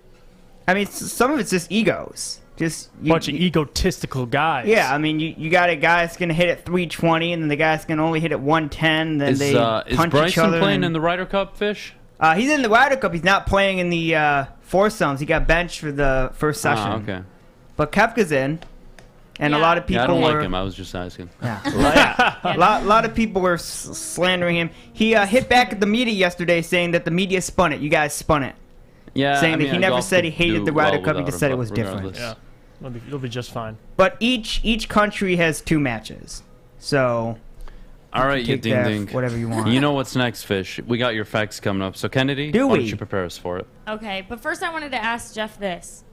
[SPEAKER 17] I mean, some of it's just egos. Just
[SPEAKER 4] bunch of egotistical guys.
[SPEAKER 17] Yeah, I mean, you got a guy that's going to hit at 320, and then the guy's going to only hit at 110. Then they punch each other.
[SPEAKER 3] Is Bryson playing in the Ryder Cup, Fish?
[SPEAKER 17] He's in the Ryder Cup. He's not playing in the foursomes. He got benched for the first session.
[SPEAKER 3] Okay.
[SPEAKER 17] But Koepka's in, and a lot of people
[SPEAKER 3] I don't
[SPEAKER 17] were...
[SPEAKER 3] like him. I was just asking.
[SPEAKER 17] Yeah. A lot of people were slandering him. He hit back at the media yesterday saying that the media spun it. You guys spun it.
[SPEAKER 3] Yeah,
[SPEAKER 17] saying that he never said he hated the Ryder Cup. He just said it was different.
[SPEAKER 4] Yeah, it'll be just fine.
[SPEAKER 17] But each country has 2 matches, so
[SPEAKER 3] all right, you ding ding,
[SPEAKER 17] whatever you want.
[SPEAKER 3] You know what's next, Fish? We got your facts coming up. So Kennedy, why don't you prepare us for it?
[SPEAKER 2] Okay, but first I wanted to ask Jeff this,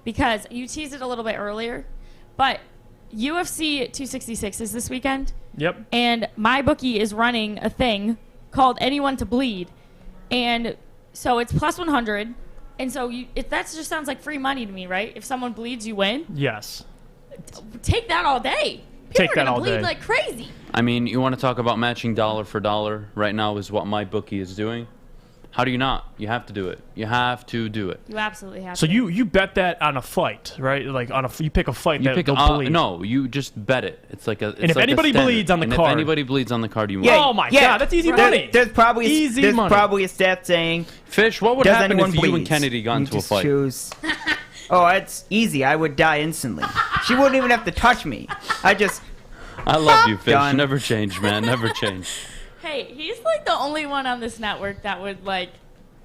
[SPEAKER 2] because you teased it a little bit earlier, but UFC 266 is this weekend.
[SPEAKER 4] Yep.
[SPEAKER 2] And my bookie is running a thing called Anyone to Bleed, and so it's plus 100. And so that just sounds like free money to me, right? If someone bleeds, you win?
[SPEAKER 4] Yes.
[SPEAKER 2] Take that all day. People are going to bleed like crazy.
[SPEAKER 3] I mean, you want to talk about matching dollar for dollar right now is what my bookie is doing. How do you not? You have to do it. You have to do it.
[SPEAKER 2] You absolutely have
[SPEAKER 4] to. So
[SPEAKER 2] do
[SPEAKER 4] you bet that on a fight, right? Like you pick a fight that they'll bleed.
[SPEAKER 3] No, you just bet it. It's like a. It's
[SPEAKER 4] and if
[SPEAKER 3] like
[SPEAKER 4] anybody bleeds on the card,
[SPEAKER 3] if anybody bleeds on the card, you win.
[SPEAKER 4] Oh my God, that's easy money.
[SPEAKER 17] There's probably a stat saying.
[SPEAKER 3] Fish, what would happen if you and Kennedy got into a fight?
[SPEAKER 17] Choose. Oh, it's easy. I would die instantly. She wouldn't even have to touch me. I
[SPEAKER 3] love you, Fish.
[SPEAKER 17] Done.
[SPEAKER 3] Never change, man. Never change.
[SPEAKER 2] Hey, he's like the only one on this network that would like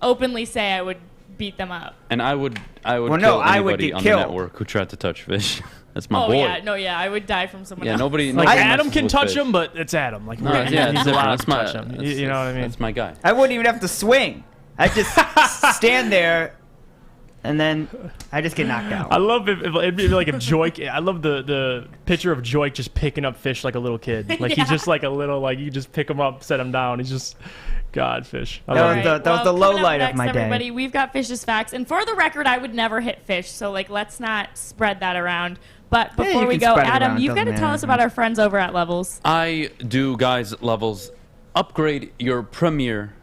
[SPEAKER 2] openly say I would beat them up.
[SPEAKER 3] And I would kill anybody on the network who tried to touch Fish. That's my boy.
[SPEAKER 2] Yeah, I would die from someone else.
[SPEAKER 3] Nobody
[SPEAKER 4] Adam can touch him, but it's Adam. Like, he's allowed to touch him. You know what I mean?
[SPEAKER 3] That's my guy.
[SPEAKER 17] I wouldn't even have to swing. I just stand there, and then I just get knocked out.
[SPEAKER 4] I love it. It'd be like if Joik. I love the picture of Joik just picking up Fish like a little kid. Like he's just like a little like you just pick him up, set him down. He's just God, Fish.
[SPEAKER 17] That was the low light of my day.
[SPEAKER 2] Everybody, we've got Fish's facts, and for the record, I would never hit Fish. So like, let's not spread that around. But before we go, Adam, you've got to tell us about our friends over at Levels.
[SPEAKER 3] I do, guys. Levels, upgrade your premier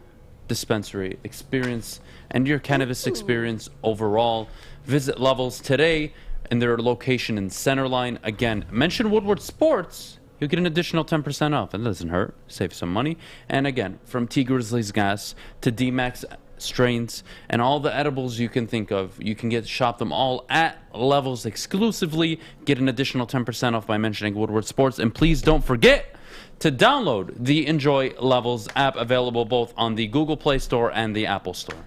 [SPEAKER 3] dispensary experience and your cannabis experience overall. Visit Levels today in their location in Centerline. Again, mention Woodward Sports. You'll get an additional 10% off. It doesn't hurt. Save some money. And again, from T. Grizzly's Gas to D-Max strains and all the edibles you can think of, you can shop them all at Levels exclusively. Get an additional 10% off by mentioning Woodward Sports. And please don't forget to download the Enjoy Levels app, available both on the Google Play Store and the Apple Store.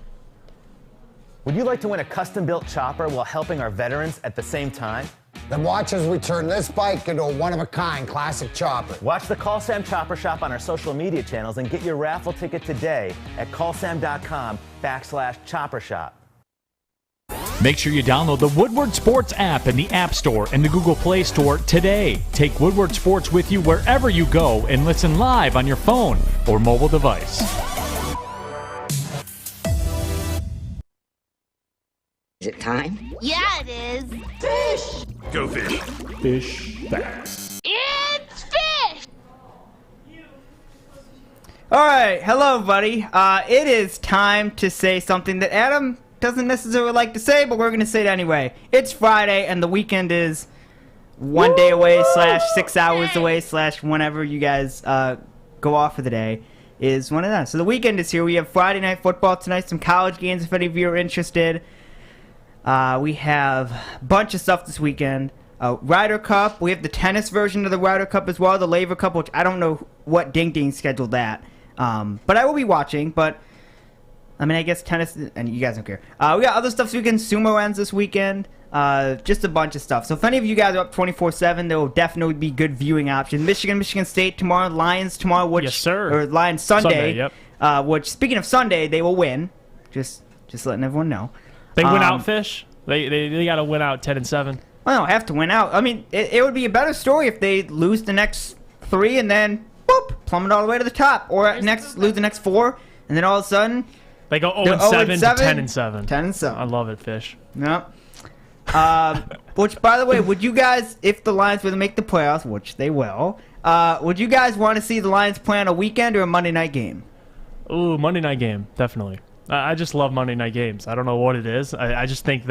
[SPEAKER 5] Would you like to win a custom-built chopper while helping our veterans at the same time?
[SPEAKER 6] Then watch as we turn this bike into a one-of-a-kind classic chopper.
[SPEAKER 5] Watch the Call Sam Chopper Shop on our social media channels and get your raffle ticket today at callsam.com/chopper shop.
[SPEAKER 1] Make sure you download the Woodward Sports app in the App Store and the Google Play Store today. Take Woodward Sports with you wherever you go and listen live on your phone or mobile device.
[SPEAKER 18] Is it time?
[SPEAKER 10] Yeah, it is.
[SPEAKER 18] Fish!
[SPEAKER 14] Go fish.
[SPEAKER 9] Fish facts.
[SPEAKER 10] It's fish!
[SPEAKER 17] All right, hello, buddy. It is time to say something that Adam doesn't necessarily like to say, but we're going to say it anyway. It's Friday, and the weekend is 1 day away / 6 hours away / whenever you guys go off for the day is when it is. So the weekend is here. We have Friday Night Football tonight, some college games if any of you are interested. We have a bunch of stuff this weekend. Ryder Cup. We have the tennis version of the Ryder Cup as well, the Laver Cup, which I don't know what Ding Ding scheduled that. But I will be watching. But, I mean, I guess tennis, and you guys don't care. We got other stuff this weekend. Sumo ends this weekend. Just a bunch of stuff. So if any of you guys are up 24/7, there will definitely be good viewing options. Michigan State tomorrow. Lions tomorrow, which,
[SPEAKER 4] yes, sir.
[SPEAKER 17] Or Lions Sunday.
[SPEAKER 4] Yep.
[SPEAKER 17] Which, speaking of Sunday, they will win. Just letting everyone know.
[SPEAKER 4] They win out, Fish. They got to win out 10-7.
[SPEAKER 17] Well, they don't have to win out. I mean, it would be a better story if they lose the next 3 and then boop, plummet all the way to the top, or lose the next 4, and then all of a sudden
[SPEAKER 4] they go 0-7 to 10-7.
[SPEAKER 17] 10-7.
[SPEAKER 4] I love it, Fish.
[SPEAKER 17] Yep. Which, by the way, would you guys, if the Lions were to make the playoffs, which they will, would you guys want to see the Lions play on a weekend or a Monday night game?
[SPEAKER 4] Ooh, Monday night game, definitely. I just love Monday night games. I don't know what it is. I just think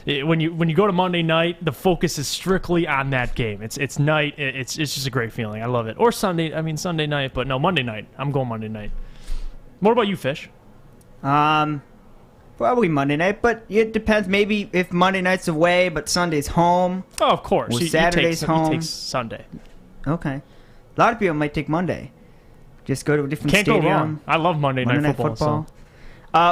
[SPEAKER 4] when you go to Monday night, the focus is strictly on that game. It's night. It's just a great feeling. I love it. Or Sunday. I mean Sunday night, but no, Monday night. I'm going Monday night. What about you, Fish?
[SPEAKER 17] Probably Monday night, but it depends. Maybe if Monday night's away, but Sunday's home.
[SPEAKER 4] Oh, of course.
[SPEAKER 17] Or Saturday's home.
[SPEAKER 4] You take Sunday.
[SPEAKER 17] Okay. A lot of people might take Monday. Just go to a different
[SPEAKER 4] Can't
[SPEAKER 17] stadium.
[SPEAKER 4] go wrong. I love Monday night football. So.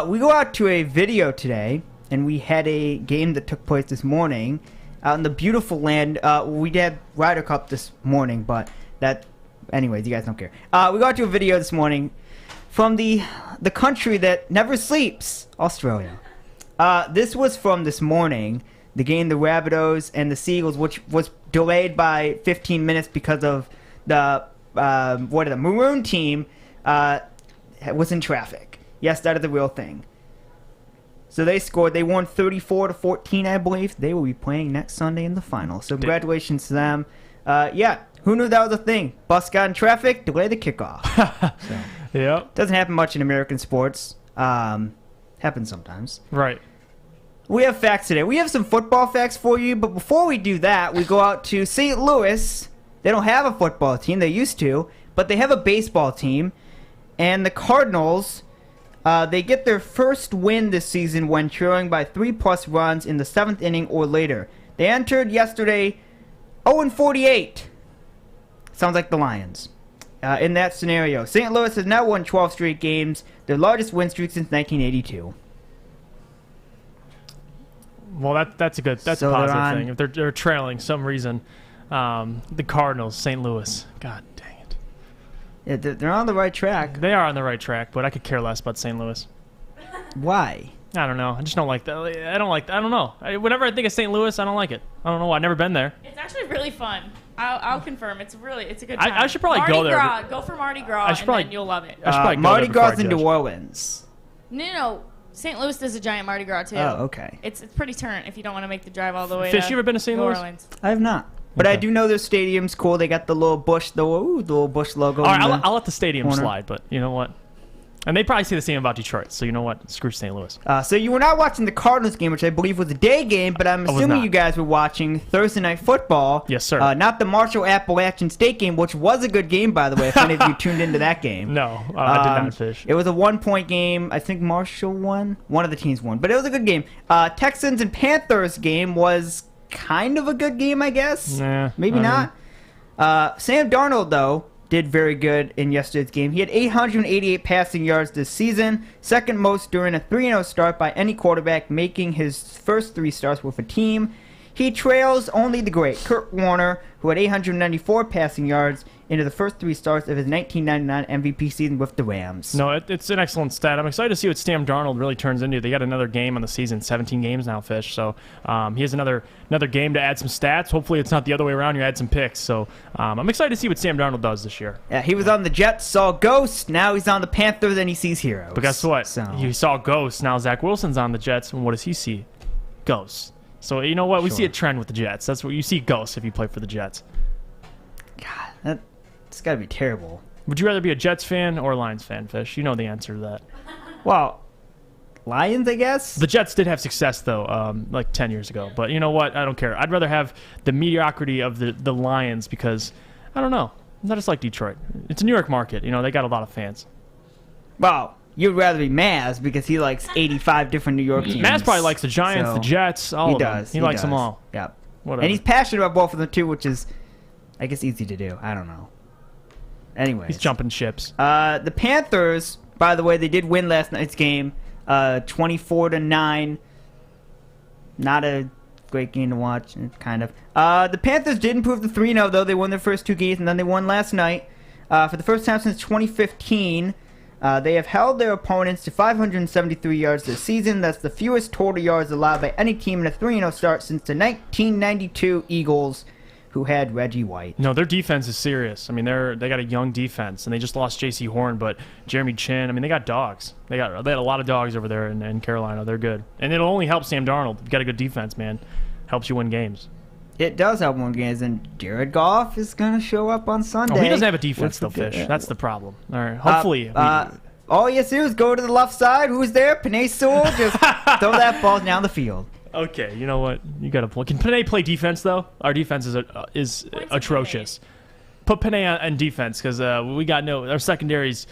[SPEAKER 17] We go out to a video today, and we had a game that took place this morning out in the beautiful land. We had Ryder Cup this morning, but anyways, you guys don't care. We got to a video this morning from the country that never sleeps, Australia. This was from this morning, the game, the Rabbitohs and the Seagulls, which was delayed by 15 minutes because of the Maroon team was in traffic. Yes, that is the real thing. So they scored. They won 34-14, I believe. They will be playing next Sunday in the final. So congratulations to them. Yeah, who knew that was a thing? Bus got in traffic, delay the kickoff. So,
[SPEAKER 4] yeah.
[SPEAKER 17] Doesn't happen much in American sports. Happens sometimes.
[SPEAKER 4] Right.
[SPEAKER 17] We have facts today. We have some football facts for you, but before we do that, we go out to St. Louis. They don't have a football team. They used to, but they have a baseball team. And the Cardinals... they get their first win this season when trailing by 3+ runs in the 7th inning or later. They entered yesterday 0-48. Sounds like the Lions. In that scenario, St. Louis has now won 12 straight games, their largest win streak since 1982.
[SPEAKER 4] Well, that's a positive thing. If they're trailing some reason, the Cardinals, St. Louis, God dang.
[SPEAKER 17] Yeah, they're on the right track.
[SPEAKER 4] They are on the right track, but I could care less about St. Louis.
[SPEAKER 17] Why?
[SPEAKER 4] I don't know. I just don't like that. I don't know. Whenever I think of St. Louis, I don't like it. I don't know. I've never been there.
[SPEAKER 2] It's actually really fun. I'll confirm. It's a good time.
[SPEAKER 4] I should probably go there.
[SPEAKER 2] Mardi Gras. Go for Mardi Gras, and then you'll love it.
[SPEAKER 17] Mardi Gras in New Orleans.
[SPEAKER 2] No. St. Louis does a giant Mardi Gras, too.
[SPEAKER 17] Oh, okay.
[SPEAKER 2] It's pretty turnt if you don't want to make the drive all the way
[SPEAKER 4] Fish,
[SPEAKER 2] to
[SPEAKER 4] you ever been to St. Louis?
[SPEAKER 2] Orleans.
[SPEAKER 17] I have not. But I do know their stadium's cool. They got the little Bush, the little Bush logo.
[SPEAKER 4] All right, I'll let the stadium slide, but you know what? And they probably say the same about Detroit, so you know what? Screw St. Louis.
[SPEAKER 17] So you were not watching the Cardinals game, which I believe was a day game, but I'm assuming you guys were watching Thursday Night Football.
[SPEAKER 4] Yes, sir.
[SPEAKER 17] Not the Marshall-Appalachian State game, which was a good game, by the way, if any of you tuned into that game.
[SPEAKER 4] No, I did not, Fish.
[SPEAKER 17] It was a 1-point game. I think Marshall won. One of the teams won, but it was a good game. Texans and Panthers game was kind of a good game, I guess.
[SPEAKER 4] Nah,
[SPEAKER 17] Maybe not. Sam Darnold, though, did very good in yesterday's game. He had 888 passing yards this season, second most during a 3-0 start by any quarterback, making his first 3 starts with a team. He trails only the great Kurt Warner, who had 894 passing yards into the first 3 starts of his 1999 MVP season with the Rams.
[SPEAKER 4] No, it's an excellent stat. I'm excited to see what Sam Darnold really turns into. They got another game on the season, 17 games now, Fish. So he has another game to add some stats. Hopefully it's not the other way around. You add some picks. So I'm excited to see what Sam Darnold does this year.
[SPEAKER 17] Yeah, he was on the Jets, saw ghosts. Now he's on the Panthers, and he sees heroes.
[SPEAKER 4] But guess what?
[SPEAKER 17] So.
[SPEAKER 4] He saw ghosts. Now Zach Wilson's on the Jets, and what does he see? Ghosts. So you know what? We see a trend with the Jets. That's what you see, ghosts if you play for the Jets.
[SPEAKER 17] God, that's got to be terrible.
[SPEAKER 4] Would you rather be a Jets fan or a Lions fan, Fish? You know the answer to that.
[SPEAKER 17] Well, Lions, I guess?
[SPEAKER 4] The Jets did have success, though, like 10 years ago. But you know what? I don't care. I'd rather have the mediocrity of the Lions because, I don't know. Not just like Detroit. It's a New York market. You know, they got a lot of fans.
[SPEAKER 17] Well, you'd rather be Maz because he likes 85 different New York teams.
[SPEAKER 4] Maz probably likes the Giants, the Jets, all of them. He likes them all.
[SPEAKER 17] Yep.
[SPEAKER 4] Whatever.
[SPEAKER 17] And he's passionate about both of them, too, which is, I guess, easy to do. I don't know. Anyways.
[SPEAKER 4] He's jumping ships.
[SPEAKER 17] The Panthers, by the way, they did win last night's game, 24-9. Not a great game to watch, kind of. The Panthers did improve to 3-0, though. They won their first 2 games, and then they won last night. For the first time since 2015, they have held their opponents to 573 yards this season. That's the fewest total yards allowed by any team in a 3-0 start since the 1992 Eagles, who had Reggie White.
[SPEAKER 4] No, their defense is serious. I mean, they got a young defense, and they just lost J.C. Horn, but Jeremy Chin. I mean, they got dogs. They had a lot of dogs over there in Carolina. They're good, and it'll only help Sam Darnold. You got a good defense, man. Helps you win games.
[SPEAKER 17] It does help win games, and Jared Goff is going to show up on Sunday.
[SPEAKER 4] Oh, he doesn't have a defense, though, Fish. That's the problem. All right, hopefully.
[SPEAKER 17] All you have to do is go to the left side. Who's there? Panay Sewell. Just throw that ball down the field.
[SPEAKER 4] Okay, you know what? You got to play. Can Panay play defense, though? Our defense is atrocious. Put Panay on defense because we got our secondary's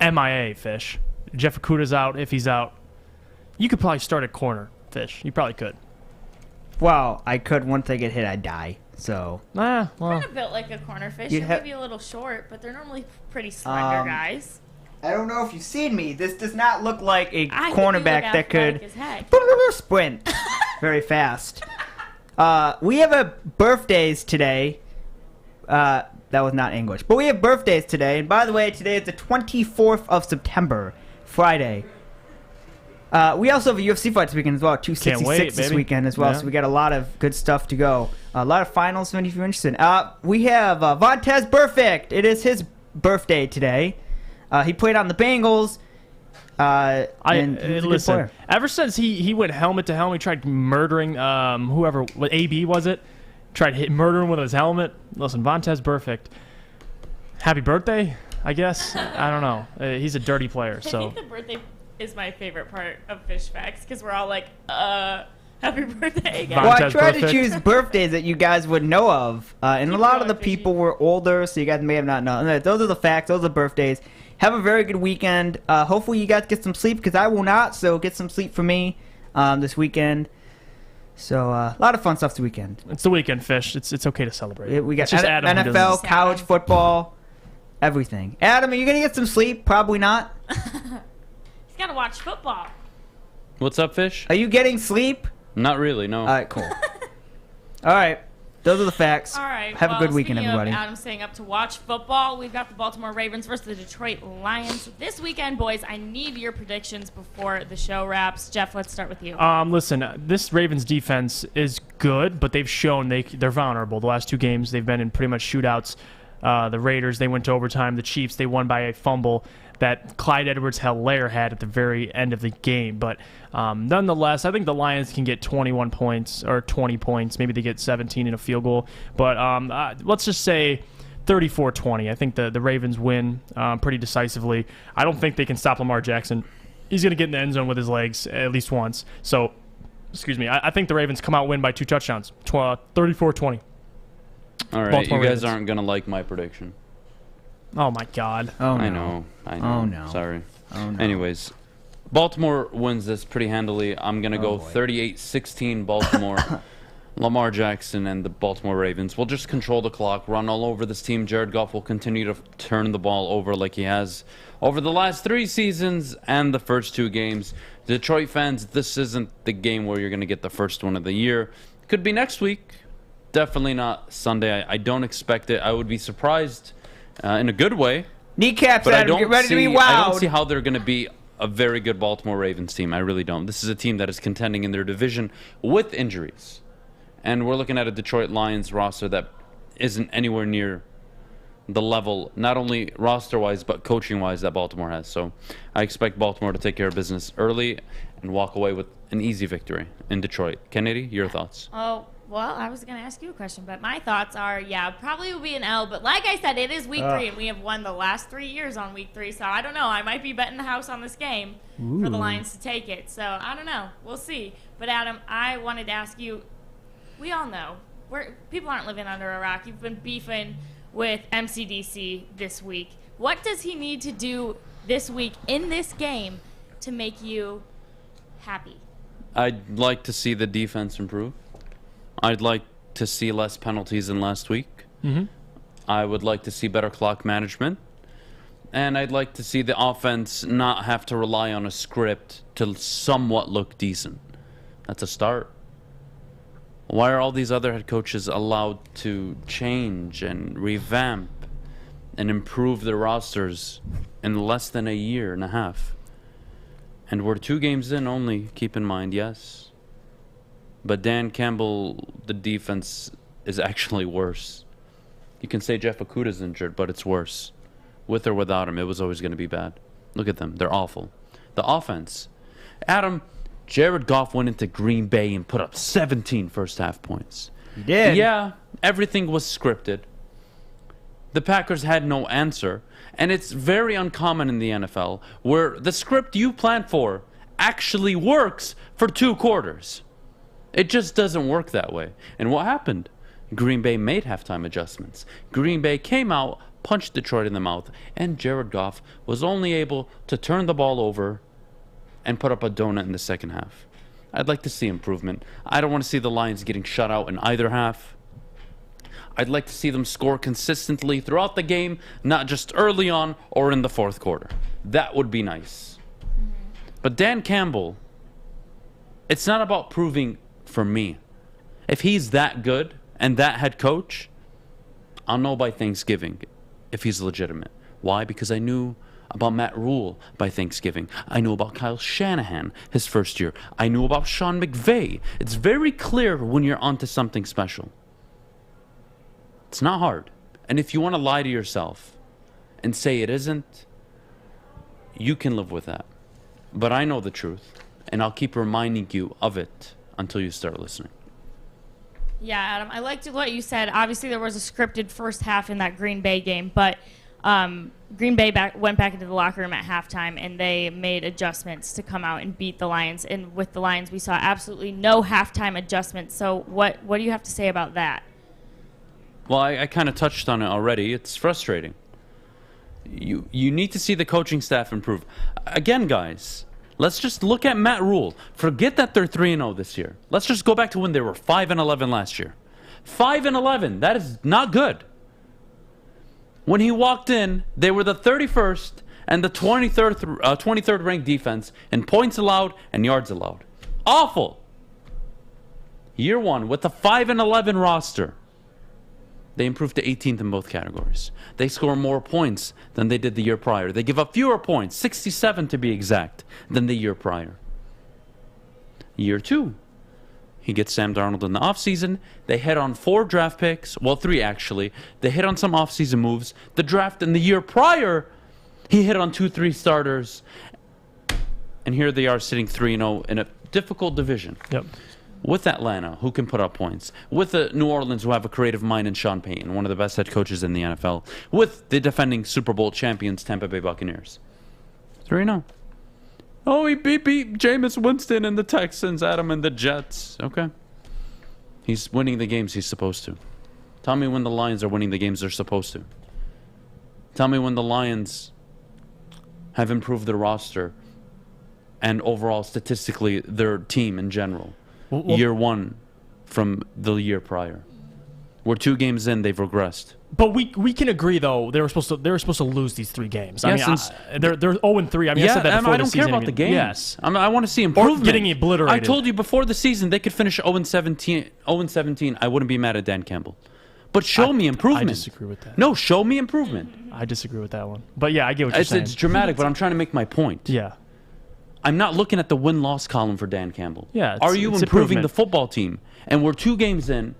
[SPEAKER 4] MIA, Fish. Jeff Okudah's out. If he's out, you could probably start at corner, Fish. You probably could.
[SPEAKER 17] Well, I could. Once I get hit, I'd die. So.
[SPEAKER 2] Kind of built like a corner fish. You're maybe a little short, but they're normally pretty slender guys.
[SPEAKER 17] I don't know if you've seen me. This does not look like a cornerback that could sprint very fast. We have birthdays today. That was not English. But we have birthdays today. And by the way, today is the 24th of September, Friday. We also have a UFC fight this weekend as well. 266 this weekend as well. Yeah. So we got a lot of good stuff to go. A lot of finals if you're interested. We have Vontez Perfect. It is his birthday today. He played on the Bengals.
[SPEAKER 4] Listen, ever since he went helmet to helmet, he tried murdering whoever, what AB was it? Tried murdering with his helmet. Listen, Vontez Perfect. Happy birthday, I guess. I don't know. He's a dirty player. So
[SPEAKER 2] I think the birthday is my favorite part of Fish Facts because we're all like, happy birthday again.
[SPEAKER 17] Well, I tried to choose birthdays that you guys would know of, and a lot of the people were older, so you guys may have not known. Those are the facts. Those are the birthdays. Have a very good weekend. Hopefully you guys get some sleep because I will not, so get some sleep for me this weekend. So a lot of fun stuff this weekend.
[SPEAKER 4] It's the weekend, Fish. It's okay to celebrate.
[SPEAKER 17] We got NFL, college football, everything. Adam, are you going to get some sleep? Probably not.
[SPEAKER 2] He's got to watch football.
[SPEAKER 3] What's up, Fish?
[SPEAKER 17] Are you getting sleep?
[SPEAKER 3] Not really, no.
[SPEAKER 17] All right, cool. All right. Those are the facts.
[SPEAKER 2] All right.
[SPEAKER 17] Have a good weekend, everybody.
[SPEAKER 2] Adam staying up to watch football. We've got the Baltimore Ravens versus the Detroit Lions this weekend, boys. I need your predictions before the show wraps. Jeff, let's start with you.
[SPEAKER 4] Listen, this Ravens defense is good, but they've shown they're vulnerable. The last 2 games, they've been in pretty much shootouts. The Raiders, they went to overtime. The Chiefs, they won by a fumble that Clyde Edwards-Helaire had at the very end of the game. But nonetheless, I think the Lions can get 21 points or 20 points. Maybe they get 17 in a field goal. But let's just say 34-20. I think the Ravens win pretty decisively. I don't think they can stop Lamar Jackson. He's going to get in the end zone with his legs at least once. So, excuse me, I think the Ravens come out win by 2 touchdowns, 34-20.
[SPEAKER 3] All right,
[SPEAKER 4] Baltimore
[SPEAKER 3] you guys
[SPEAKER 4] Ravens.
[SPEAKER 3] aren't going to like my prediction.
[SPEAKER 4] Oh, my God.
[SPEAKER 17] Oh, no.
[SPEAKER 3] I know.
[SPEAKER 17] Oh, no.
[SPEAKER 3] Sorry.
[SPEAKER 17] Oh, no.
[SPEAKER 3] Anyways, Baltimore wins this pretty handily. I'm going to go 38-16 Baltimore. Lamar Jackson and the Baltimore Ravens will just control the clock, run all over this team. Jared Goff will continue to turn the ball over like he has over the last 3 seasons and the first 2 games. Detroit fans, this isn't the game where you're going to get the first one of the year. Could be next week. Definitely not Sunday. I don't expect it. I would be surprised in a good way.
[SPEAKER 17] Kneecaps,
[SPEAKER 3] But
[SPEAKER 17] Adam. Get ready to be wowed.
[SPEAKER 3] I don't see how they're going to be a very good Baltimore Ravens team. I really don't. This is a team that is contending in their division with injuries. And we're looking at a Detroit Lions roster that isn't anywhere near the level, not only roster-wise, but coaching-wise that Baltimore has. So I expect Baltimore to take care of business early and walk away with an easy victory in Detroit. Kennedy, your thoughts?
[SPEAKER 2] Oh, well, I was going to ask you a question, but my thoughts are, probably will be an L. But like I said, it is week 3, and we have won the last 3 years on week 3. So I don't know. I might be betting the house on this game for the Lions to take it. So I don't know. We'll see. But, Adam, I wanted to ask you, we all know, people aren't living under a rock. You've been beefing with MCDC this week. What does he need to do this week in this game to make you happy?
[SPEAKER 3] I'd like to see the defense improve. I'd like to see less penalties than last week. I would like to see better clock management. And I'd like to see the offense not have to rely on a script to somewhat look decent. That's a start. Why are all these other head coaches allowed to change and revamp and improve their rosters in less than a year and a half? And we're 2 games in only, keep in mind, yes. But Dan Campbell, the defense is actually worse. You can say Jeff Okudah's injured, but it's worse. With or without him, it was always going to be bad. Look at them. They're awful. The offense. Adam, Jared Goff went into Green Bay and put up 17 first-half points.
[SPEAKER 17] He did.
[SPEAKER 3] Yeah, everything was scripted. The Packers had no answer. And it's very uncommon in the NFL where the script you plan for actually works for 2 quarters. It just doesn't work that way. And what happened? Green Bay made halftime adjustments. Green Bay came out, punched Detroit in the mouth, and Jared Goff was only able to turn the ball over and put up a donut in the second half. I'd like to see improvement. I don't want to see the Lions getting shut out in either half. I'd like to see them score consistently throughout the game, not just early on or in the fourth quarter. That would be nice. But Dan Campbell, it's not about proving for me. If he's that good and that head coach, I'll know by Thanksgiving if he's legitimate. Why? Because I knew about Matt Rule by Thanksgiving. I knew about Kyle Shanahan his first year. I knew about Sean McVay. It's very clear when you're onto something special. It's not hard. And if you want to lie to yourself and say it isn't, you can live with that. But I know the truth, and I'll keep reminding you of it until you start listening.
[SPEAKER 2] Yeah, Adam, I liked what you said. Obviously, there was a scripted first half in that Green Bay game, but Green Bay went back into the locker room at halftime, and they made adjustments to come out and beat the Lions. And with the Lions, we saw absolutely no halftime adjustments. So what do you have to say about that?
[SPEAKER 3] Well, I kind of touched on it already. It's frustrating. You need to see the coaching staff improve. Again, guys, let's just look at Matt Rule. Forget that they're 3-0 this year. Let's just go back to when they were 5-11 last year. 5-11, that is not good. When he walked in, they were the 31st and the 23rd ranked defense in points allowed and yards allowed. Awful. Year 1 with a 5-11 roster, they improved to 18th in both categories. They score more points than they did the year prior. They give up fewer points, 67 to be exact, than the year prior. Year 2, he gets Sam Darnold in the offseason. They hit on 4 draft picks. Well, 3 actually. They hit on some offseason moves. The draft in the year prior, he hit on 2-3 starters. And here they are sitting 3-0 in a difficult division.
[SPEAKER 4] Yep.
[SPEAKER 3] With Atlanta, who can put up points. With New Orleans, who have a creative mind in Sean Payton, one of the best head coaches in the NFL. With the defending Super Bowl champions, Tampa Bay Buccaneers. 3-0. Oh, he beat Jameis Winston and the Texans, Adam and the Jets. Okay. He's winning the games he's supposed to. Tell me when the Lions are winning the games they're supposed to. Tell me when the Lions have improved their roster and overall, statistically, their team in general. Year 1, from the year prior. We're 2 games in, they've regressed.
[SPEAKER 4] But we can agree though they were supposed to lose these 3 games.
[SPEAKER 3] Yeah,
[SPEAKER 4] I mean, they're 0-3. I mean, I said that before
[SPEAKER 3] I don't
[SPEAKER 4] the season.
[SPEAKER 3] care about the games.
[SPEAKER 4] Yes,
[SPEAKER 3] I want to see improvement.
[SPEAKER 4] Or getting obliterated.
[SPEAKER 3] I told you before the season they could finish 0-17. I wouldn't be mad at Dan Campbell. But show me improvement.
[SPEAKER 4] I disagree with that.
[SPEAKER 3] No, show me improvement.
[SPEAKER 4] I disagree with that one. But yeah, I get what you're saying.
[SPEAKER 3] It's dramatic, but I'm trying to make my point.
[SPEAKER 4] Yeah.
[SPEAKER 3] I'm not looking at the win-loss column for Dan Campbell.
[SPEAKER 4] Yeah.
[SPEAKER 3] Are you improving the football team? And we're 2 games in.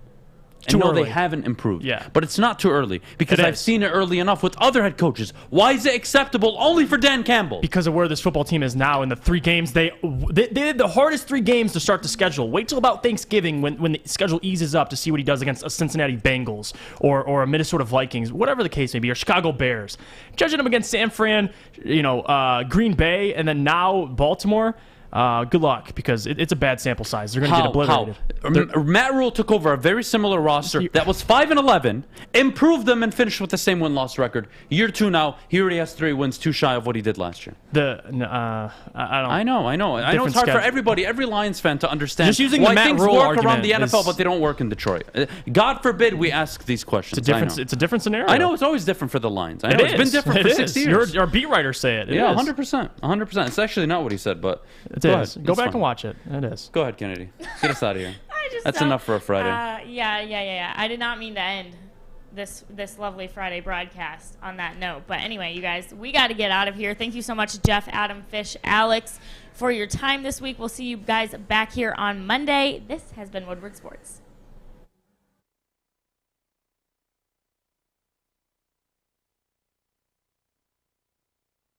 [SPEAKER 3] And no, they haven't improved.
[SPEAKER 4] Yeah.
[SPEAKER 3] But it's not too early because I've seen it early enough with other head coaches. Why is it acceptable only for Dan Campbell?
[SPEAKER 4] Because of where this football team is now in the 3 games. They did the hardest 3 games to start the schedule. Wait till about Thanksgiving when the schedule eases up to see what he does against a Cincinnati Bengals or a Minnesota Vikings, whatever the case may be, or Chicago Bears. Judging them against San Fran, Green Bay, and then now Baltimore. Good luck, because it's a bad sample size. They're going to get obliterated.
[SPEAKER 3] Matt Rule took over a very similar roster that was 5-11, improved them, and finished with the same win-loss record. Year 2 now, he already has 3 wins, 2 shy of what he did last year.
[SPEAKER 4] I
[SPEAKER 3] know. It's hard for everybody, every Lions fan, to understand
[SPEAKER 4] just using
[SPEAKER 3] why
[SPEAKER 4] the Matt
[SPEAKER 3] things
[SPEAKER 4] Rule
[SPEAKER 3] work around
[SPEAKER 4] argument
[SPEAKER 3] the NFL, but they don't work in Detroit. God forbid we ask these questions.
[SPEAKER 4] It's a different scenario.
[SPEAKER 3] I know it's always different for the Lions. I know it's been different for 6 years.
[SPEAKER 4] Our beat writers say it.
[SPEAKER 3] Yeah, 100%. It's actually not what he said, but
[SPEAKER 4] it is. Go back and watch it. It is.
[SPEAKER 3] Go ahead, Kennedy. Get us out of here. That's enough for a Friday.
[SPEAKER 2] Yeah. I did not mean to end this lovely Friday broadcast on that note. But anyway, you guys, we got to get out of here. Thank you so much, Jeff, Adam, Fish, Alex, for your time this week. We'll see you guys back here on Monday. This has been Woodward Sports.